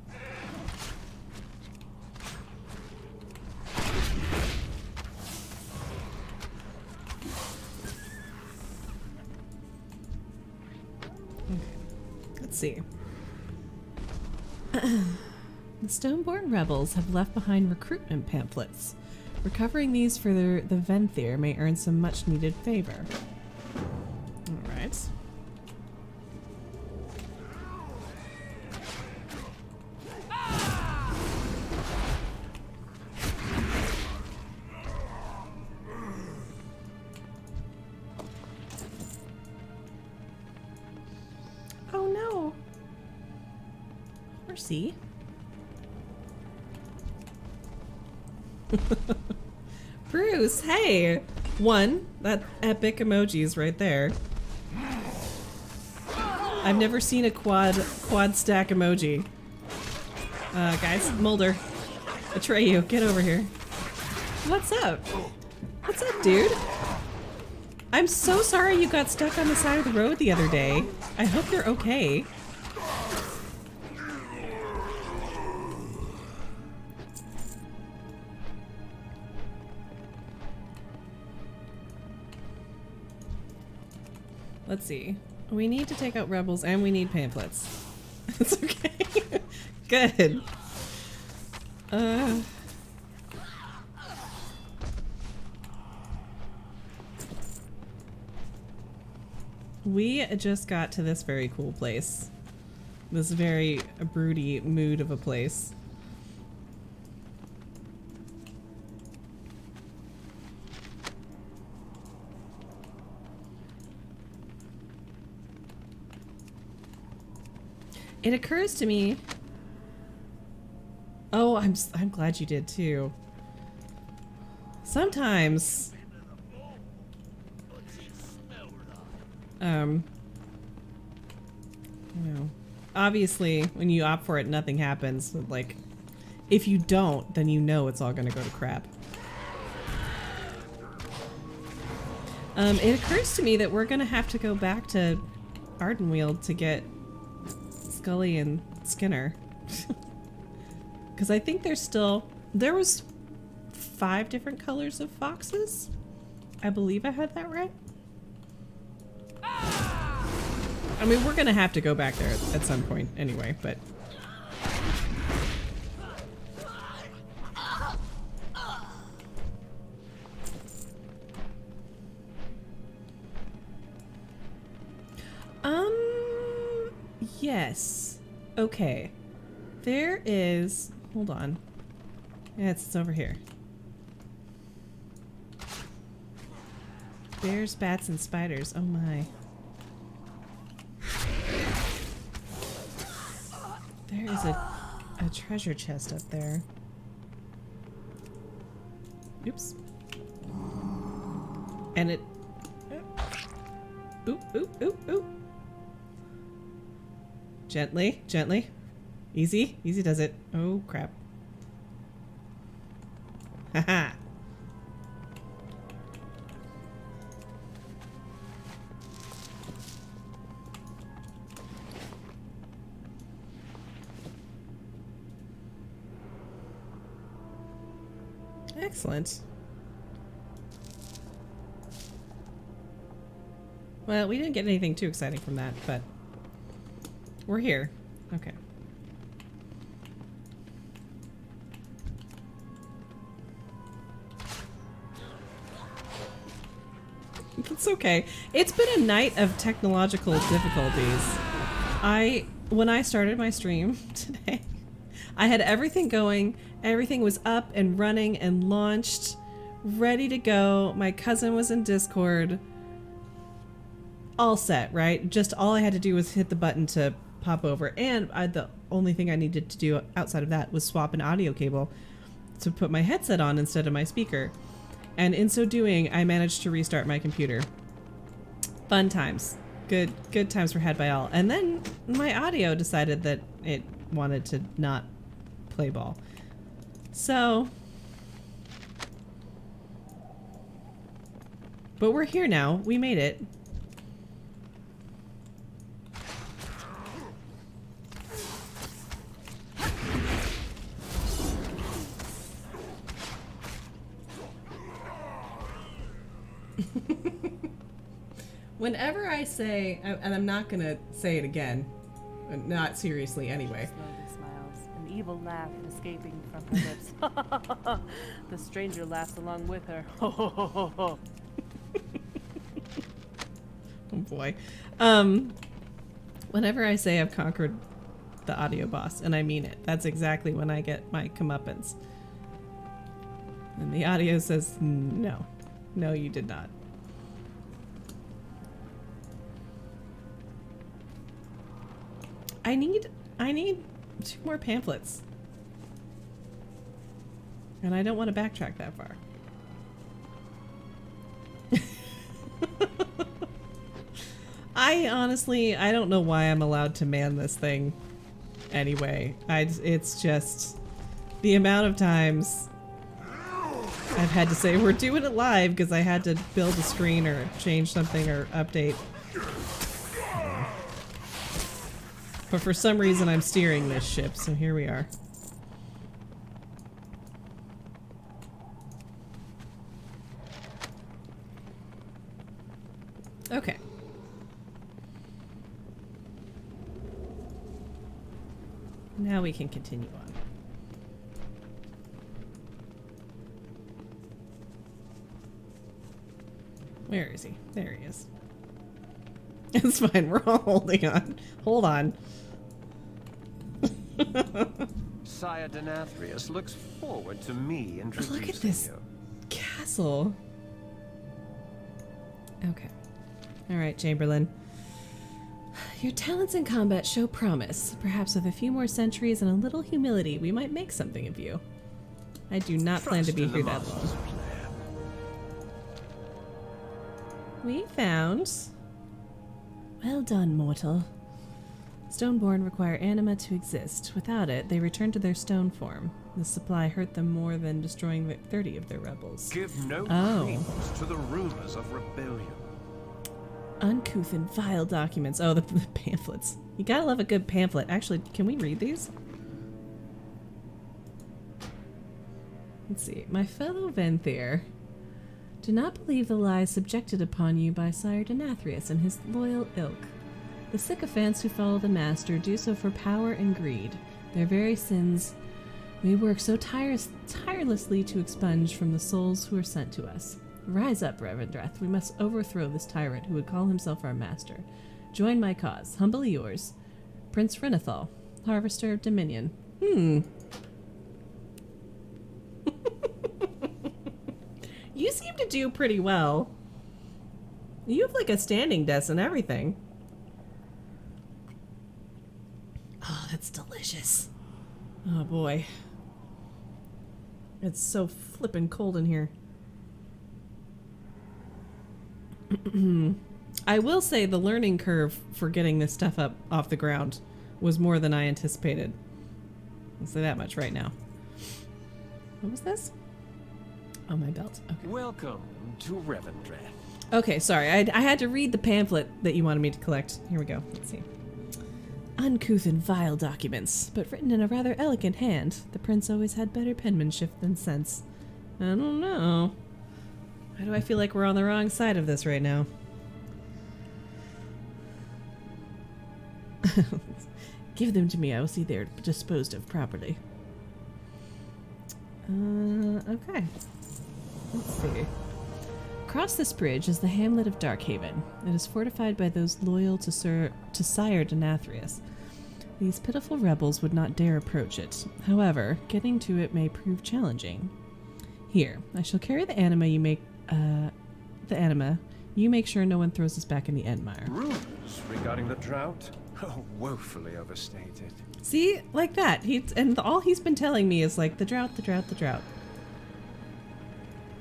A: Okay. Let's see. The Stoneborn rebels have left behind recruitment pamphlets. Recovering these for the Venthyr may earn some much-needed favor. Alright. Oh no! Horsey. Bruce, hey! One, that epic emoji is right there. I've never seen a quad stack emoji. Guys, Mulder. Atreyu, get over here. What's up? What's up, dude? I'm so sorry you got stuck on the side of the road the other day. I hope you're okay. Let's see. We need to take out rebels and we need pamphlets. It's okay. Good. We just got to this very cool place. This very broody mood of a place. It occurs to me. Oh, I'm glad you did too. Sometimes you know, obviously when you opt for it nothing happens. Like if you don't, then you know it's all gonna go to crap. It occurs to me that we're gonna have to go back to Ardenweald to get Scully and Skinner. Because I think there was 5 different colors of foxes. I believe I had that right. I mean, we're gonna have to go back there at some point anyway, but... Yes. Okay. There is... Hold on. Yeah, it's over here. Bears, bats, and spiders. Oh my. There is a treasure chest up there. Oops. And it... Oop, oop, oop, oop. Gently, gently. Easy, easy does it. Oh, crap. Haha. Excellent. Well, we didn't get anything too exciting from that, but we're here. Okay. It's okay. It's been a night of technological difficulties. When I started my stream today, I had everything going. Everything was up and running and launched, ready to go. My cousin was in Discord. All set, right? Just all I had to do was hit the button to pop over, and the only thing I needed to do outside of that was swap an audio cable to put my headset on instead of my speaker. And in so doing, I managed to restart my computer. Fun times. Good times were had by all. And then my audio decided that it wanted to not play ball. So... But we're here now. We made it. Whenever I say, and I'm not gonna say it again, not seriously anyway.
H: Slowly smiles, an evil laugh escaping from her lips. The stranger laughs along with her.
A: Oh boy. Whenever I say I've conquered the audio boss, and I mean it, that's exactly when I get my comeuppance. And the audio says, no. No, you did not. I need 2 more pamphlets. And I don't want to backtrack that far. I honestly don't know why I'm allowed to man this thing. anyway. It's just the amount of times I've had to say we're doing it live because I had to build a screen or change something or update. But for some reason I'm steering this ship, so here we are. Okay. Now we can continue on. Where is he? There he is. It's fine, we're all holding on. Hold on.
K: Sire Denathrius looks forward to me introducing you.
A: Look at this castle. Okay. Alright, Chamberlain. Your talents in combat show promise. Perhaps with a few more centuries and a little humility, we might make something of you. I do not plan to be here that long. We found... Well done, mortal. Stoneborn require anima to exist. Without it, they return to their stone form. This supply hurt them more than destroying 30 of their rebels.
K: Give no credence to the rumors of rebellion.
A: Uncouth and vile documents. Oh, the pamphlets. You gotta love a good pamphlet. Actually, can we read these? Let's see. My fellow Venthyr, do not believe the lies subjected upon you by Sire Denathrius and his loyal ilk. The sycophants who follow the Master do so for power and greed. Their very sins we work so tirelessly to expunge from the souls who are sent to us. Rise up, Revendreth. We must overthrow this tyrant who would call himself our master. Join my cause. Humbly yours, Prince Rennethal, Harvester of Dominion. You seem to do pretty well. You have like a standing desk and everything. Oh, that's delicious. Oh boy. It's so flippin' cold in here. I will say the learning curve for getting this stuff up off the ground was more than I anticipated. I'll say that much right now. What was this? Oh, my belt. Okay.
K: Welcome to Revendreth.
A: Okay, sorry. I had to read the pamphlet that you wanted me to collect. Here we go. Let's see. Uncouth and vile documents, but written in a rather elegant hand. The prince always had better penmanship than sense. I don't know. Why do I feel like we're on the wrong side of this right now? Give them to me. I will see they're disposed of properly. Okay. Let's see. Across this bridge is the hamlet of Darkhaven. It is fortified by those loyal to Sire Denathrius. These pitiful rebels would not dare approach it. However, getting to it may prove challenging. Here, I shall carry the anima you make. You make sure no one throws us back in the Endmire.
K: Rumors regarding the drought? Oh, woefully overstated.
A: See, like that. All he's been telling me is like the drought, the drought, the drought.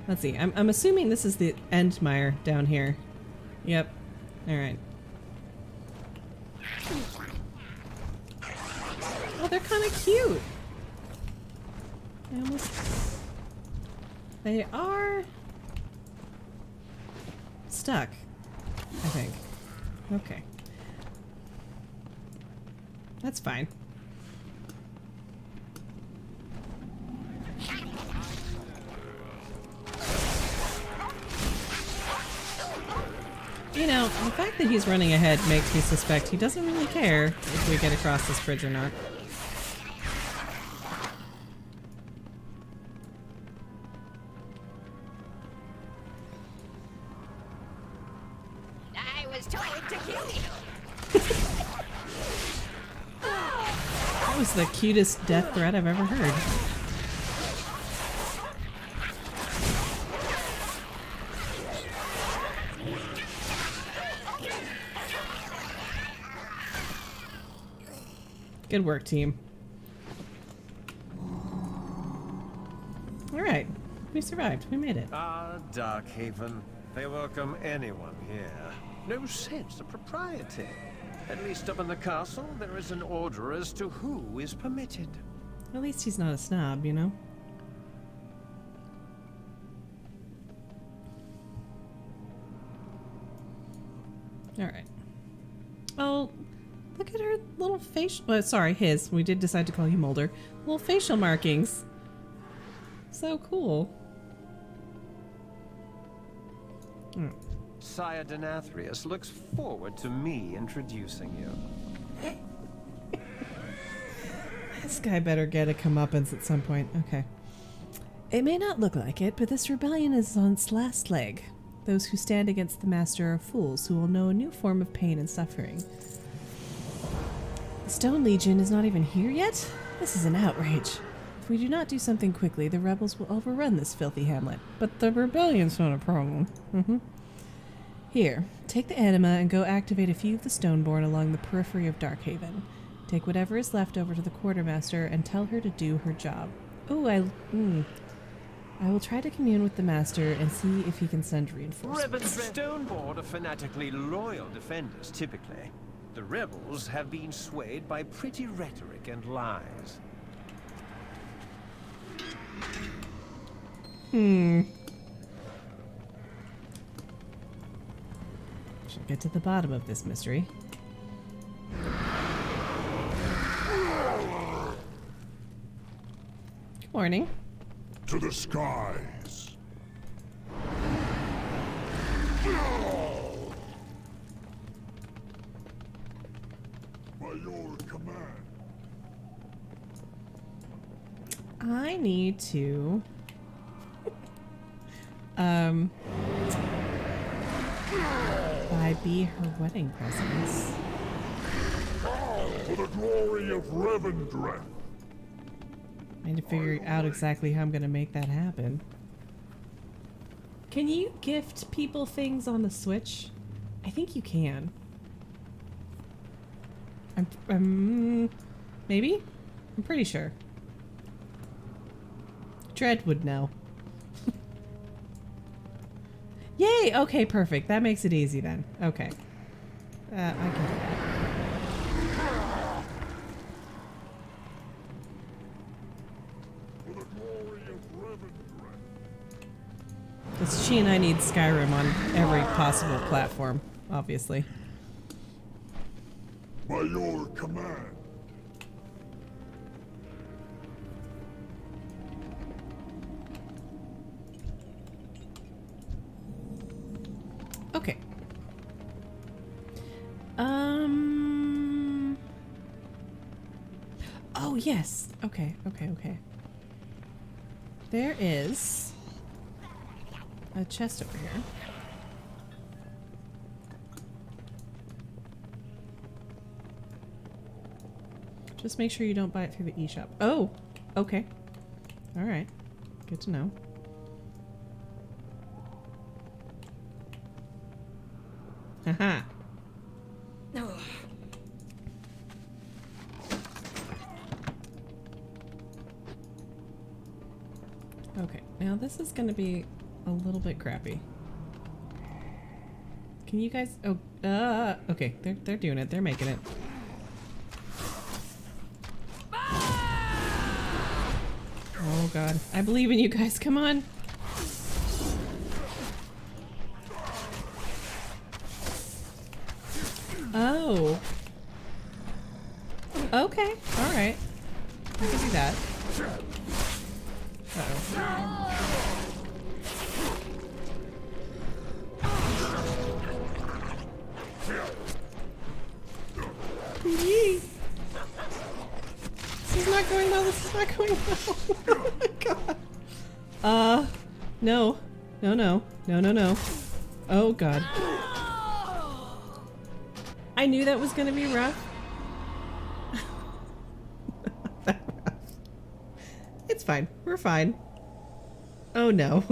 A: Let's see. I'm assuming this is the Endmire down here. Yep. All right. Oh, they're kind of cute. They are stuck, I think. Okay. That's fine. You know, the fact that he's running ahead makes me suspect he doesn't really care if we get across this bridge or not.
G: I was told to kill you.
A: That was the cutest death threat I've ever heard. Good work, team. Alright. We survived. We made it.
K: Ah, Darkhaven. They welcome anyone here. No sense of propriety. At least up in the castle, there is an order as to who is permitted.
A: At least he's not a snob, you know? Alright. Oh, look at her little facial... sorry, his. We did decide to call you Mulder. Little facial markings. So cool. Oh.
K: Sire Denathrius looks forward to me introducing you.
A: This guy better get a comeuppance at some point. Okay. It may not look like it, but this rebellion is on its last leg. Those who stand against the Master are fools who will know a new form of pain and suffering. The Stone Legion is not even here yet? This is an outrage. If we do not do something quickly, the rebels will overrun this filthy hamlet. But the rebellion's not a problem. Here, take the anima and go activate a few of the Stoneborn along the periphery of Darkhaven. Take whatever is left over to the quartermaster and tell her to do her job. Ooh, I will try to commune with the master and see if he can send reinforcements.
K: Revendreth Stoneborn are fanatically loyal defenders, typically. The rebels have been swayed by pretty rhetoric and lies.
A: Should get to the bottom of this mystery. Good morning.
F: To the skies. By your command.
A: I need to buy Bee her wedding presents.
F: For the glory of Revendreth.
A: I need to figure out exactly how I'm going to make that happen. Can you gift people things on the Switch? I think you can. Maybe? I'm pretty sure. Dread would know. Yay! Okay, perfect. That makes it easy then. Okay. I can do that. Because she and I need Skyrim on every possible platform, obviously.
F: By your command.
A: Okay. Oh, yes. Okay. There is a chest over here. Just make sure you don't buy it through the eShop. Oh, okay. All right. Good to know. Haha. Okay, now this is gonna be a little bit crappy. Can you guys? Oh, okay, they're doing it. They're making it. Oh God, I believe in you guys. Come on. Oh. Okay. All right. I can do that. Uh-oh. This is not going well. This is not going well. Oh my God. No. No. Oh God. I knew that was gonna be rough. That rough. It's fine. We're fine. Oh no.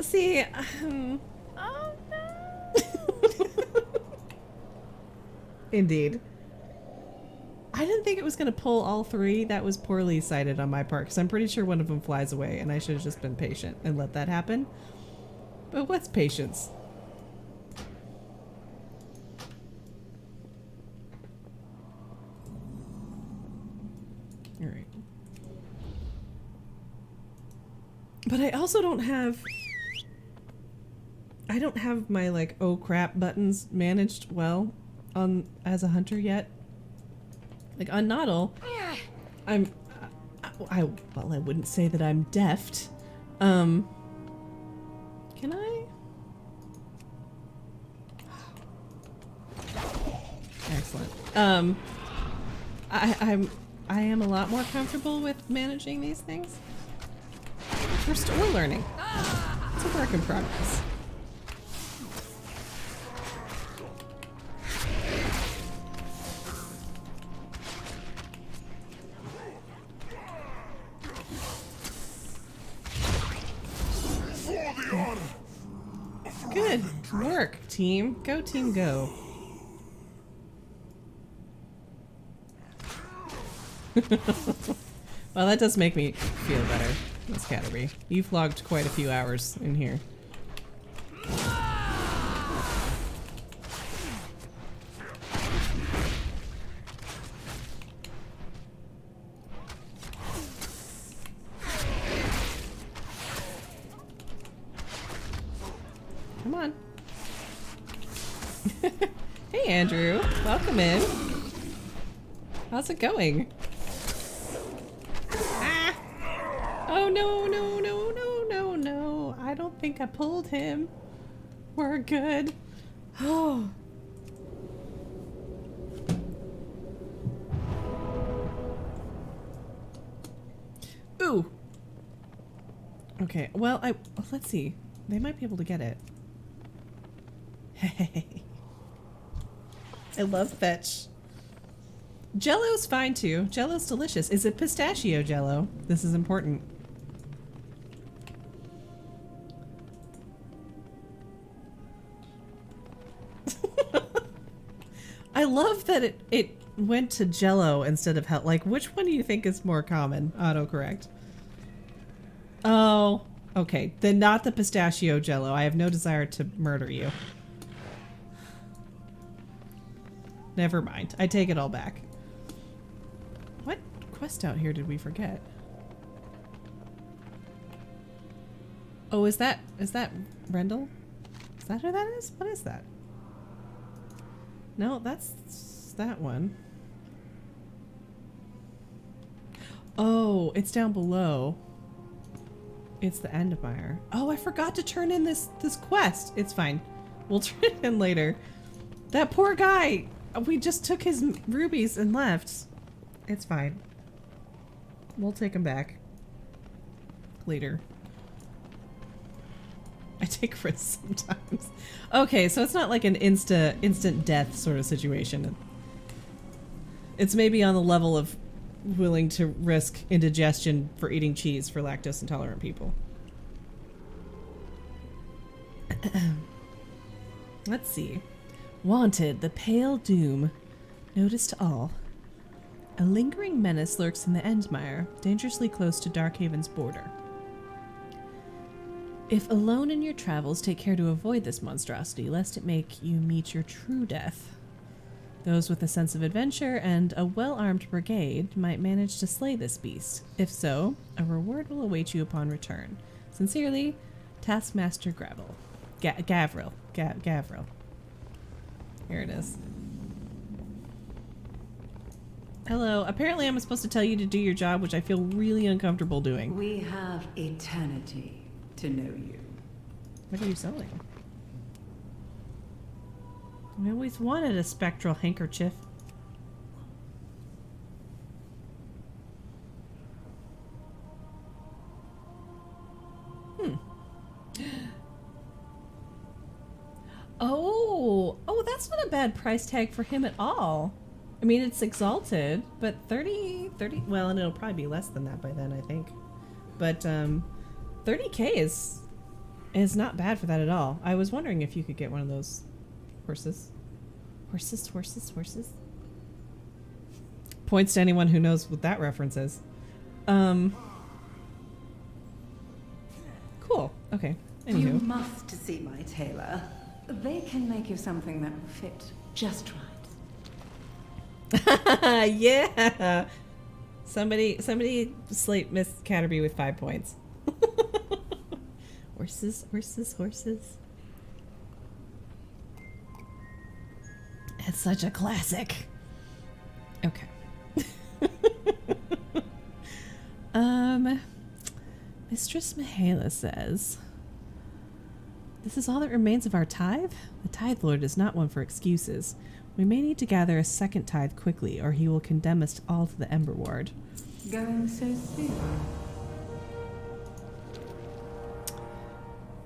A: See,
B: oh no.
A: Indeed. I didn't think it was gonna pull all three. That was poorly sighted on my part, because I'm pretty sure one of them flies away, and I should have just been patient and let that happen. But what's patience? Alright. But I also don't have... I don't have my, like, oh crap buttons managed well on as a hunter yet. Like, on Noddle, I wouldn't say that I'm deft. Can I? Excellent. I am a lot more comfortable with managing these things. We're learning. It's a work in progress. Good work, team. Go, team, go. Well, that does make me feel better, Miss Catterby. You've logged quite a few hours in here. Come on. Hey, Andrew. Welcome in. How's it going? Ah! Oh, no, no, no, no, no, no. I don't think I pulled him. We're good. Oh. Ooh. Okay, well, let's see. They might be able to get it. Hey. I love fetch. Jello's fine too. Jello's delicious. Is it pistachio Jello? This is important. I love that it went to Jello instead of hell. Like, which one do you think is more common? Autocorrect. Oh, okay. Then not the pistachio Jello. I have no desire to murder you. Never mind. I take it all back. What quest out here did we forget? Oh, is that Rendell? Is that who that is? What is that? No, that's that one. Oh, it's down below. It's the Endmire. Oh, I forgot to turn in this quest. It's fine. We'll turn it in later. That poor guy. We just took his rubies and left. It's fine. We'll take him back. Later. I take risks sometimes. Okay, so it's not like an instant death sort of situation. It's maybe on the level of willing to risk indigestion for eating cheese for lactose intolerant people. Let's see. Wanted, the Pale Doom. Notice to all. A lingering menace lurks in the Endmire, dangerously close to Darkhaven's border. If alone in your travels, take care to avoid this monstrosity, lest it make you meet your true death. Those with a sense of adventure and a well-armed brigade might manage to slay this beast. If so, a reward will await you upon return. Sincerely, Taskmaster Gravel. Gavril. Gavril. Here it is. Hello. Apparently I'm supposed to tell you to do your job, which I feel really uncomfortable doing.
M: We have eternity to know you.
A: What are you selling? I always wanted a spectral handkerchief. Oh, that's not a bad price tag for him at all. I mean, it's exalted, but 30, well, and it'll probably be less than that by then, I think. But 30k is not bad for that at all. I was wondering if you could get one of those horses. Horses. Points to anyone who knows what that reference is. Cool. Okay. Anywho.
M: You must see my tailor. They can make you something that will fit just right.
A: Yeah. Somebody slate Miss Catterby with 5 points. Horses. It's such a classic. Okay. Mistress Mihaela says, "This is all that remains of our tithe? The Tithe Lord is not one for excuses. We may need to gather a second tithe quickly, or he will condemn us all to the Ember Ward."
M: Going so soon?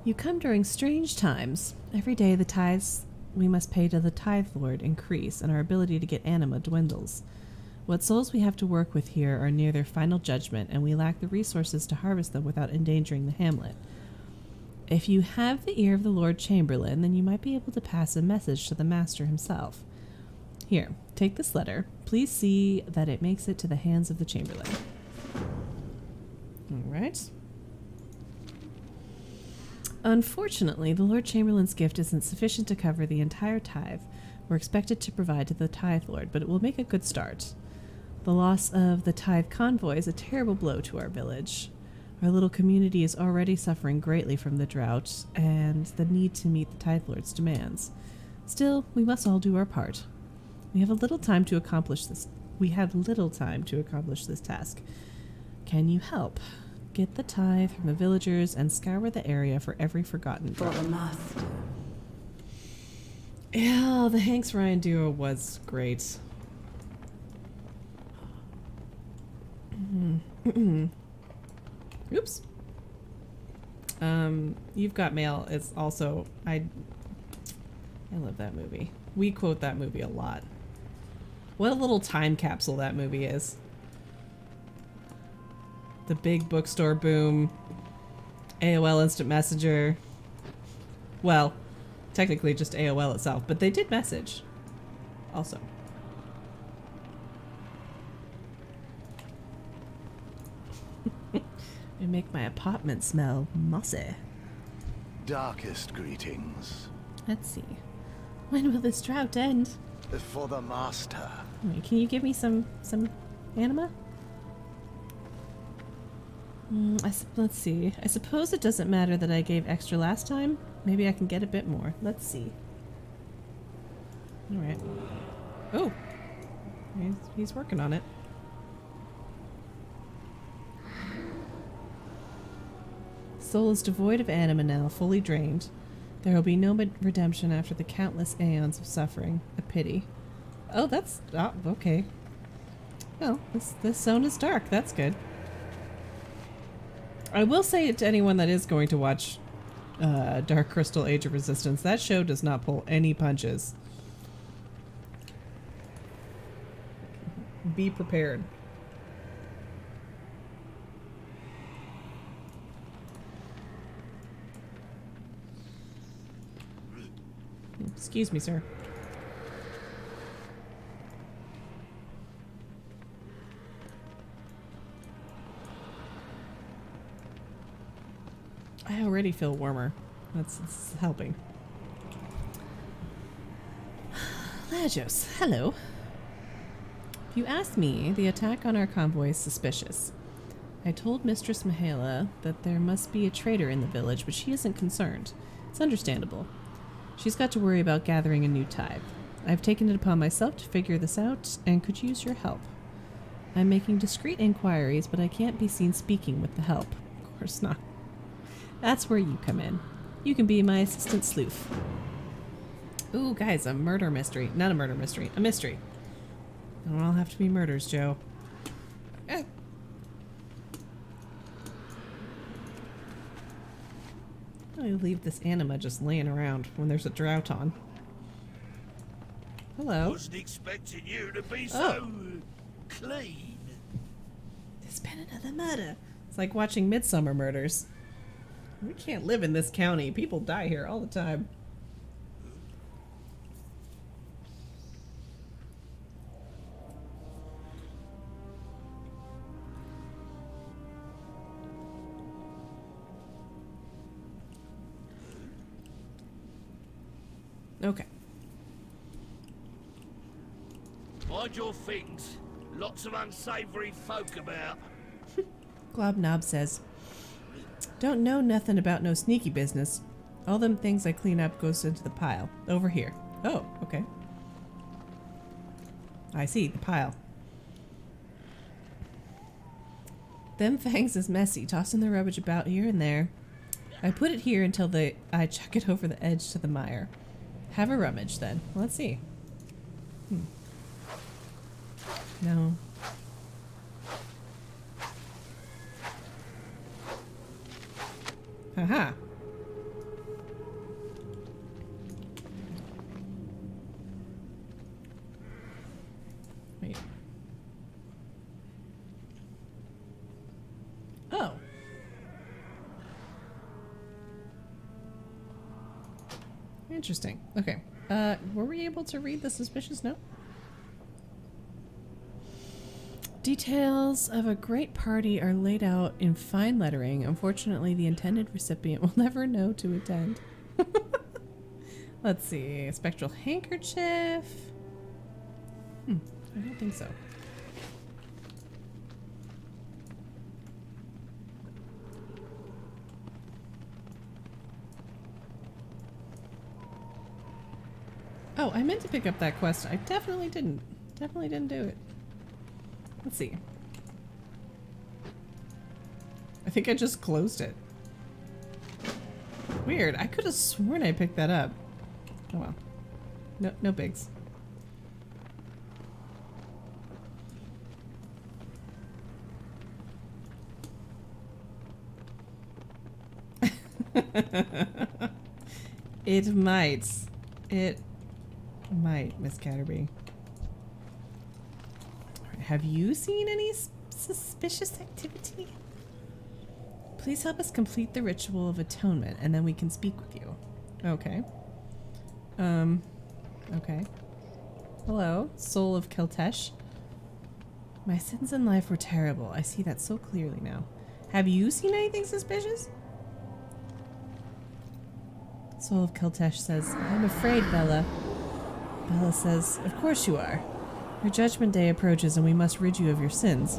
A: You come during strange times. Every day the tithes we must pay to the Tithe Lord increase, and our ability to get anima dwindles. What souls we have to work with here are near their final judgment, and we lack the resources to harvest them without endangering the hamlet. If you have the ear of the Lord Chamberlain, then you might be able to pass a message to the Master himself. Here, take this letter. Please see that it makes it to the hands of the Chamberlain. All right. Unfortunately, the Lord Chamberlain's gift isn't sufficient to cover the entire tithe we're expected to provide to the Tithe Lord, but it will make a good start. The loss of the tithe convoy is a terrible blow to our village. Our little community is already suffering greatly from the drought and the need to meet the Tithe Lord's demands. Still, we must all do our part. We have little time to accomplish this task. Can you help? Get the tithe from the villagers and scour the area for every forgotten drop.
M: For the master.
A: Yeah, the Hanks Ryan duo was great. Oops. You've Got Mail is also I love that movie. We quote that movie a lot. What a little time capsule that movie is. The big bookstore boom. AOL Instant Messenger. Well, technically just AOL itself, but they did message. Also. It make my apartment smell mossy.
F: Darkest greetings.
A: Let's see. When will this drought end?
F: For the master.
A: Wait, can you give me some anima? Let's see. I suppose it doesn't matter that I gave extra last time. Maybe I can get a bit more. Let's see. Alright. Oh! He's working on it. Soul is devoid of anima now, fully drained. There will be no redemption after the countless aeons of suffering. A pity. Oh, that's... Oh, okay. Well, this zone is dark. That's good. I will say it to anyone that is going to watch Dark Crystal Age of Resistance. That show does not pull any punches. Be prepared. Excuse me, sir. I already feel warmer. That's helping. Lajos, hello. If you ask me, the attack on our convoy is suspicious. I told Mistress Mihaela that there must be a traitor in the village, but she isn't concerned. It's understandable. She's got to worry about gathering a new tithe. I've taken it upon myself to figure this out, and could use your help. I'm making discreet inquiries, but I can't be seen speaking with the help. Of course not. That's where you come in. You can be my assistant sleuth. Ooh, guys, a murder mystery. Not a murder mystery. A mystery. They don't all have to be murders, Joe. Eh. I leave this anima just laying around when there's a drought on. Hello.
D: Wasn't expecting you to be so clean.
A: There's been another murder. It's like watching Midsummer Murders. We can't live in this county. People die here all the time. Okay.
D: Mind your things. Lots of unsavory folk about.
A: Globnob says, don't know nothing about no sneaky business. All them things I clean up goes into the pile. Over here. Oh, okay. I see, the pile. Them fangs is messy, tossing the rubbish about here and there. I put it here until I chuck it over the edge to the mire. Have a rummage then. Let's see. No. Haha. Wait. Oh. Interesting. Okay. Were we able to read the suspicious note? Details of a great party are laid out in fine lettering. Unfortunately, the intended recipient will never know to attend. Let's see. A spectral handkerchief. I don't think so. Oh, I meant to pick up that quest. I definitely didn't. Definitely didn't do it. Let's see. I think I just closed it. Weird. I could have sworn I picked that up. Oh well. No bigs. It might. It might, Miss Catterby. Have you seen any suspicious activity? Please help us complete the ritual of atonement, and then we can speak with you. Okay. Okay. Hello, soul of Keltesh. My sins in life were terrible. I see that so clearly now. Have you seen anything suspicious? Soul of Keltesh says, I'm afraid, Bella. Bella says, of course you are. Your judgment day approaches and we must rid you of your sins.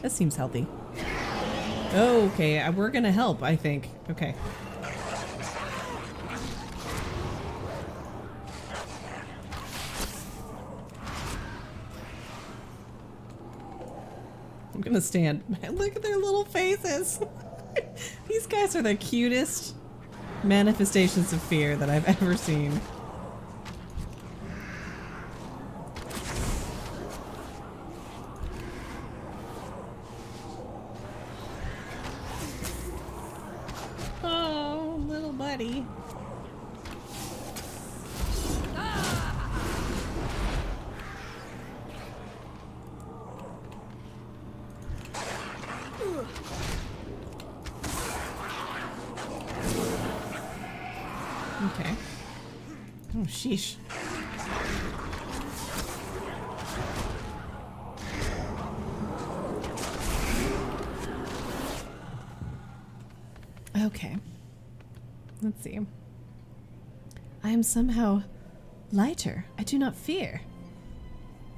A: That seems healthy. Okay, we're gonna help, I think. Okay. I'm gonna stand. Look at their little faces. These guys are the cutest manifestations of fear that I've ever seen. Oh, little buddy. Okay. Oh, sheesh. Okay. Let's see. I am somehow lighter. I do not fear.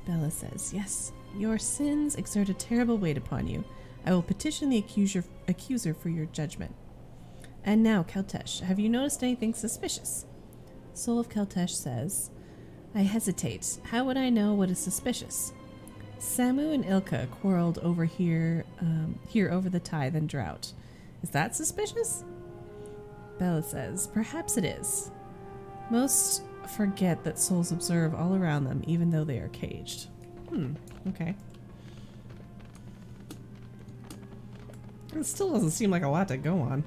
A: Bella says, yes, your sins exert a terrible weight upon you. I will petition the accuser for your judgment. And now, Keltesh, have you noticed anything suspicious? Soul of Keltesh says, I hesitate. How would I know what is suspicious? Samu and Ilka quarreled over here over the tithe and drought. Is that suspicious? Bella says, perhaps it is. Most forget that souls observe all around them, even though they are caged. Okay. It still doesn't seem like a lot to go on.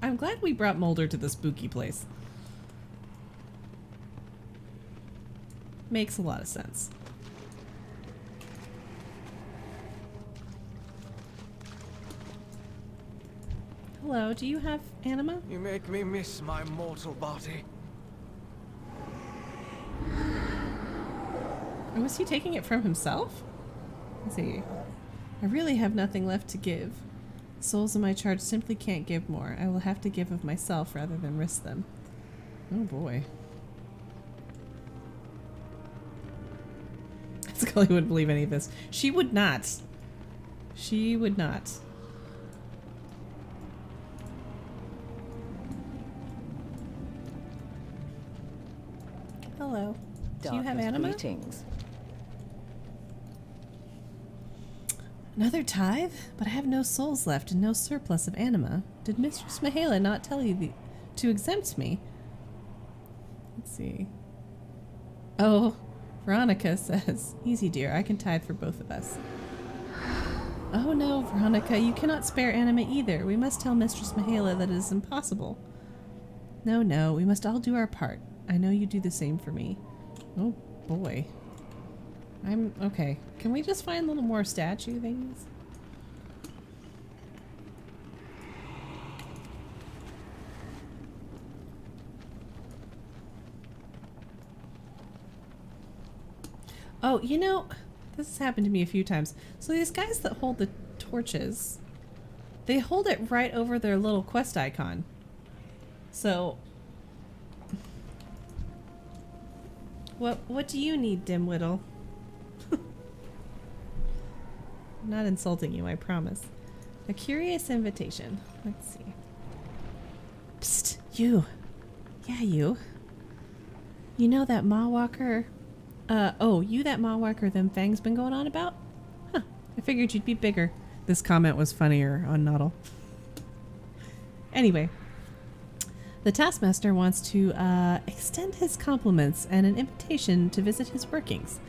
A: I'm glad we brought Mulder to the spooky place. Makes a lot of sense. Hello, do you have anima?
I: You make me miss my mortal body.
A: Or was he taking it from himself? Let's see. I really have nothing left to give. Souls in my charge simply can't give more. I will have to give of myself rather than risk them. Oh boy. Scully wouldn't believe any of this. She would not. She would not. Hello. Do you have anima?
N: Greetings.
A: Another tithe? But I have no souls left and no surplus of anima. Did Mistress Mihaela not tell you to exempt me? Let's see. Oh, Veronica says, easy dear, I can tithe for both of us. Oh no, Veronica, you cannot spare anima either. We must tell Mistress Mihaela that it is impossible. No, we must all do our part. I know you do the same for me. Oh boy. I'm okay. Can we just find a little more statue things? Oh, you know, this has happened to me a few times. So these guys that hold the torches, they hold it right over their little quest icon. So what do you need, Dimwittle? I'm not insulting you, I promise. A curious invitation. Let's see. Psst, you. Yeah, you. You know that Mawwalker? You that Mawwalker them Fang's been going on about? Huh, I figured you'd be bigger. This comment was funnier on Noddle. Anyway. The Taskmaster wants to extend his compliments and an invitation to visit his workings.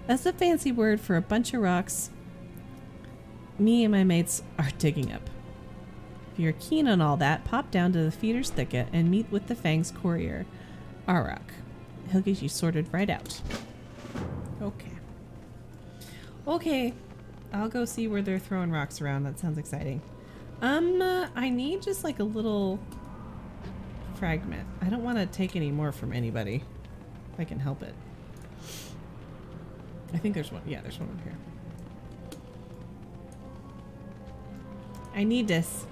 A: That's a fancy word for a bunch of rocks me and my mates are digging up. If you're keen on all that, pop down to the Feeder's Thicket and meet with the Fang's courier, Arak. He'll get you sorted right out. Okay. I'll go see where they're throwing rocks around. That sounds exciting. I need just like a little fragment. I don't want to take any more from anybody. If I can help it. I think there's one. Yeah, there's one over here. I need this.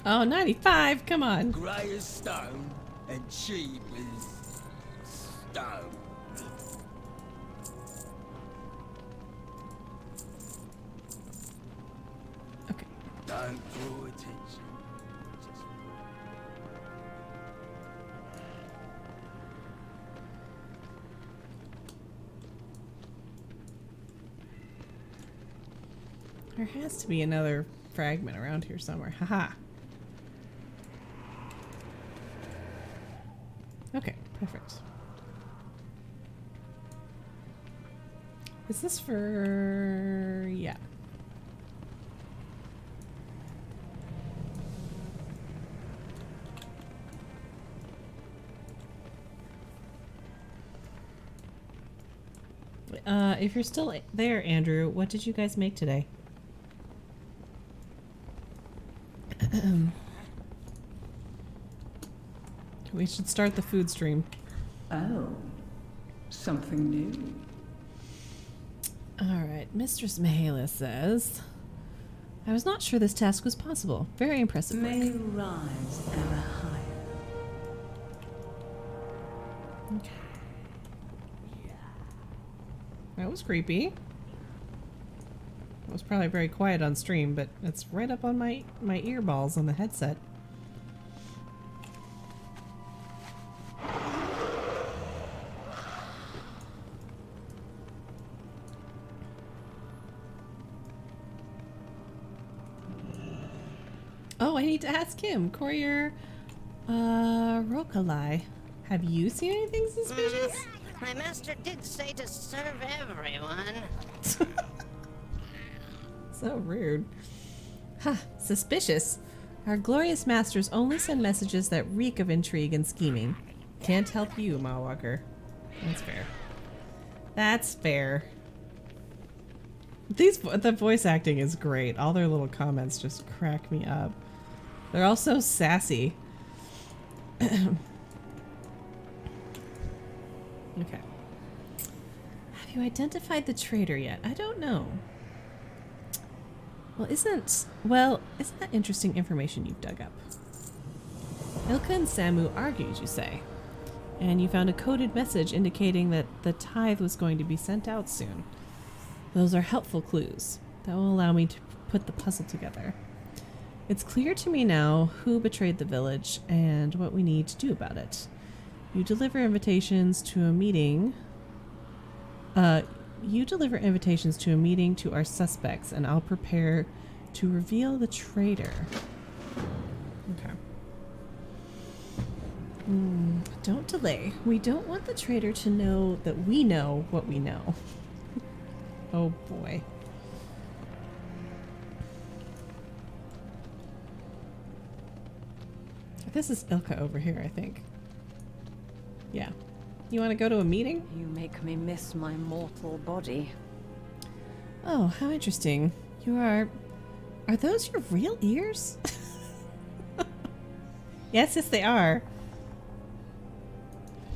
A: Oh, 95. Come on.
J: Grey as stone and cheap as stone.
A: Okay.
J: Don't draw attention.
A: There has to be another fragment around here somewhere. Haha. Okay, perfect. Is this for... yeah. If you're still there, Andrew, what did you guys make today? We should start the food stream.
M: Oh, something new.
A: Alright, Mistress Mihaela says, I was not sure this task was possible. Very impressive work.
M: May you rise ever higher.
A: Okay. That was creepy. It was probably very quiet on stream, but it's right up on my earballs on the headset. Oh, I need to ask him. Courier Rokalai. Have you seen anything suspicious?
G: My master did say to serve everyone.
A: So rude. Ha, suspicious. Our glorious masters only send messages that reek of intrigue and scheming. Can't help you, Mawwalker. That's fair. That's fair. The voice acting is great. All their little comments just crack me up. They're all so sassy. Okay. Have you identified the traitor yet? I don't know. Well, isn't that interesting information you've dug up? Ilka and Samu argued, you say, and you found a coded message indicating that the tithe was going to be sent out soon. Those are helpful clues that will allow me to put the puzzle together. It's clear to me now who betrayed the village and what we need to do about it. You deliver invitations to a meeting. To our suspects, and I'll prepare to reveal the traitor. Okay. Don't delay. We don't want the traitor to know that we know what we know. Oh boy. This is Ilka over here, I think. Yeah. You want to go to a meeting?
M: You make me miss my mortal body.
A: Oh, how interesting. Are those your real ears? Yes, they are.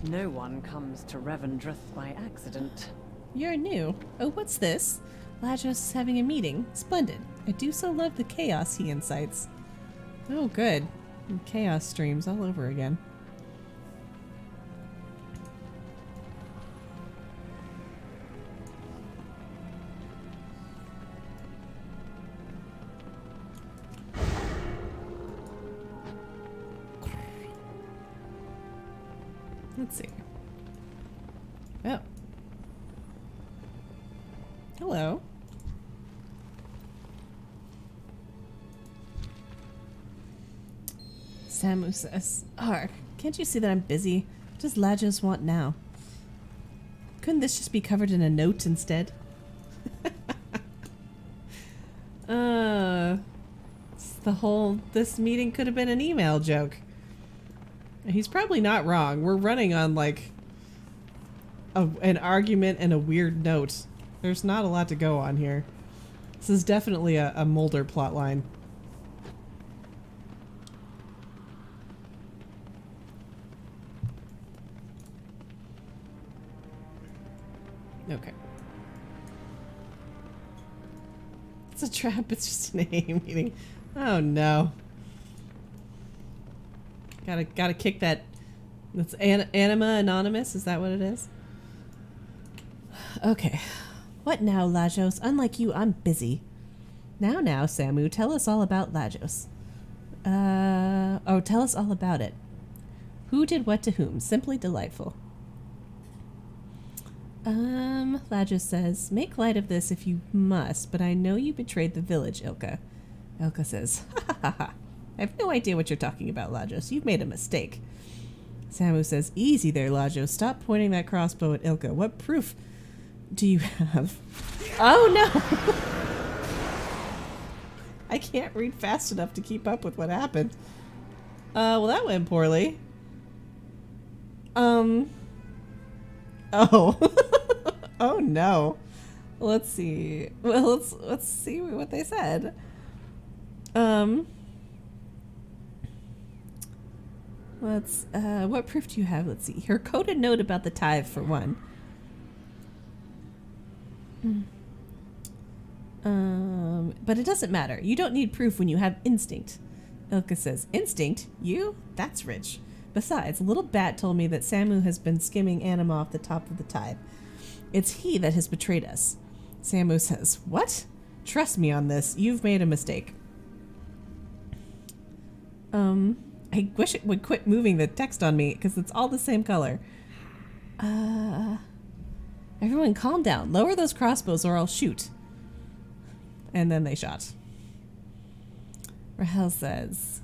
M: No one comes to Revendreth by accident.
A: You're new. Oh, what's this? Lajos is having a meeting. Splendid. I do so love the chaos he incites. Oh, good. Chaos streams all over again. Let's see. Oh. Hello. Samu says, Ark, can't you see that I'm busy? What does Lajos want now? Couldn't this just be covered in a note instead? This meeting could have been an email joke. He's probably not wrong. We're running on like an argument and a weird note. There's not a lot to go on here. This is definitely a Mulder plotline. Okay. It's a trap. It's just an AA meeting. Oh no. Gotta kick that. That's Anima Anonymous. Is that what it is? Okay. What now, Lajos? Unlike you, I'm busy. Now, Samu, tell us all about Lajos. Tell us all about it. Who did what to whom? Simply delightful. Lajos says, make light of this if you must, but I know you betrayed the village, Ilka. Ilka says, ha ha ha. I have no idea what you're talking about, Lajos. You've made a mistake. Samu says, easy there, Lajos. Stop pointing that crossbow at Ilka. What proof do you have? Oh, no! I can't read fast enough to keep up with what happened. Well, that went poorly. Oh. Oh, no. Let's see. Well, let's see what they said. What proof do you have? Let's see. Her coded note about the tithe, for one. But it doesn't matter. You don't need proof when you have instinct. Ilka says, instinct? You? That's rich. Besides, a little bat told me that Samu has been skimming anima off the top of the tithe. It's he that has betrayed us. Samu says, what? Trust me on this. You've made a mistake. I wish it would quit moving the text on me, because it's all the same color. Everyone calm down. Lower those crossbows or I'll shoot. And then they shot. Rahel says,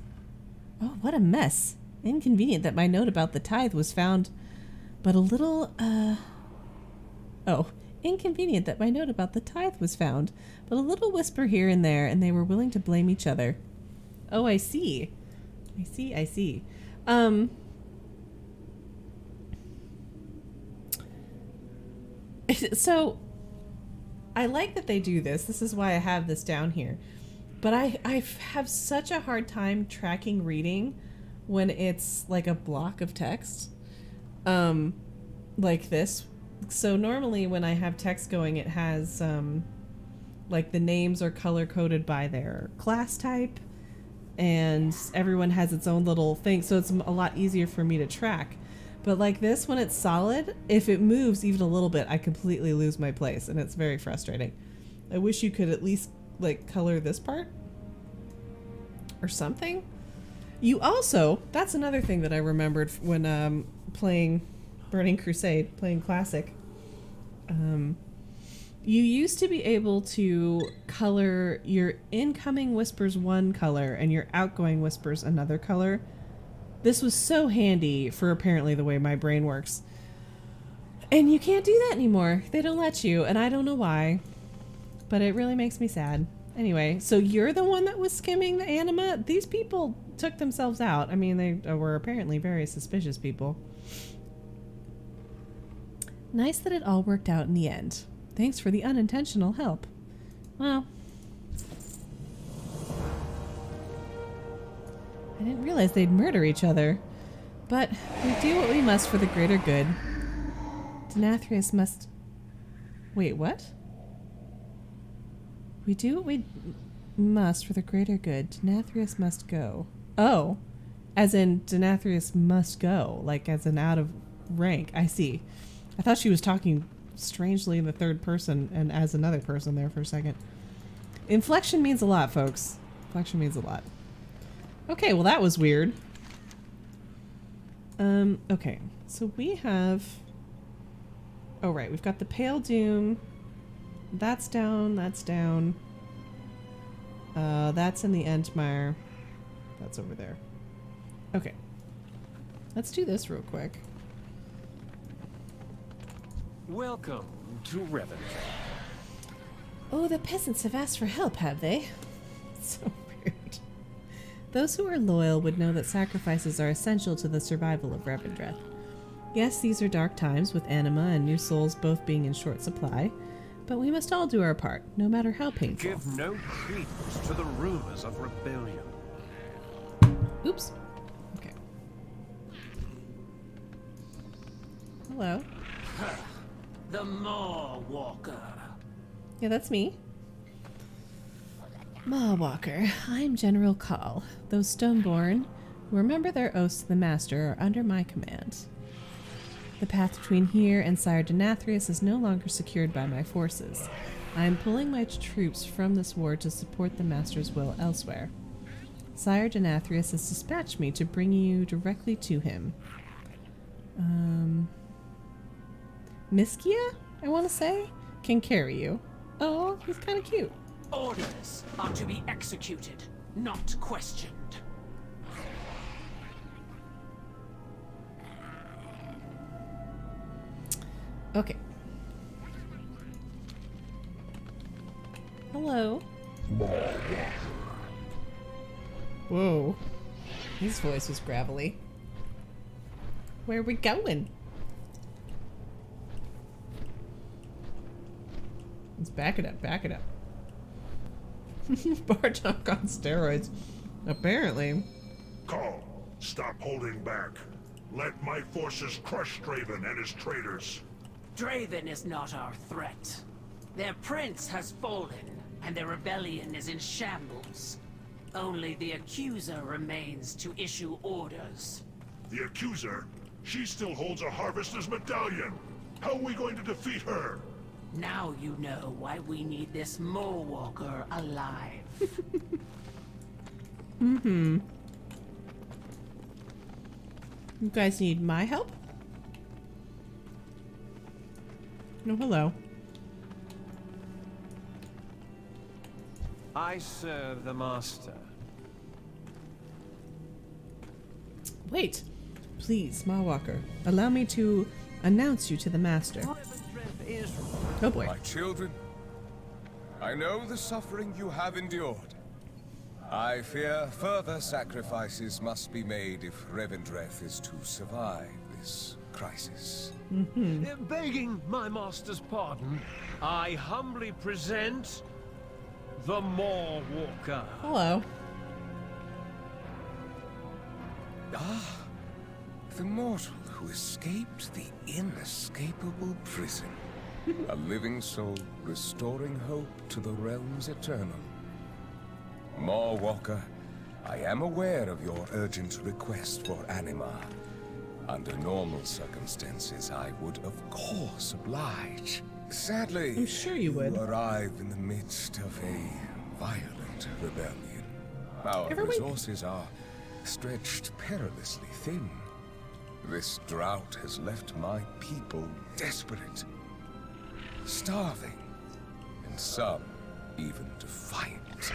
A: oh, what a mess. Inconvenient that my note about the tithe was found, but a little, inconvenient that my note about the tithe was found, but a little whisper here and there, and they were willing to blame each other. Oh, I see. I see. So, I like that they do this. This is why I have this down here. But I have such a hard time tracking reading when it's like a block of text. Like this, So normally when I have text going, it has like the names are color coded by their class type, and everyone has its own little thing, so it's a lot easier for me to track. But like this, when it's solid, if it moves even a little bit, I completely lose my place, and it's very frustrating. I wish you could at least like color this part or something. You also, that's another thing that I remembered when playing Burning Crusade, playing Classic. You used to be able to color your incoming whispers one color and your outgoing whispers another color. This was so handy for apparently the way my brain works. And you can't do that anymore. They don't let you, and I don't know why. But it really makes me sad. Anyway, so you're the one that was skimming the anima? These people took themselves out. I mean, they were apparently very suspicious people. Nice that it all worked out in the end. Thanks for the unintentional help. Well, I didn't realize they'd murder each other. But we do what we must for the greater good. Denathrius must... Wait, what? We do what we must for the greater good. Denathrius must go. Oh, as in Denathrius must go, like as in out of rank. I see. I thought she was talking strangely in the third person and as another person there for a second. Inflection means a lot, folks. Inflection means a lot. Okay, well that was weird. Okay, so we have... Oh right, we've got the Pale Doom. That's down, that's down. That's in the Entmire. That's over there. Okay. Let's do this real quick.
K: Welcome to Revendreth.
A: Oh, the peasants have asked for help, have they? So weird. Those who are loyal would know that sacrifices are essential to the survival of Revendreth. Yes, these are dark times, with anima and new souls both being in short supply, but we must all do our part, no matter how painful.
K: Give no credence to the rumors of rebellion.
A: Oops. Okay. Hello.
J: The Maw Walker.
A: Yeah, that's me. Maw Walker, I'm General Call. Those Stoneborn who remember their oaths to the Master are under my command. The path between here and Sire Denathrius is no longer secured by my forces. I am pulling my troops from this war to support the Master's will elsewhere. Sire Denathrius has dispatched me to bring you directly to him. Miskia, I want to say, can carry you. Oh, he's kind of cute.
J: Orders are to be executed, not questioned.
A: Okay. Hello. Whoa. His voice was gravelly. Where are we going? Let's back it up, back it up. Bartok on steroids. Apparently.
F: Call. Stop holding back. Let my forces crush Draven and his traitors.
J: Draven is not our threat. Their prince has fallen, and their rebellion is in shambles. Only the Accuser remains to issue orders.
F: The Accuser? She still holds a Harvester's medallion. How are we going to defeat her?
J: Now you know why we need this Maw Walker alive.
A: Mm-hmm. You guys need my help? No, hello.
K: I serve the Master.
A: Wait. Please, Maw Walker, allow me to announce you to the Master. Oh boy.
N: My children, I know the suffering you have endured. I fear further sacrifices must be made if Revendreth is to survive this crisis.
K: Begging my master's pardon, I humbly present the Maw Walker.
A: Hello.
N: Ah, The mortal who escaped the inescapable prison. A living soul restoring hope to the realms eternal. Maw Walker, I am aware of your urgent request for anima. Under normal circumstances, I would of course oblige. Sadly,
A: I'm sure you would.
N: Arrive in the midst of a violent rebellion. Our resources are stretched perilously thin. This drought has left my people desperate, starving, and some even defiant.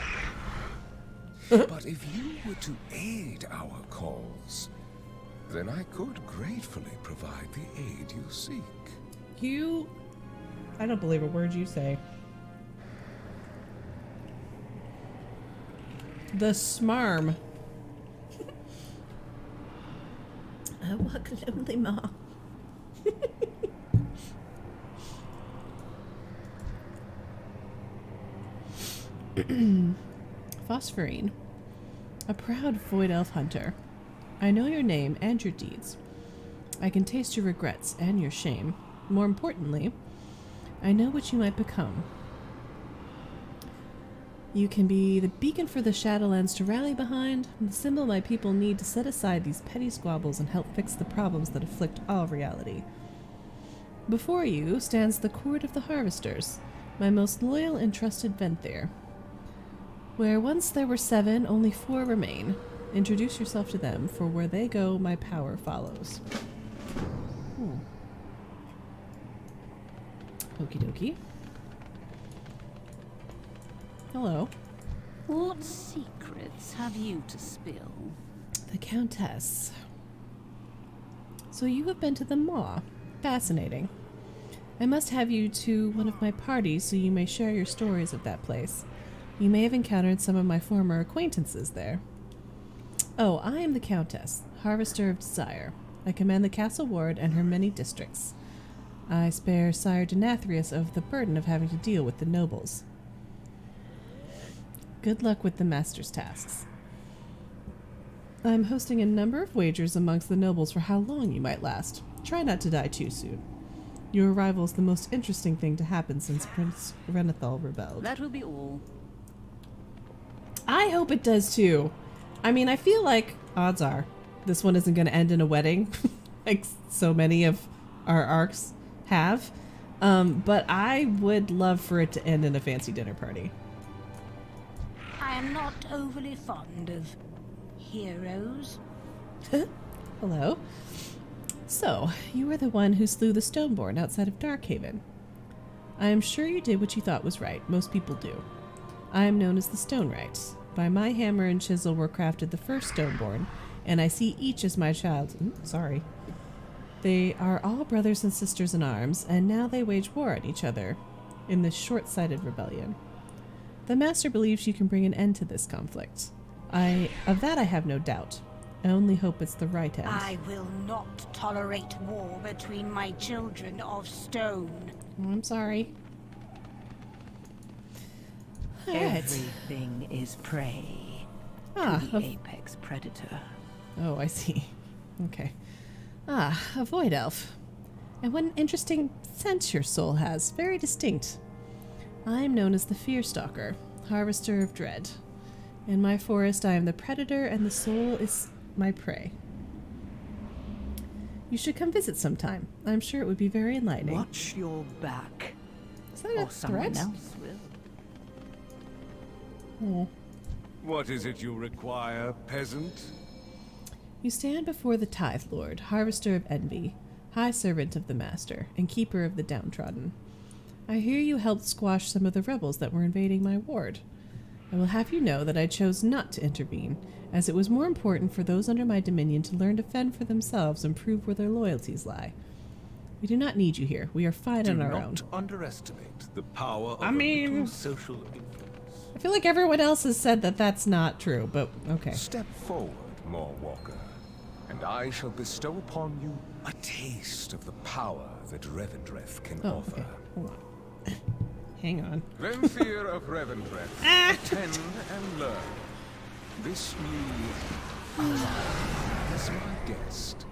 N: But if you were to aid our cause, then I could gratefully provide the aid you seek.
A: I don't believe a word you say. The smarm.
O: I walk lonely, Ma.
A: Phosphorine, a proud void elf hunter. I know your name and your deeds. I can taste your regrets and your shame. More importantly, I know what you might become. You can be the beacon for the Shadowlands to rally behind, the symbol my people need to set aside these petty squabbles and help fix the problems that afflict all reality. Before you stands the Court of the Harvesters, my most loyal and trusted Venthyr. Where once there were 7, only 4 remain. Introduce yourself to them, for where they go, my power follows. Okie dokie. Hello.
P: What secrets have you to spill?
A: The Countess. So you have been to the Maw. Fascinating. I must have you to one of my parties so you may share your stories of that place. You may have encountered some of my former acquaintances there. Oh, I am the Countess, Harvester of Desire. I command the Castle Ward and her many districts. I spare Sire Denathrius of the burden of having to deal with the nobles. Good luck with the master's tasks. I'm hosting a number of wagers amongst the nobles for how long you might last. Try not to die too soon. Your arrival is the most interesting thing to happen since Prince Renethal rebelled.
P: That will be all.
A: I hope it does too. I mean, I feel like odds are this one isn't going to end in a wedding, like so many of our arcs have. But I would love for it to end in a fancy dinner party.
P: I am not overly fond of heroes.
A: Hello. So, you were the one who slew the Stoneborn outside of Darkhaven. I am sure you did what you thought was right. Most people do. I am known as the Stonewright. By my hammer and chisel were crafted the first Stoneborn, and I see each as my child. Sorry. They are all brothers and sisters in arms, and now they wage war on each other in this short-sighted rebellion. The Master believes you can bring an end to this conflict. Of that I have no doubt. I only hope it's the right end.
P: I will not tolerate war between my children of stone.
A: Oh, I'm sorry. All right.
M: Everything is prey
A: to
M: the apex predator.
A: Oh, I see. Okay. A void elf. And what an interesting sense your soul has. Very distinct. I am known as the Fearstalker, Harvester of Dread. In my forest, I am the predator, and the soul is my prey. You should come visit sometime. I'm sure it would be very enlightening.
J: Watch your back.
A: Is that a
J: someone
A: threat?
J: else will.
A: Oh.
E: What is it you require, peasant?
A: You stand before the Tithe Lord, Harvester of Envy, High Servant of the Master, and Keeper of the Downtrodden. I hear you helped squash some of the rebels that were invading my ward. I will have you know that I chose not to intervene, as it was more important for those under my dominion to learn to fend for themselves and prove where their loyalties lie. We do not need you here. We are fine on our own.
E: Do not underestimate the power of
A: I mean,
E: a little social influence.
A: I feel like everyone else has said that that's not true, but okay.
N: Step forward, Maw Walker, and I shall bestow upon you a taste of the power that Revendreth can offer.
A: Okay. Hold on. Hang on.
N: Venthyr of Revendreth, attend and learn. This new ally is my guest,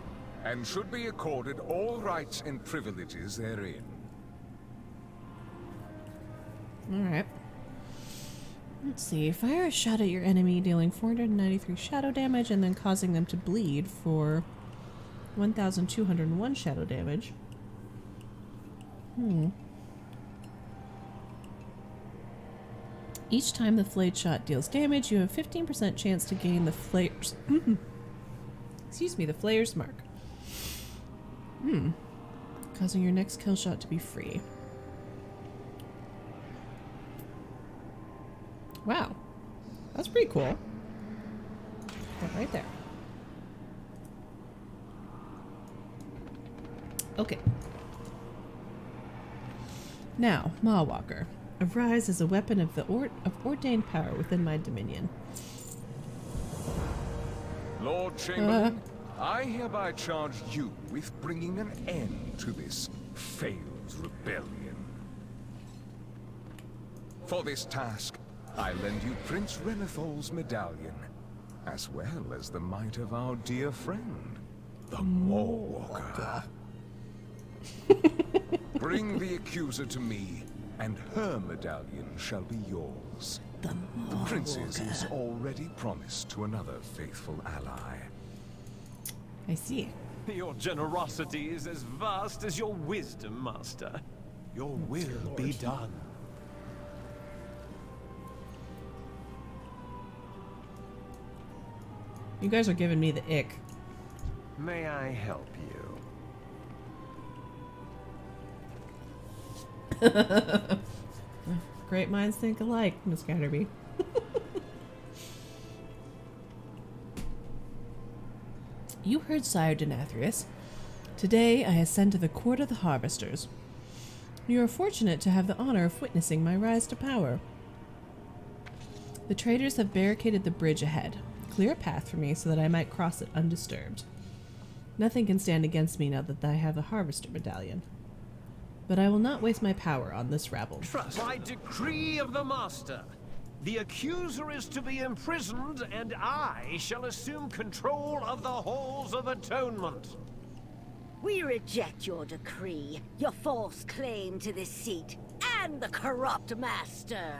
N: and should be accorded all rights and privileges therein.
A: Alright. Let's see. Fire a shot at your enemy, dealing 493 shadow damage and then causing them to bleed for 1,201 shadow damage. Each time the flayed shot deals damage, you have a 15% chance to gain the flayer's... Excuse me, the flayer's mark. Causing your next kill shot to be free. Wow. That's pretty cool. That right there. Okay. Now, Mawwalker. Arise as a weapon of the ordained power within my dominion.
N: Lord Chamberlain, I hereby charge you with bringing an end to this failed rebellion. For this task, I lend you Prince Renethol's medallion, as well as the might of our dear friend, the Mawwalker. Bring the accuser to me, and her medallion shall be yours. The Princess is already promised to another faithful ally.
A: I see.
Q: Your generosity is as vast as your wisdom, Master.
K: Your will be done.
A: You guys are giving me the ick.
K: May I help you?
A: Great minds think alike, Miss Canterby. You heard Sire Denathrius. Today I ascend to the court of the Harvesters. You are fortunate to have the honor of witnessing my rise to power. The traitors have barricaded the bridge ahead. Clear a path for me so that I might cross it undisturbed. Nothing can stand against me now that I have the Harvester medallion. But I will not waste my power on this rabble.
J: Trust by decree of the Master. The accuser is to be imprisoned, and I shall assume control of the Halls of Atonement.
R: We reject your decree, your false claim to this seat, and the corrupt Master.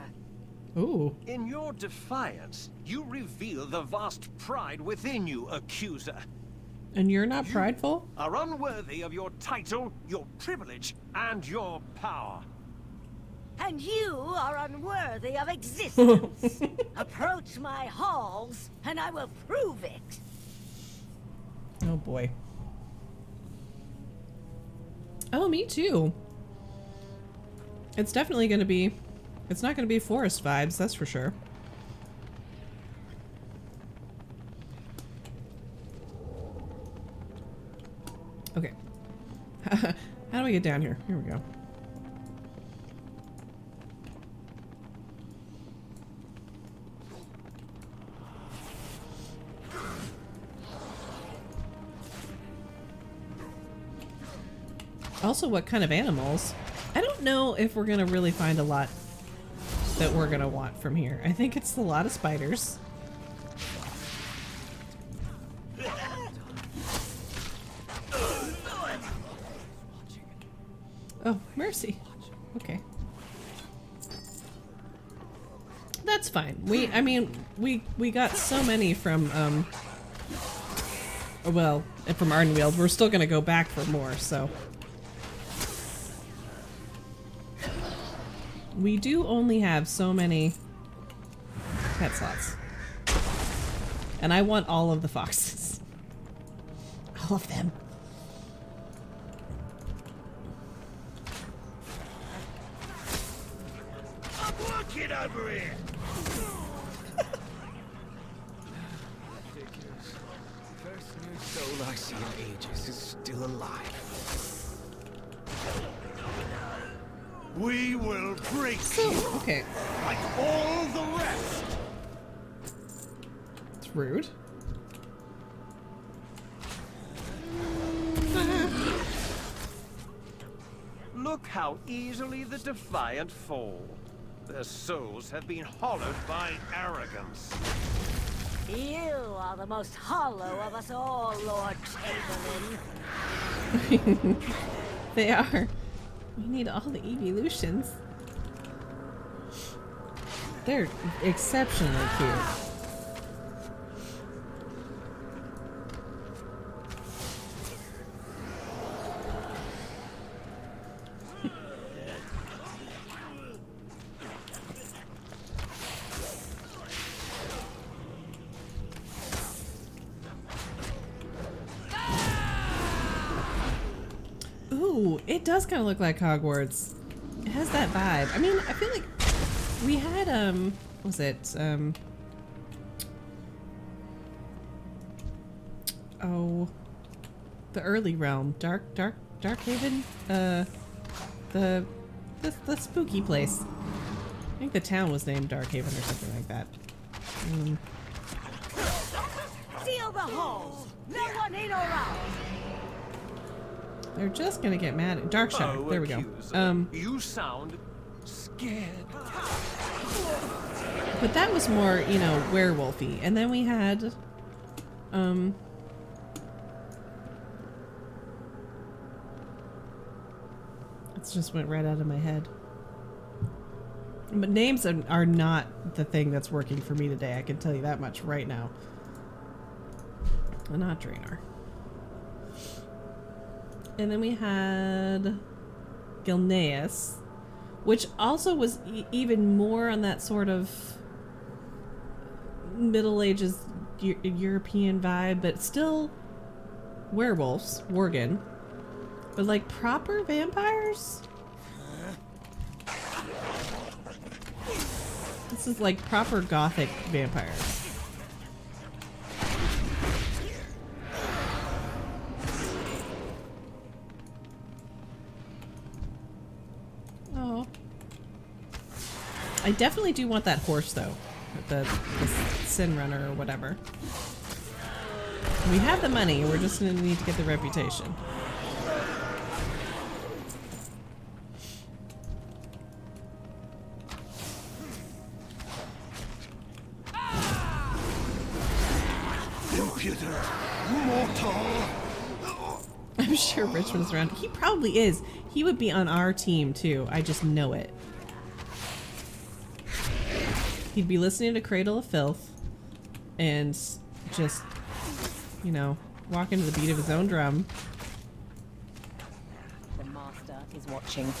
A: Ooh.
J: In your defiance, you reveal the vast pride within you, accuser.
A: And you're not prideful?
J: Are unworthy of your title, your privilege, and your power.
R: And you are unworthy of existence. Approach my halls, and I will prove it.
A: Oh boy. Oh, me too. It's definitely gonna be... It's not gonna be forest vibes, that's for sure. Okay. How do I get down here? Here we go. Also, what kind of animals? I don't know if we're gonna really find a lot that we're gonna want from here. I think it's a lot of spiders. Oh, mercy. Okay. That's fine. I mean, we got so many from, well, from Ardenweald. We're still gonna go back for more, so. We do only have so many pet slots. And I want all of the foxes. All of them.
D: Get over here!
I: Ridiculous. First new soul I see in ages is still alive.
D: We will break you
A: okay.
D: like all the rest.
A: It's rude.
J: Look how easily the defiant fall. Their souls have been hollowed by arrogance.
R: You are the most hollow of us all, Lord Chamberlain.
A: They are. We need all the evolutions. They're exceptionally cute. Ooh, it does kind of look like Hogwarts. It has that vibe. I mean, I feel like we had, what was it, oh, the early realm, Darkhaven, the spooky place. I think the town was named Darkhaven or something like that.
R: Seal the halls. No one in or out.
A: They're just gonna get mad at Darkshire. There we go.
Q: You sound scared.
A: But that was more, you know, werewolfy. And then we had, it just went right out of my head. But names are not the thing that's working for me today. I can tell you that much right now. Not Draenor. And then we had Gilneas, which also was even more on that sort of Middle Ages European vibe, but still werewolves, Worgen, but like proper vampires. This is like proper gothic vampires. Oh. I definitely do want that horse though. The Sin Runner or whatever. We have the money, we're just gonna need to get the reputation.
D: Impudent mortal!
A: I'm sure Richmond's around. He probably is. He would be on our team too. I just know it. He'd be listening to Cradle of Filth and just, you know, walking to the beat of his own drum.
S: The master is watching.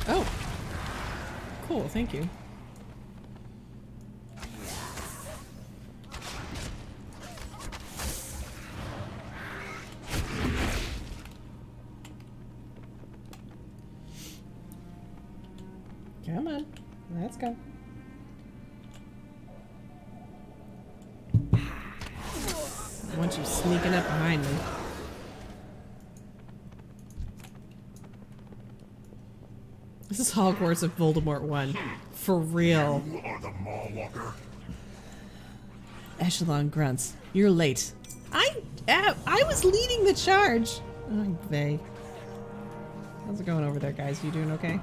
A: Oh. Cool, thank you. Come on, let's go. I want you sneaking up behind me. This is Hogwarts of Voldemort 1. For real.
F: You are the Mawwalker.
A: Echelon grunts. You're late. I was leading the charge. Oh, they. How's it going over there, guys? You doing okay?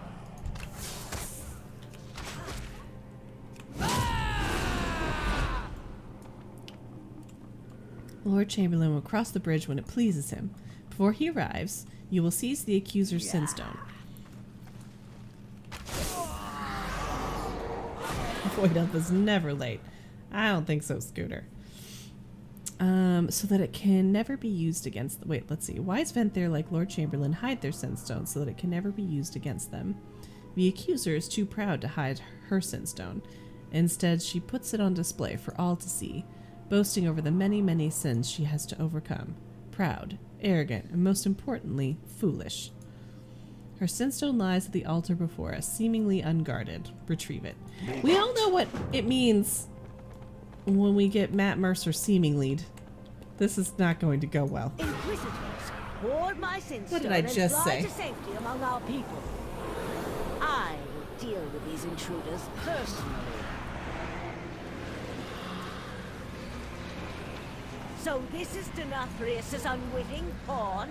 A: Lord Chamberlain will cross the bridge when it pleases him. Before he arrives, you will seize the accuser's Sinstone. Void Elf is never late. I don't think so, Scooter. So that it can never be used against... Wait, let's see. Why is Venthyr, like Lord Chamberlain, hide their Sinstone so that it can never be used against them? The accuser is too proud to hide her Sinstone. Instead, she puts it on display for all to see, boasting over the many, many sins she has to overcome. Proud, arrogant, and most importantly, foolish. Her Sinstone lies at the altar before us, seemingly unguarded. Retrieve it. We all know what it means when we get Matt Mercer seemingly. This is not going to go well.
R: Inquisitors, hoard my Sinstone
A: What did I just
R: and
A: say?
R: fly to safety among our people. I will deal with these intruders personally. So this is Denathrius's unwitting pawn?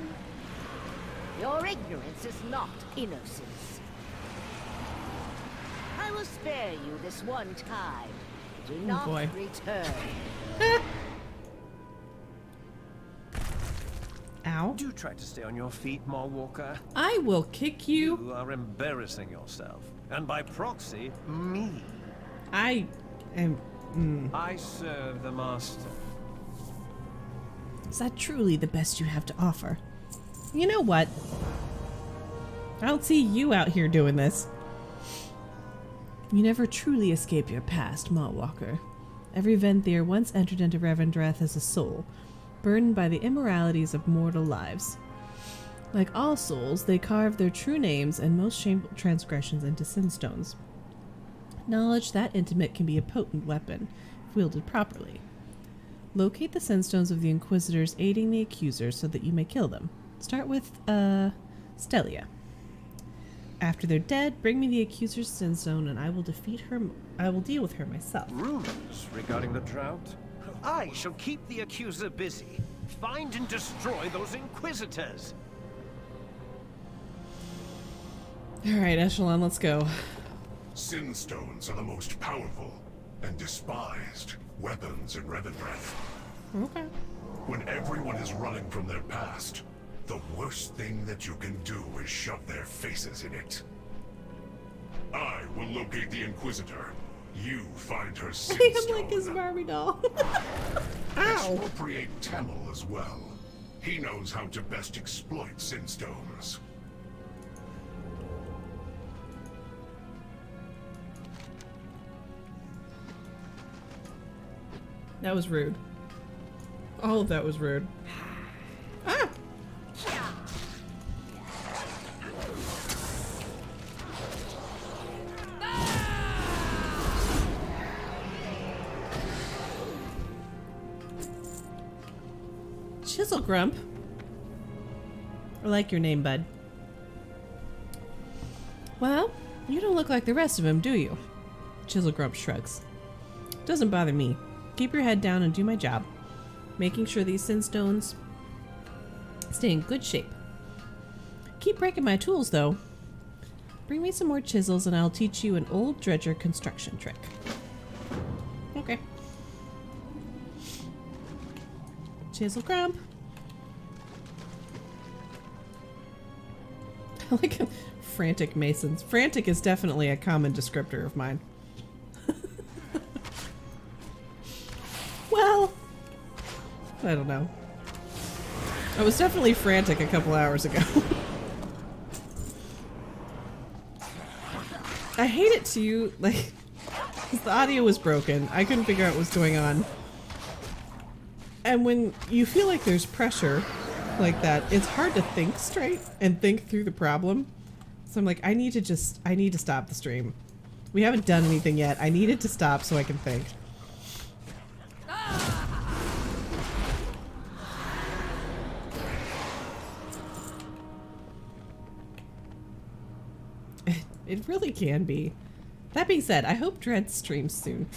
R: Your ignorance is not innocence. I will spare you this one time. Do not return.
A: Ow.
K: Do try to stay on your feet, Mawwalker.
A: I will kick you.
K: You are embarrassing yourself. And by proxy, me.
A: I am...
K: I serve the Master.
A: Is that truly the best you have to offer? You know what? I don't see you out here doing this. You never truly escape your past, Mawwalker. Every Venthyr once entered into Revendreth as a soul, burdened by the immoralities of mortal lives. Like all souls, they carve their true names and most shameful transgressions into sinstones. Knowledge that intimate can be a potent weapon, if wielded properly. Locate the sinstones of the Inquisitors aiding the accusers so that you may kill them. Start with, Stelia. After they're dead, bring me the accuser's sinstone and I will defeat her. I will deal with her myself.
K: Rumors regarding the drought? I shall keep the accuser busy. Find and destroy those Inquisitors.
A: Alright, Echelon, let's go.
F: Sin stones are the most powerful and despised weapons in Revendreth.
A: Okay.
F: When everyone is running from their past, the worst thing that you can do is shove their faces in it. I will locate the Inquisitor. You find her sin
A: I am
F: stone.
A: like his Barbie doll.
F: Expropriate Tamil as well. He knows how to best exploit sin stones.
A: That was rude. All of that was rude. Ah! Chisel Grump. I like your name, bud. Well, you don't look like the rest of them, do you? Chisel Grump shrugs. Doesn't bother me. Keep your head down and do my job, making sure these sin stones stay in good shape. Keep breaking my tools, though. Bring me some more chisels and I'll teach you an old dredger construction trick. Okay. Chisel Grump. I like frantic masons. Frantic is definitely a common descriptor of mine. Well, I don't know. I was definitely frantic a couple hours ago. I hate it too, like, 'cause the audio was broken. I couldn't figure out what was going on. And when you feel like there's pressure like that, it's hard to think straight and think through the problem. So I'm like, I need to stop the stream. We haven't done anything yet. I need it to stop so I can think. It really can be. That being said, I hope Dread streams soon.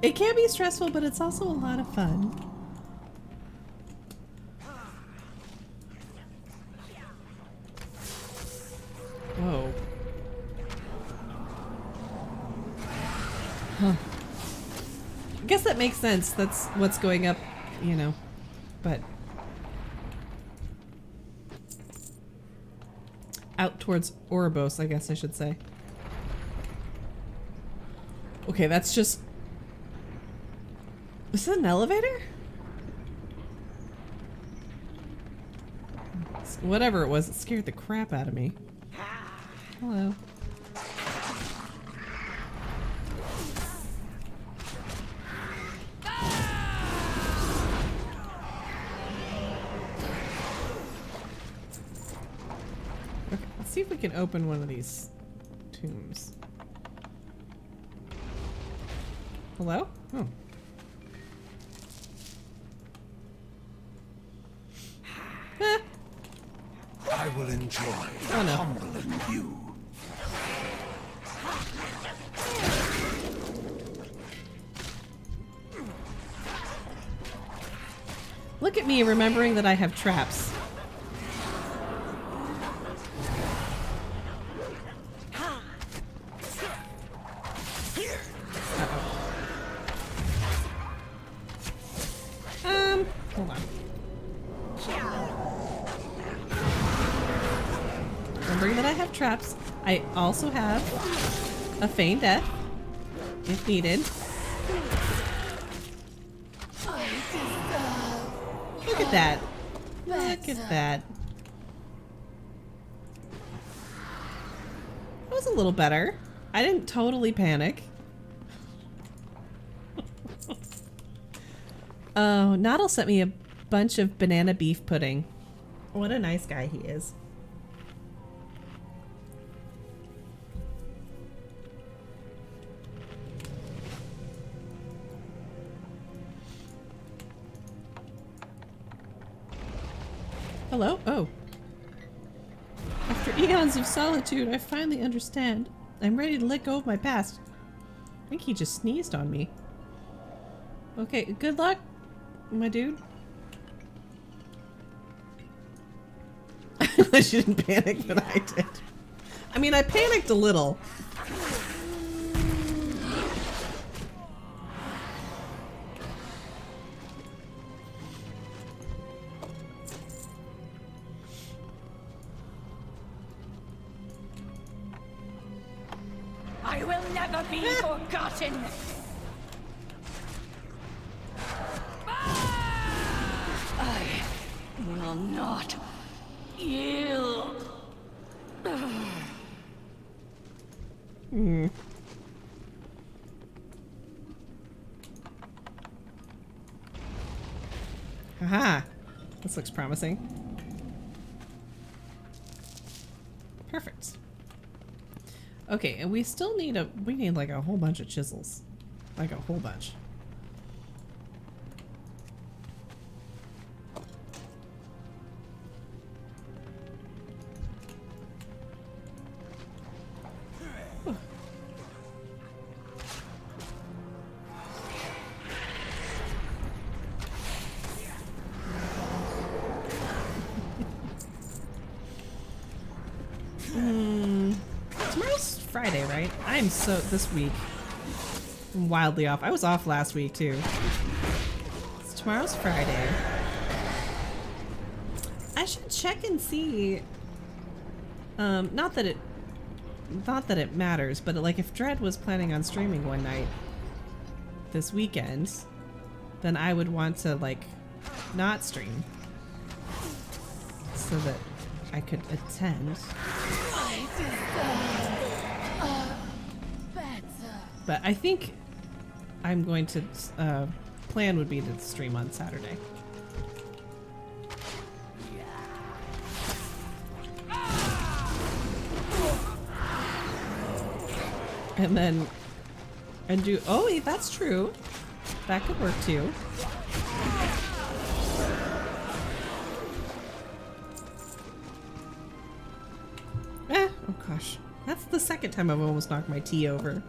A: It can be stressful, but it's also a lot of fun. Whoa. Huh. I guess that makes sense. That's what's going up, you know. But out towards Ouroboros, I guess I should say. Okay, that's just... Is that an elevator? Whatever it was, it scared the crap out of me. Hello. Okay, let's see if we can open one of these tombs. Hello? Oh.
D: will enjoy humbling you.
A: Look at me remembering that I have traps. Hold on. Remembering that I have traps. I also have a feign death, if needed. Look at that. Look at that. That was a little better. I didn't totally panic. Oh, Noddle sent me a bunch of banana beef pudding. What a nice guy he is. Hello? Oh. After eons of solitude, I finally understand. I'm ready to let go of my past. I think he just sneezed on me. Okay, good luck, my dude. I shouldn't panic, but I did. I mean, I panicked a little.
R: I will never be forgotten. I will not yield.
A: Haha. This looks promising. Perfect. Okay, and we still need we need like a whole bunch of chisels. Like a whole bunch. Tomorrow's Friday, right? I'm so this week. I'm wildly off. I was off last week too. Tomorrow's Friday. I should check and see. Not that it matters, but like if Dread was planning on streaming one night this weekend, then I would want to like not stream so that I could attend. But I think I'm going to plan would be to stream on Saturday. And then do oh, that's true. That could work too. Oh gosh. That's the second time I've almost knocked my tea over.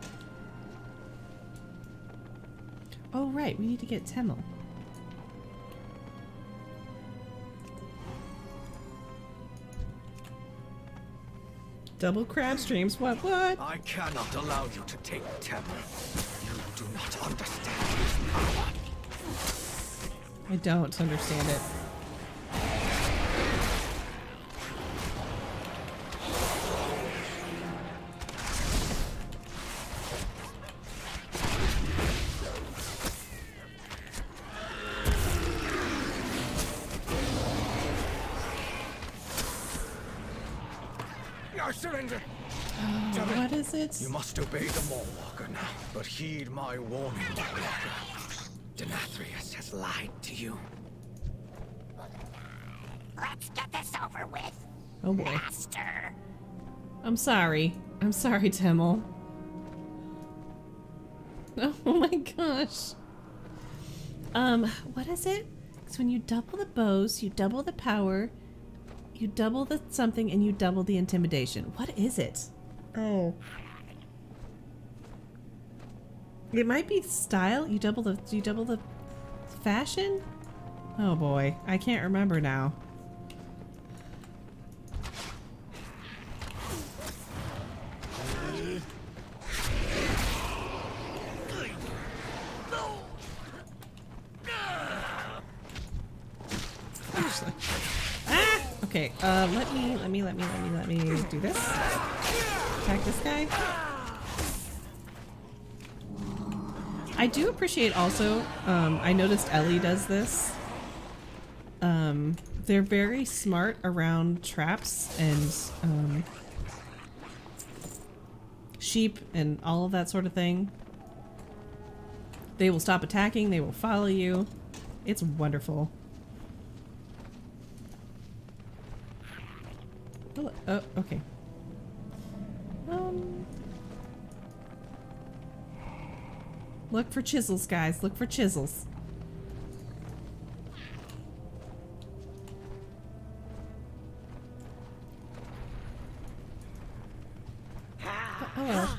A: Oh right, we need to get Temel. Double crab streams, what?
I: I cannot allow you to take Temel. You do not understand his power.
A: I don't understand it.
I: I surrender.
A: What is it?
I: You must obey the Mallwalker now, but heed my warning, Mallwalker. Denathrius has lied to you.
R: Let's get this over with.
A: Oh boy.
R: Master.
A: I'm sorry. I'm sorry, Temel. Oh my gosh. What is it? It's when you double the bows, you double the power, You double the something and you double the intimidation. What is it? Oh. It might be style. You double the fashion? Oh boy, I can't remember now. Okay, let me do this. Attack this guy. I do appreciate also, I noticed Ellie does this. They're very smart around traps and, sheep and all of that sort of thing. They will stop attacking, they will follow you. It's wonderful. Oh, okay. Look for chisels, guys. Look for chisels. Oh.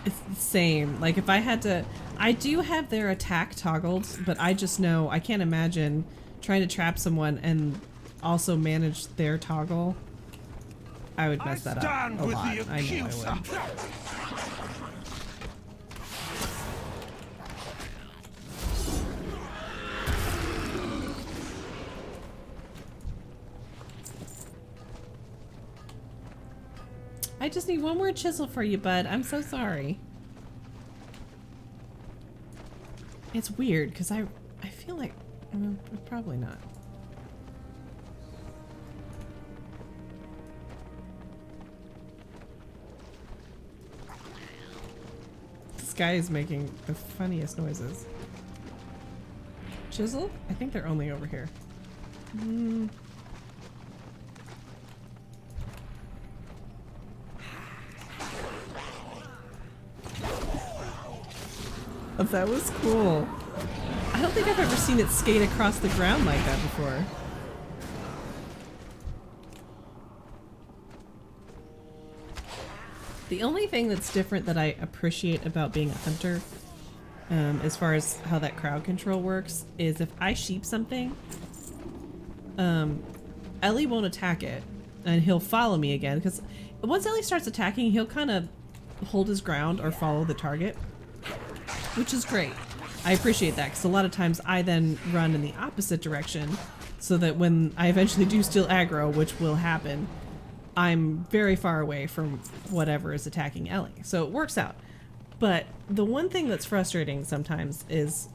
A: It's the same. Like if I had to... I do have their attack toggled, but I just know I can't imagine trying to trap someone and also manage their toggle. I would mess that up a lot. I know I would. I just need one more chisel for you, bud. I'm so sorry. It's weird because I feel like probably not. This guy is making the funniest noises. Chisel? I think they're only over here. Oh, that was cool. I don't think I've ever seen it skate across the ground like that before. The only thing that's different that I appreciate about being a hunter, as far as how that crowd control works, is if I sheep something, Ellie won't attack it, and he'll follow me again, because once Ellie starts attacking, he'll kind of hold his ground or follow the target. Which is great. I appreciate that because a lot of times I then run in the opposite direction so that when I eventually do steal aggro, which will happen, I'm very far away from whatever is attacking Ellie. So it works out. But the one thing that's frustrating sometimes is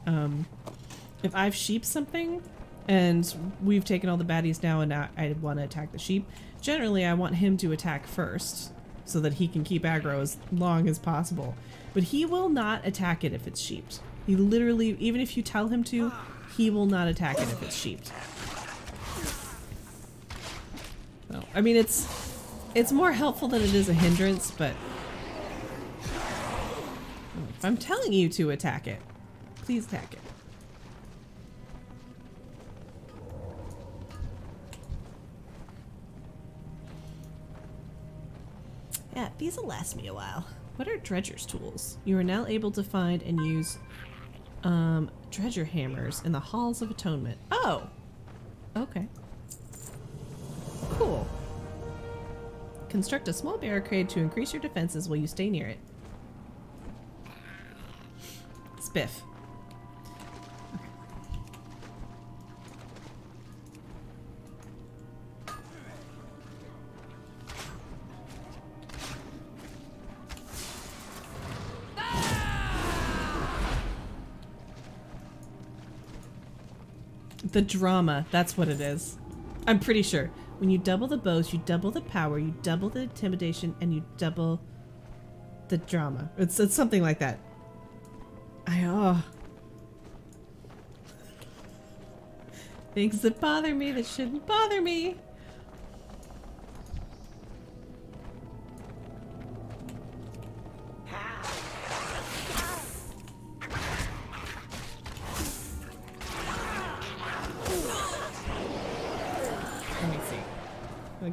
A: if I've sheeped something and we've taken all the baddies now and now I want to attack the sheep, generally I want him to attack first so that he can keep aggro as long as possible. But he will not attack it if it's sheeped. He literally, even if you tell him to, he will not attack it if it's sheeped. So, I mean, it's more helpful than it is a hindrance, but if I'm telling you to attack it, please attack it. Yeah, these will last me a while. What are Dredger's tools? You are now able to find and use Dredger hammers in the Halls of Atonement. Oh! Okay. Cool. Construct a small barricade to increase your defenses while you stay near it. Spiff. The drama, that's what it is. I'm pretty sure. When you double the bows, you double the power, you double the intimidation, and you double the drama. It's something like that. Things that bother me that shouldn't bother me.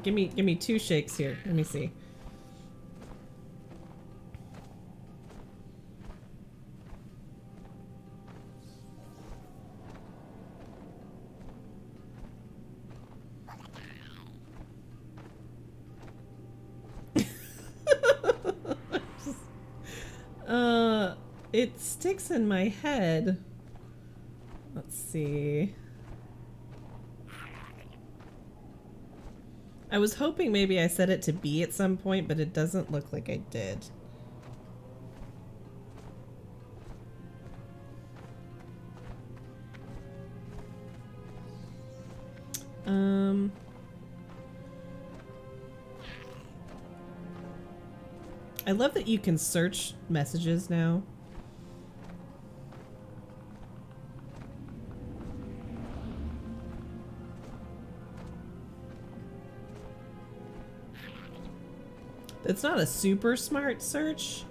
A: give me 2 shakes here. Let me see. It sticks in my head. Let's see. I was hoping maybe I set it to B at some point, but it doesn't look like I did. I love that you can search messages now. It's not a super smart search,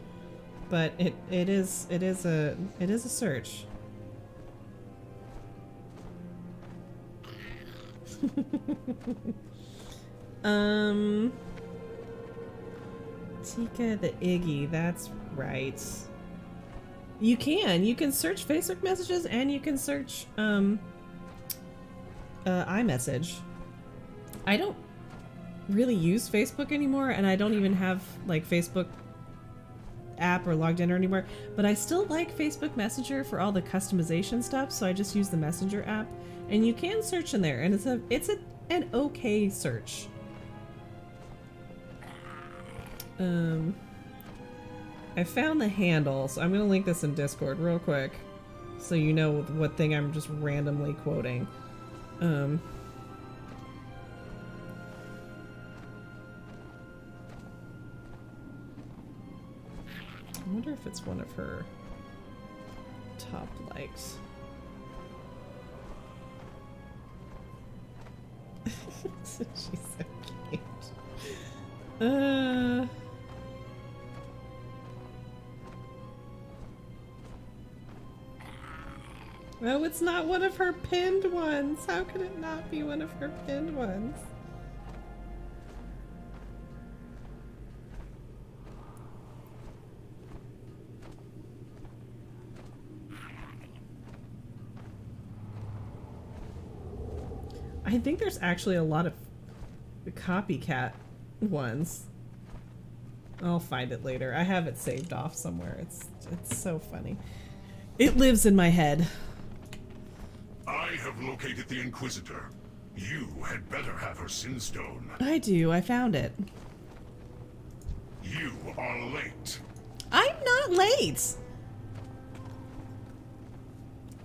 A: but it is a search. Tika the Iggy, that's right. You can search Facebook messages and you can search iMessage. I don't really use Facebook anymore, and I don't even have like Facebook app or logged in or anymore, but I still like Facebook Messenger for all the customization stuff, so I just use the Messenger app, and you can search in there, and it's an okay search. I found the handle, so I'm gonna link this in Discord real quick so you know what thing I'm just randomly quoting. I wonder if it's one of her top likes. She's so cute. Oh, it's not one of her pinned ones. How could it not be one of her pinned ones? I think there's actually a lot of copycat ones. I'll find it later. I have it saved off somewhere. It's so funny. It lives in my head.
F: I have located the Inquisitor. You had better have her Sinstone.
A: I do. I found it.
F: You are late.
A: I'm not late!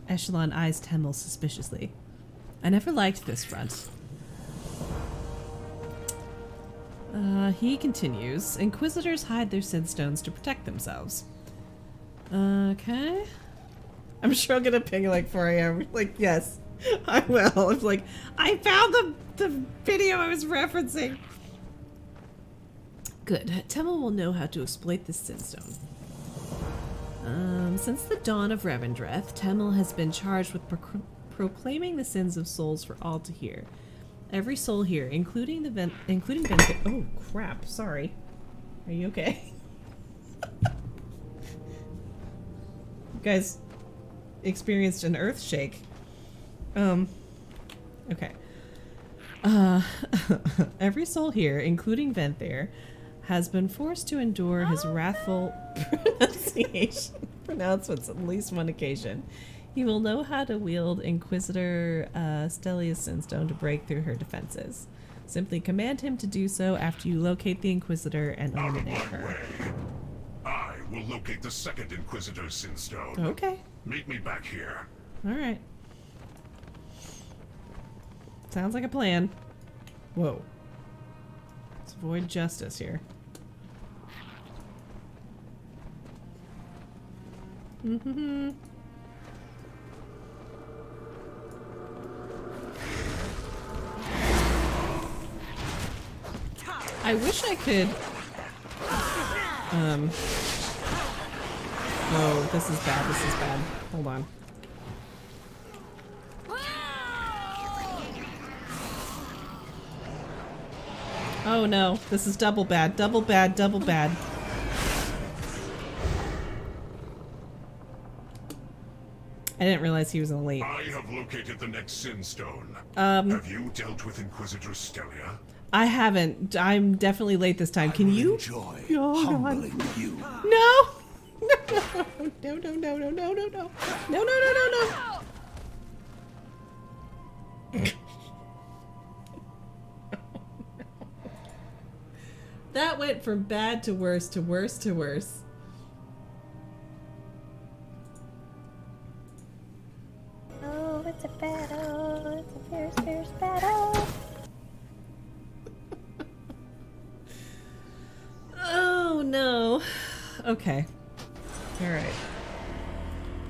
A: Echelon eyes Temmel suspiciously. I never liked this front. He continues. Inquisitors hide their Sinstones to protect themselves. Okay. I'm sure I'll get a ping like 4 a.m. Like, yes, I will. It's like, I found the video I was referencing. Good. Temmel will know how to exploit this Sinstone. Since the dawn of Revendreth, Temmel has been charged with proclaiming the sins of souls for all to hear. Every soul here, including Venthyr. Oh crap! Sorry. Are you okay? You guys experienced an earth shake. Okay. Every soul here, including Venthyr, has been forced to endure his wrathful pronouncements on at least one occasion. He will know how to wield Inquisitor Stellia's Sinstone to break through her defenses. Simply command him to do so after you locate the Inquisitor and eliminate her.
F: I will locate the second Inquisitor's Sinstone.
A: Okay.
F: Meet me back here.
A: Alright. Sounds like a plan. Whoa. Let's avoid justice here. Mm-hmm. I wish I could. Oh, this is bad. This is bad. Hold on. Oh no, this is double bad, double bad, double bad. I didn't realize he was an elite.
F: I have located the next Sin Stone.
A: Have
F: you dealt with Inquisitor Stelia?
A: I haven't. I'm definitely late this time. Can you?
D: Enjoy
A: humbling
D: you.
A: No! No, no, no, no, no, no, no. No, no, no, no, no. That went from bad to worse to worse to worse.
B: Oh, it's a battle. It's a fierce, fierce battle.
A: Oh no. Okay. Alright.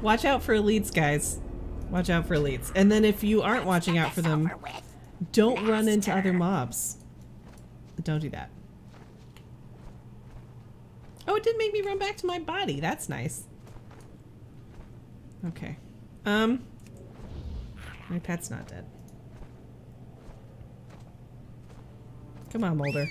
A: Watch out for elites, guys. Watch out for elites. And then if you aren't watching out for them, don't run into other mobs. Don't do that. Oh, it didn't make me run back to my body. That's nice. Okay. My pet's not dead. Come on, Mulder.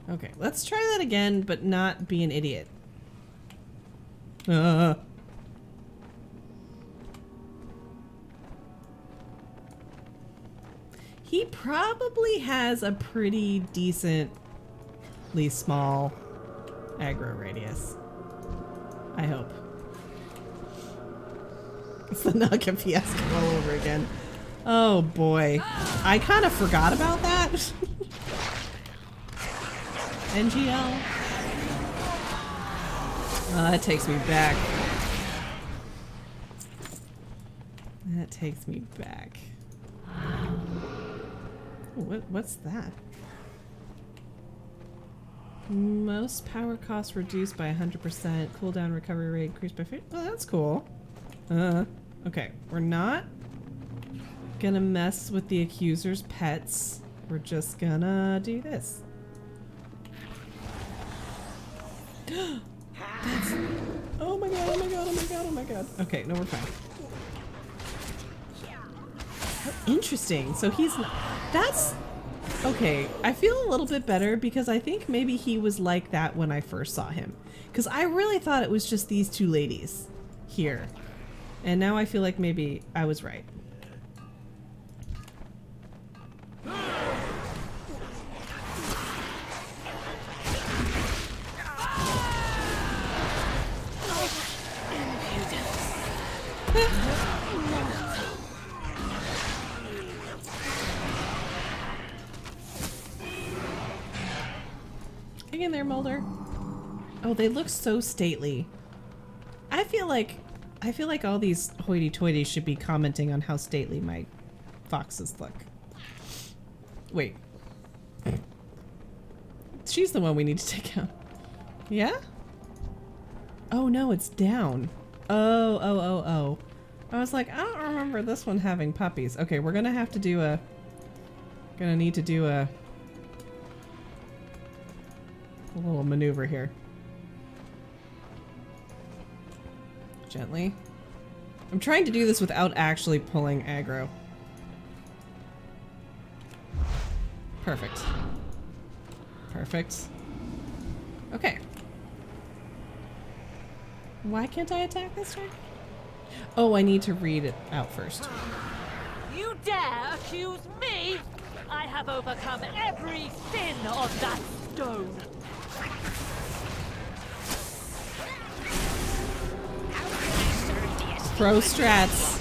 A: Okay, let's try that again, but not be an idiot. He probably has a pretty decently small aggro radius. I hope. It's the Naga fiasco all over again. Oh boy. I kind of forgot about that. NGL. That takes me back. That takes me back. What's that? Most power costs reduced by 100%. Cooldown recovery rate increased by 50%. Oh, that's cool. Okay. We're not gonna mess with the accuser's pets. We're just gonna do this. That's... Oh my god, oh my god, oh my god, oh my god. Okay, no, we're fine. Interesting. So he's not... That's... Okay, I feel a little bit better because I think maybe he was like that when I first saw him. Because I really thought it was just these two ladies here. And now I feel like maybe I was right. Hang in there, Mulder. Oh, they look so stately. I feel like all these hoity-toities should be commenting on how stately my foxes look. Wait. She's the one we need to take out. Yeah? Oh no, it's down. Oh. I was like, I don't remember this one having puppies. Okay, we're gonna have to do a... Gonna need to do a little maneuver here. Gently. I'm trying to do this without actually pulling aggro. Perfect. Perfect. Okay. Why can't I attack this time? Oh, I need to read it out first.
L: You dare accuse me? I have overcome every sin of that stone.
A: Pro strats.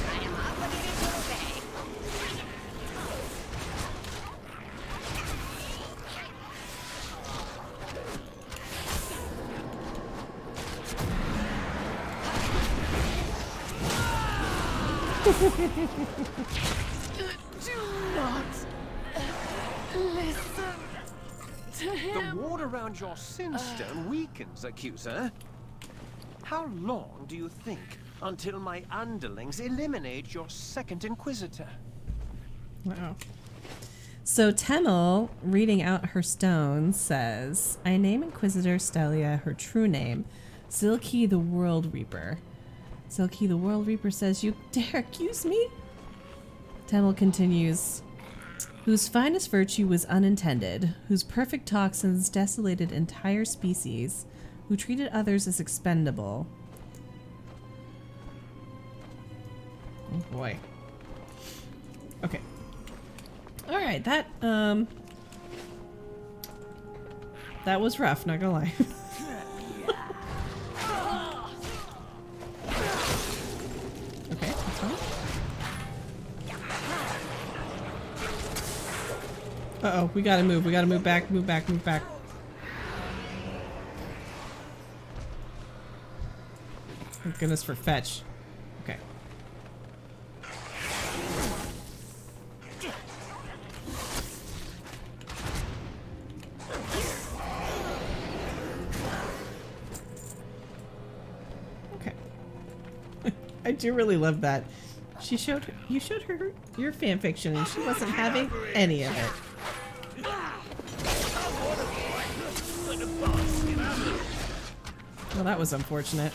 L: Do not listen to him.
K: The ward around your Sinstone weakens, accuser. How long do you think until my underlings eliminate your second Inquisitor?
A: Wow. So Temel, reading out her stone, says, I name Inquisitor Stelia her true name, Zilki the World Reaper. Zelki, the World Reaper says, you dare accuse me? Tamil continues, whose finest virtue was unintended, whose perfect toxins desolated entire species, who treated others as expendable. Oh boy. Okay. Alright, that was rough, not gonna lie. Okay, that's fine. Uh-oh, we gotta move back, move back. Thank goodness for fetch. Okay. Okay. I do really love that. You showed her your fanfiction and she wasn't having any of it. Well, that was unfortunate.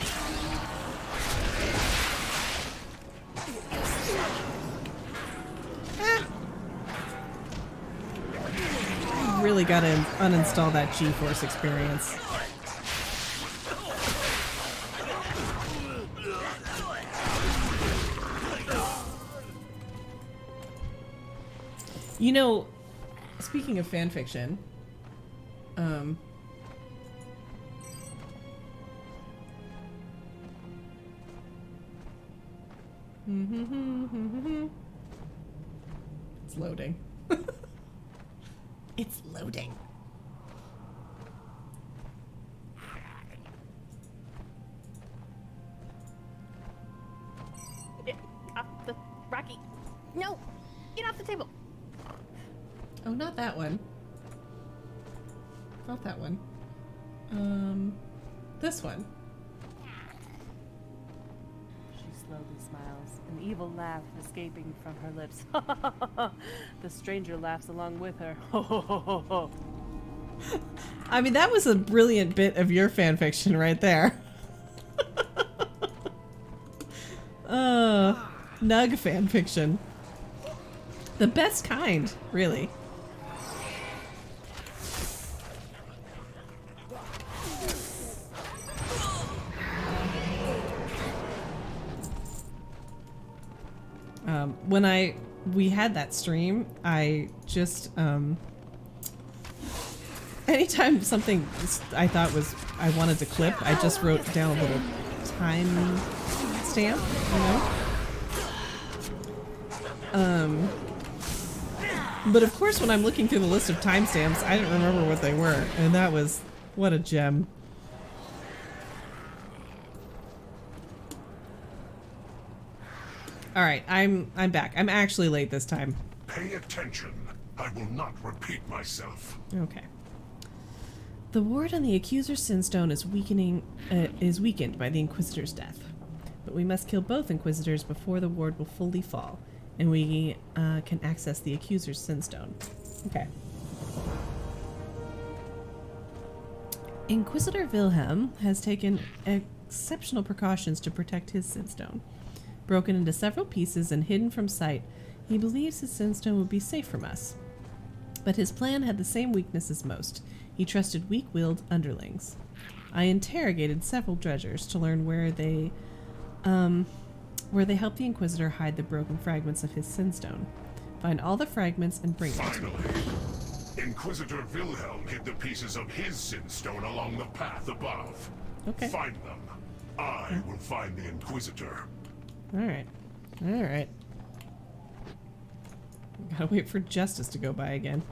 A: Really gotta uninstall that GeForce experience. You know, speaking of fanfiction, it's loading. It's loading.
C: Get off the Rocky. No! Get off the table.
A: Oh, not that one. Not that one. This one.
H: She slowly smiles, an evil laugh escaping from her lips. The stranger laughs along with her.
A: I mean, that was a brilliant bit of your fanfiction right there. Nug fanfiction. The best kind, really. When we had that stream, I just, anytime something I thought I wanted to clip, I just wrote down a little time stamp, you know? But of course when I'm looking through the list of timestamps, I didn't remember what they were, and that was, what a gem. Alright, I'm back. I'm actually late this time.
F: Pay attention. I will not repeat myself.
A: Okay. The ward on the Accuser's Sinstone is weakened by the Inquisitor's death. But we must kill both Inquisitors before the ward will fully fall, and we can access the Accuser's Sinstone. Okay. Inquisitor Wilhelm has taken exceptional precautions to protect his Sinstone. Broken into several pieces and hidden from sight, he believes his Sinstone would be safe from us. But his plan had the same weakness as most. He trusted weak-willed underlings. I interrogated several dredgers to learn where they helped the Inquisitor hide the broken fragments of his Sinstone. Find all the fragments and bring them to me.
F: Inquisitor Wilhelm hid the pieces of his Sinstone along the path above.
A: Okay.
F: Find them. I will find the Inquisitor.
A: Alright. Alright. Gotta wait for justice to go by again.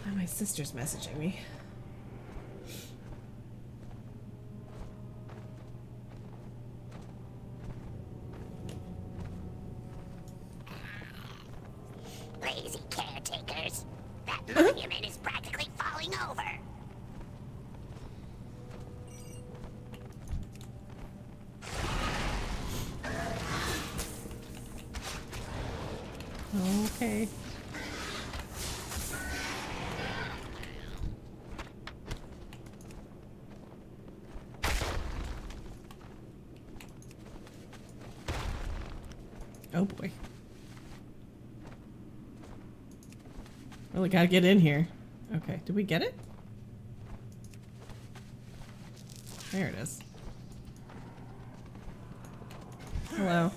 A: Oh, my sister's messaging me.
R: Lazy caretakers. That monument is practically falling over.
A: Okay. Oh boy. Well, we gotta get in here. Okay, did we get it? There it is. Hello.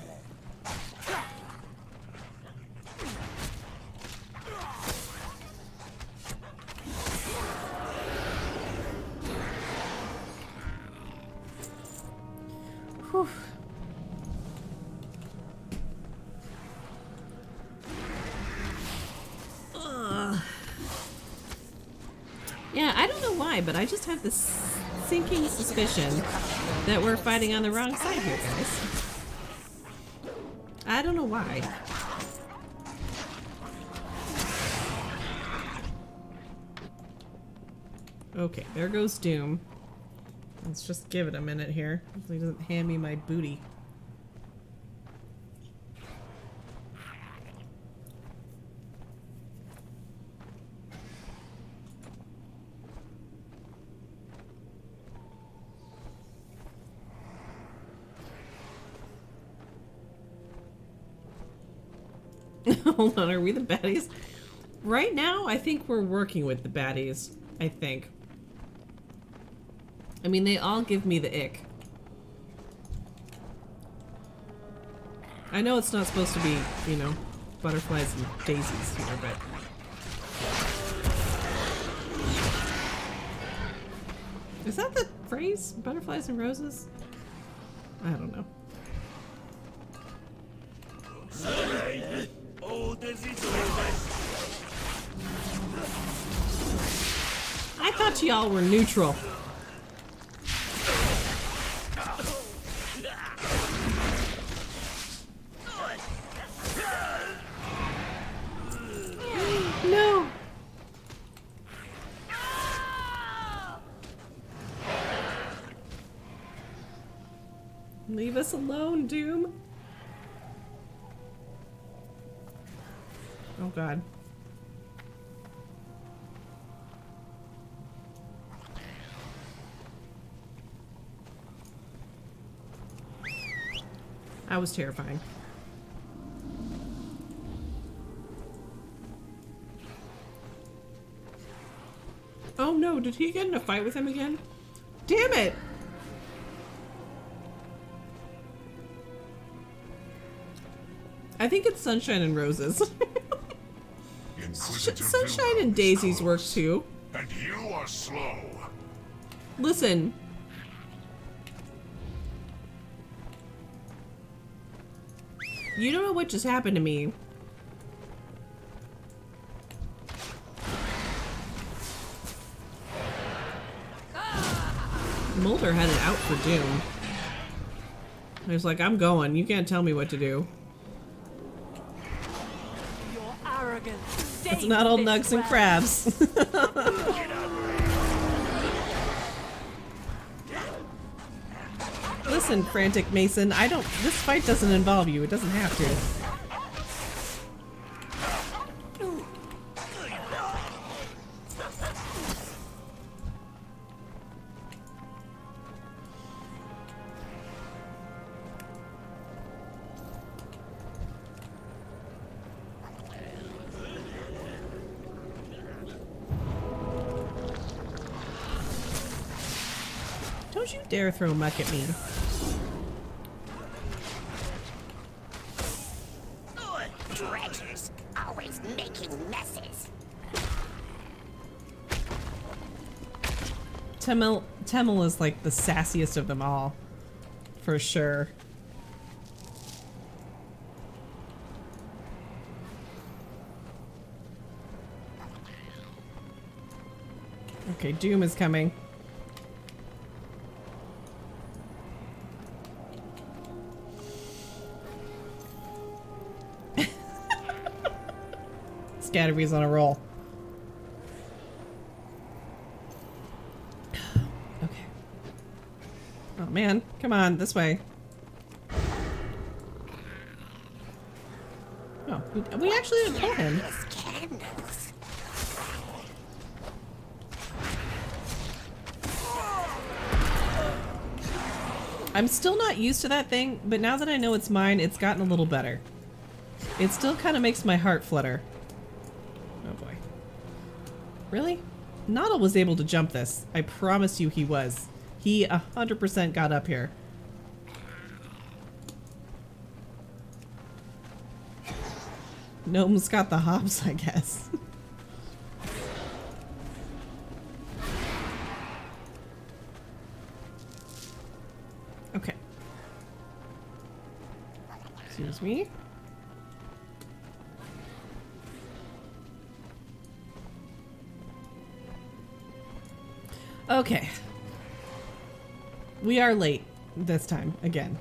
A: Whew. Yeah, I don't know why, but I just have this sinking suspicion that we're fighting on the wrong side here, guys. I don't know why. Okay, there goes Doom. Let's just give it a minute here. Hopefully he doesn't hand me my booty. Hold on, are we the baddies? Right now, I think we're working with the baddies. I think. I mean, they all give me the ick. I know it's not supposed to be, you know, butterflies and daisies here, but... Is that the phrase? Butterflies and roses? I don't know. I thought y'all were neutral. No. Leave us alone, Doom. Oh God. That was terrifying. Oh no, did he get in a fight with him again? Damn it! I think it's Sunshine and Roses. Sunshine and Daisies work too.
F: And you are slow.
A: Listen. You don't know what just happened to me. Mulder had it out for Doom. He was like, I'm going. You can't tell me what to do.
L: Your arrogance.
A: It's not all nugs and crabs. Listen, Frantic Mason, this fight doesn't involve you. It doesn't have to. Don't you dare throw muck at me.
R: Dredgers, always making messes.
A: Temel is like the sassiest of them all, for sure. Okay, Doom is coming. Scatterby's on a roll. Okay. Oh man, come on, this way. Oh, we actually didn't kill him. I'm still not used to that thing, but now that I know it's mine, it's gotten a little better. It still kind of makes my heart flutter. Oh boy. Really? Noddle was able to jump this. I promise you he was. He 100% got up here. Gnome's got the hops, I guess. Okay. Excuse me. Okay. We are late this time, again.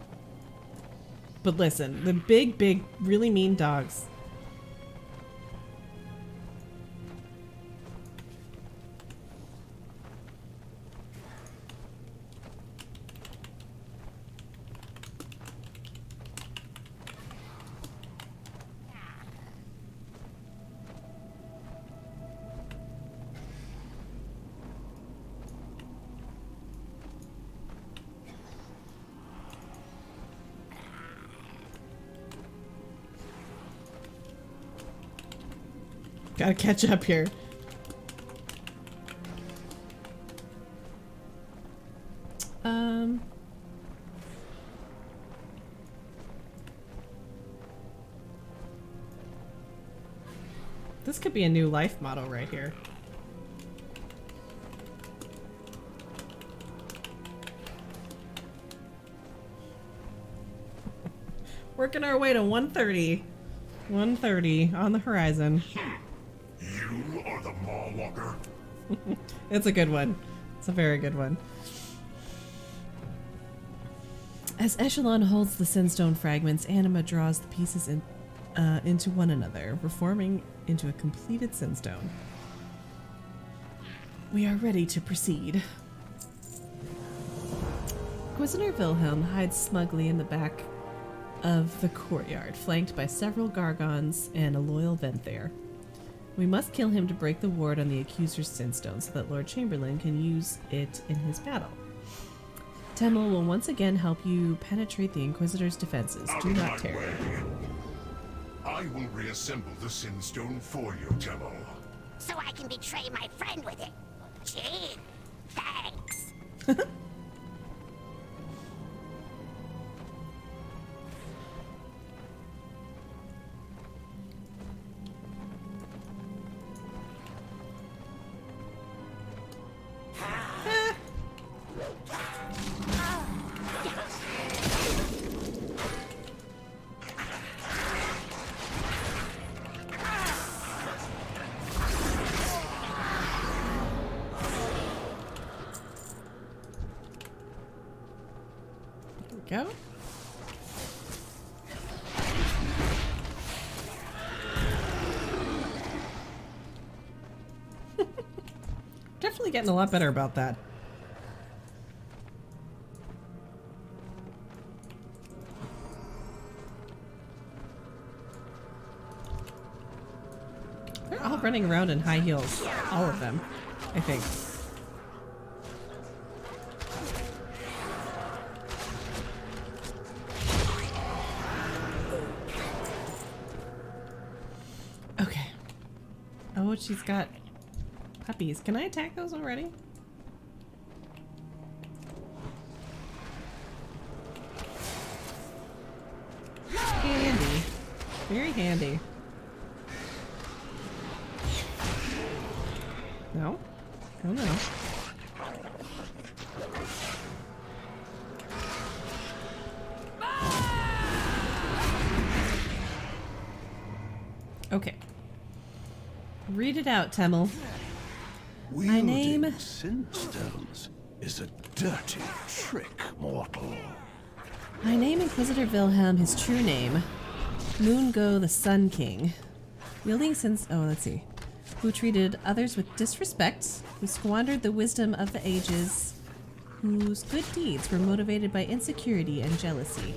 A: But listen, the big, really mean dogs. Gotta catch up here. This could be a new life motto right here. Working our way to 130. 130 on the horizon.
F: You are the Maw Walker?
A: It's a good one. It's a very good one. As Echelon holds the Sinstone fragments, Anima draws the pieces into one another, reforming into a completed Sinstone. We are ready to proceed. Inquisitor Wilhelm hides smugly in the back of the courtyard, flanked by several Gargons and a loyal Venthyr. We must kill him to break the ward on the accuser's Sinstone so that Lord Chamberlain can use it in his battle. Temel will once again help you penetrate the Inquisitor's defenses. Do not tarry.
F: I will reassemble the Sinstone for you, Temel.
R: So I can betray my friend with it. Gee, thanks.
A: Go. Definitely getting a lot better about that. They're all running around in high heels. All of them, I think. Oh, she's got puppies. Can I attack those already? Handy. Very handy. No? Oh no. Okay. Read it out, Temel.
D: Wielding
A: My name...
D: Sinstones is a dirty trick, mortal.
A: My name, Inquisitor Wilhelm, his true name. Moongo the Sun King. Wielding since... Oh, let's see. Who treated others with disrespect, who squandered the wisdom of the ages, whose good deeds were motivated by insecurity and jealousy.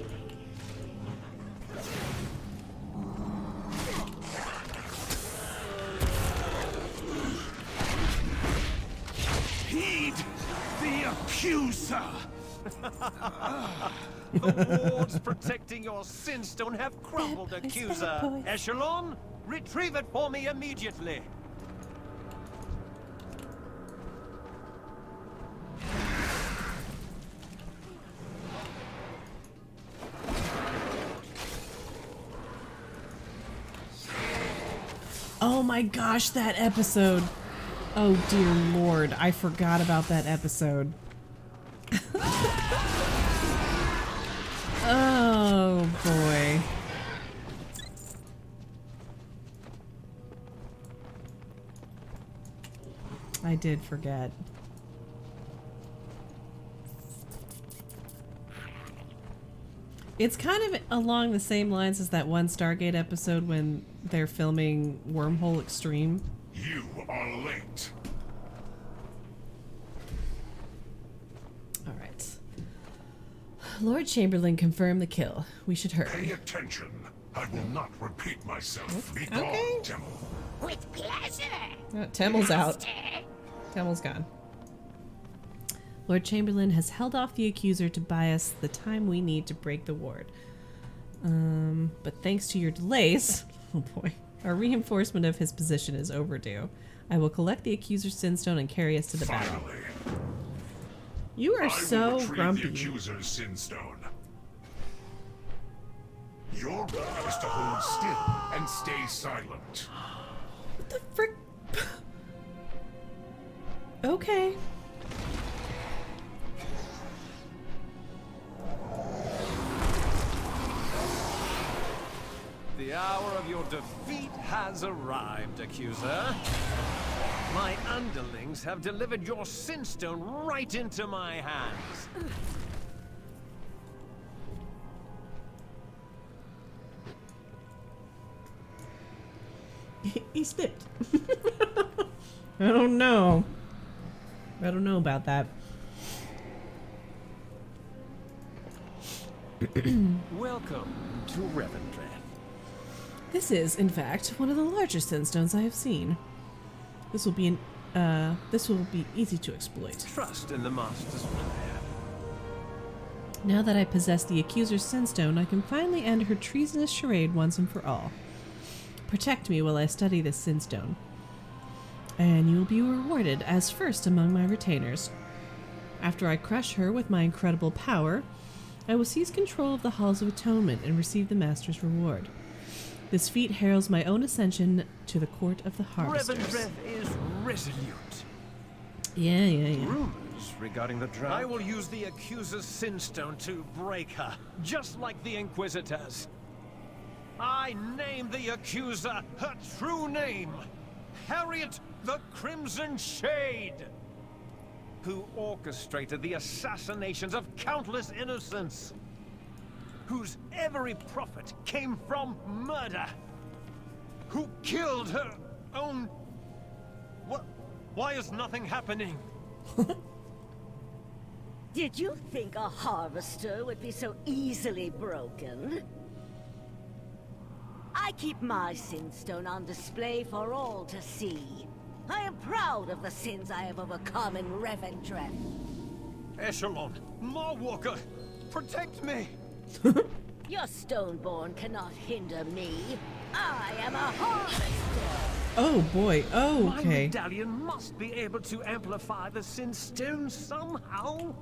D: Heed the accuser!
Q: The wards protecting your Sinstone have crumbled, accuser. Echelon, retrieve it for me immediately.
A: Oh my gosh, that episode. Oh dear lord, I forgot about that episode. Oh boy. I did forget. It's kind of along the same lines as that one Stargate episode when they're filming Wormhole Extreme.
F: You are late.
A: All right. Lord Chamberlain confirmed the kill. We should hurry.
F: Pay attention. I will not repeat myself. Be gone, Temel.
R: With pleasure.
A: Temel's out. Temel's gone. Lord Chamberlain has held off the accuser to buy us the time we need to break the ward. But thanks to your delays, oh boy, our reinforcement of his position is overdue. I will collect the accuser's Sinstone and carry us to the battle. You are so grumpy.
F: The accuser's Sinstone. Your work is to hold still and stay silent.
A: What the frick? Okay.
Q: The hour of your defeat has arrived, accuser. My underlings have delivered your Sinstone right into my hands.
A: He slipped. I don't know. I don't know about that.
Q: Welcome to Revendreth.
A: This is, in fact, one of the largest Sinstones I have seen. This will be easy to exploit.
Q: Trust in the Master's plan.
A: Now that I possess the accuser's Sinstone, I can finally end her treasonous charade once and for all. Protect me while I study this Sinstone, and you will be rewarded as first among my retainers. After I crush her with my incredible power, I will seize control of the Halls of Atonement and receive the Master's reward. This feat heralds my own ascension to the court of the Harvesters.
Q: Revendreth is resolute.
A: Yeah.
Q: Rumors regarding the drought. I will use the accuser's Sinstone to break her, just like the Inquisitors. I name the accuser her true name, Harriet the Crimson Shade, who orchestrated the assassinations of countless innocents, whose every profit came from murder, who killed her own... What? Why is nothing happening?
R: Did you think a harvester would be so easily broken? I keep my Sinstone on display for all to see. I am proud of the sins I have overcome in Revendreth.
Q: Echelon, Marwalker, protect me!
R: Your Stoneborn cannot hinder me. I am a harvester.
A: Oh boy, oh,
Q: My
A: okay.
Q: medallion must be able to amplify the Sinstone somehow.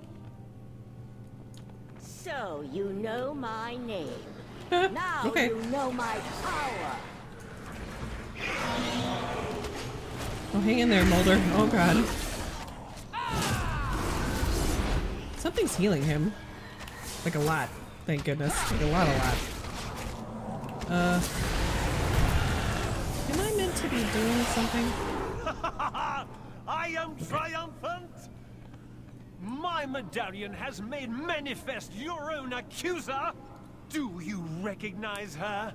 R: So you know my name. Now
A: Okay.
R: you know my power.
A: Oh, hang in there, Mulder. Oh god. Something's healing him. Like a lot. Thank goodness. Like a lot. Am I meant to be doing something?
Q: I am triumphant! My medallion has made manifest your own accuser! Do you recognize her?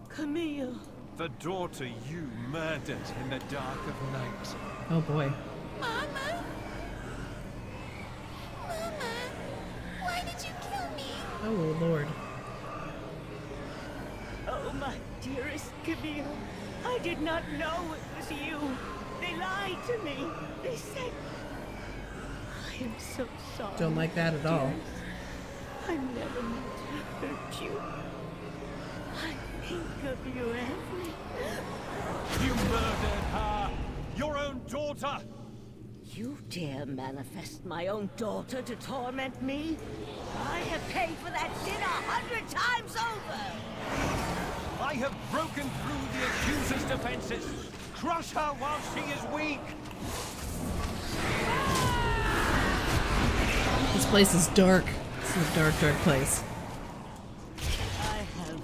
R: Camille.
Q: The daughter you murdered in the dark of night.
A: Oh boy.
C: Mama? Mama? Why did you kill me?
A: Oh lord.
R: Oh, my dearest Camille. I did not know it was you. They lied to me. They said... I am so sorry.
A: Don't like that at all.
R: I never meant to hurt you. I think of you every...
Q: You murdered her! Your own daughter!
R: You dare manifest my own daughter to torment me? I have paid for that sin 100 times over!
Q: I have broken through the accuser's defenses! Crush her while she is weak!
A: This place is dark. It's a dark, dark place.
R: I have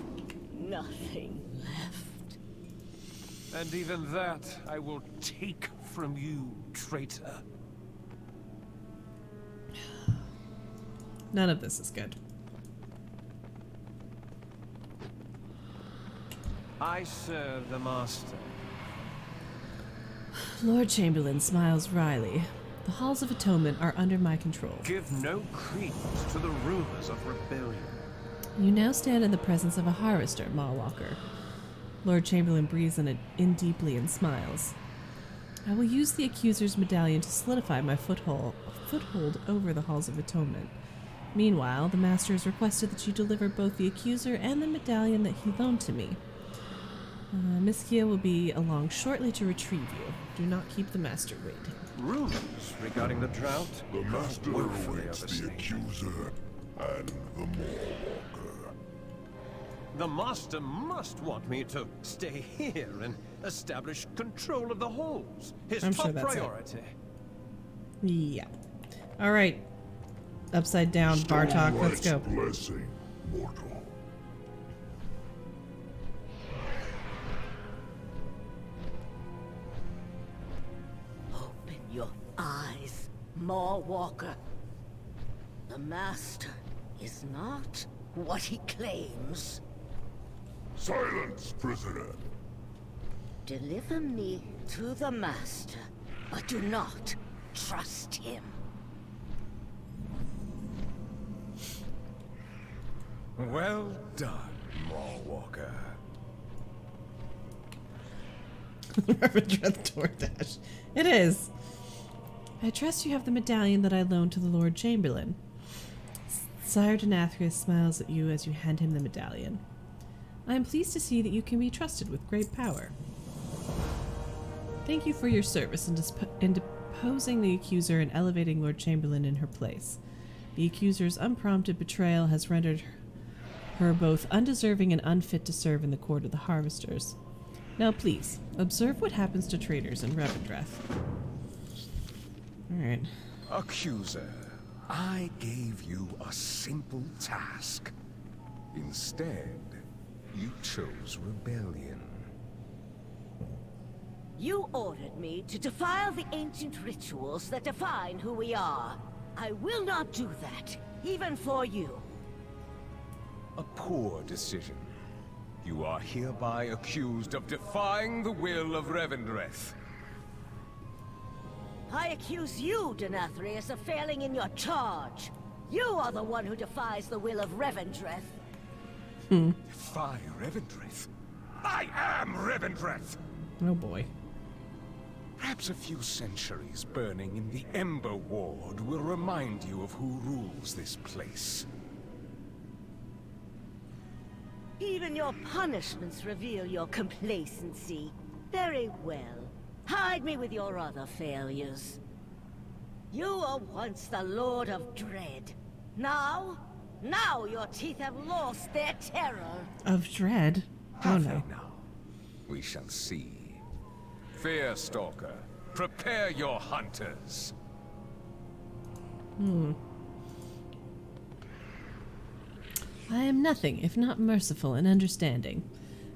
R: nothing left.
Q: And even that I will take from you, traitor.
A: None of this is good.
Q: I serve the Master.
A: Lord Chamberlain smiles wryly. The Halls of Atonement are under my control.
Q: Give no credence to the rumors of rebellion.
A: You now stand in the presence of a harvester, Mawwalker. Lord Chamberlain breathes in deeply and smiles. I will use the Accuser's medallion to solidify my foothold over the Halls of Atonement. Meanwhile, the Master has requested that you deliver both the Accuser and the medallion that he loaned to me. Miss Kia will be along shortly to retrieve you. Do not keep the Master waiting.
Q: Rumors regarding the drought?
F: The Master awaits the Accuser and the Mawwalker.
Q: The Master must want me to stay here and establish control of the halls. His
A: I'm
Q: top
A: sure that's
Q: priority.
A: Yeah. All right. Upside down, Bartok. Let's go.
F: Blessing, mortal.
R: Open your eyes, Mawwalker. The Master is not what he claims.
F: Silence, prisoner.
R: Deliver me to the Master, but do not trust him.
N: Well done, Mawwalker.
A: Revendreth DoorDash. It is. I trust you have the medallion that I loaned to the Lord Chamberlain. Sire Denathrius smiles at you as you hand him the medallion. I am pleased to see that you can be trusted with great power. Thank you for your service in deposing the Accuser and elevating Lord Chamberlain in her place. The Accuser's unprompted betrayal has rendered her both undeserving and unfit to serve in the court of the Harvesters. Now please, observe what happens to traitors in Revendreth. Alright.
N: Accuser, I gave you a simple task. Instead, you chose rebellion.
R: You ordered me to defile the ancient rituals that define who we are. I will not do that, even for you.
N: A poor decision. You are hereby accused of defying the will of Revendreth.
R: I accuse you, Denathrius, of failing in your charge. You are the one who defies the will of Revendreth.
N: Defy Revendreth? I am Revendreth!
A: Oh boy.
N: Perhaps a few centuries burning in the Ember Ward will remind you of who rules this place.
R: Even your punishments reveal your complacency. Very well. Hide me with your other failures. You were once the Lord of Dread. Now your teeth have lost their terror.
A: Of dread? Oh no.
N: Now, we shall see. Fearstalker, prepare your hunters.
A: I am nothing if not merciful and understanding.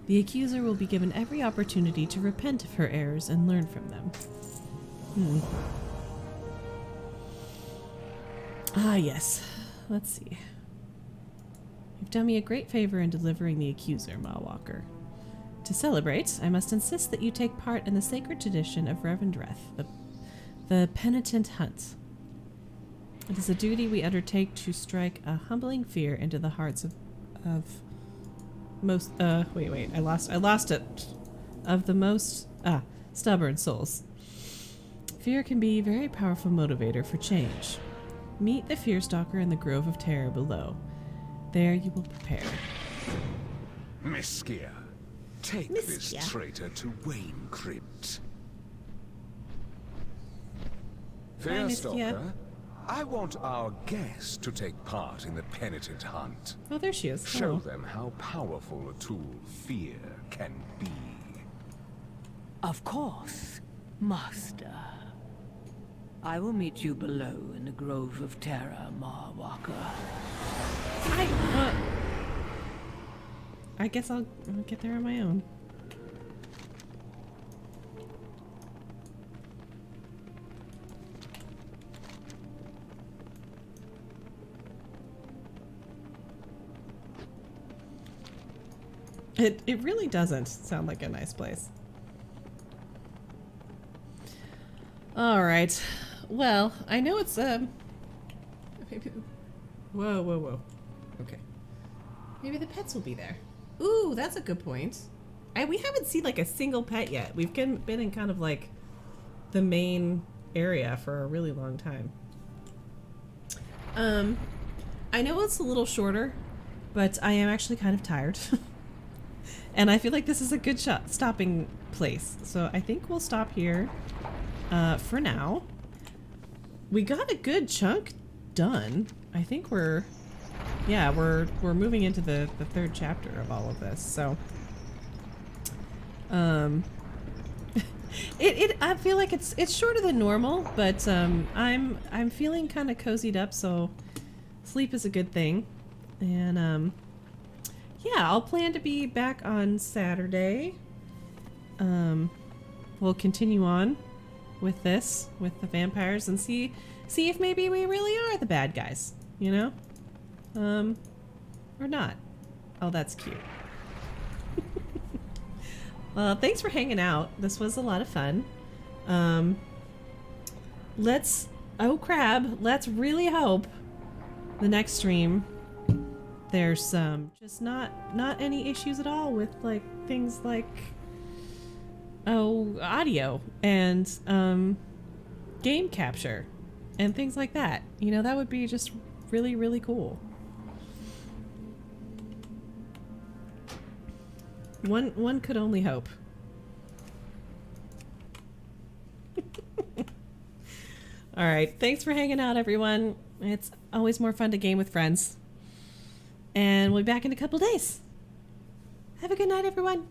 A: The Accuser will be given every opportunity to repent of her errors and learn from them. Ah, yes. Let's see. You've done me a great favor in delivering the Accuser, Mawwalker. To celebrate, I must insist that you take part in the sacred tradition of Revendreth, the Penitent Hunt. It is a duty we undertake to strike a humbling fear into the hearts of most, wait, I lost it. Of the most, stubborn souls. Fear can be a very powerful motivator for change. Meet the Fearstalker in the Grove of Terror below. There you will prepare.
N: Miskia, take this traitor to Wayne Crypt. Fearstalker, I want our guests to take part in the penitent hunt.
A: Oh, there she is.
N: Show them how powerful a tool fear can be.
J: Of course, Master. I will meet you below in the Grove of Terror, Marwalker.
A: I guess I'll get there on my own. It really doesn't sound like a nice place. All right. Well, I know it's maybe. Whoa. Okay. Maybe the pets will be there. Ooh, that's a good point. We haven't seen like a single pet yet. We've been in kind of like the main area for a really long time. I know it's a little shorter, but I am actually kind of tired. And I feel like this is a good stopping place. So I think we'll stop here for now. We got a good chunk done. I think we're moving into the third chapter of all of this. So I feel like it's shorter than normal, but I'm feeling kind of cozied up, so sleep is a good thing. And yeah, I'll plan to be back on Saturday. We'll continue on with this, with the vampires, and see if maybe we really are the bad guys, you know? Or not. Oh, that's cute. Well, thanks for hanging out. This was a lot of fun. Let's really hope the next stream there's just not any issues at all with like things like audio and game capture and things like that. You know, that would be just really, really cool. One could only hope. All right, thanks for hanging out, everyone. It's always more fun to game with friends. And we'll be back in a couple days. Have a good night, everyone.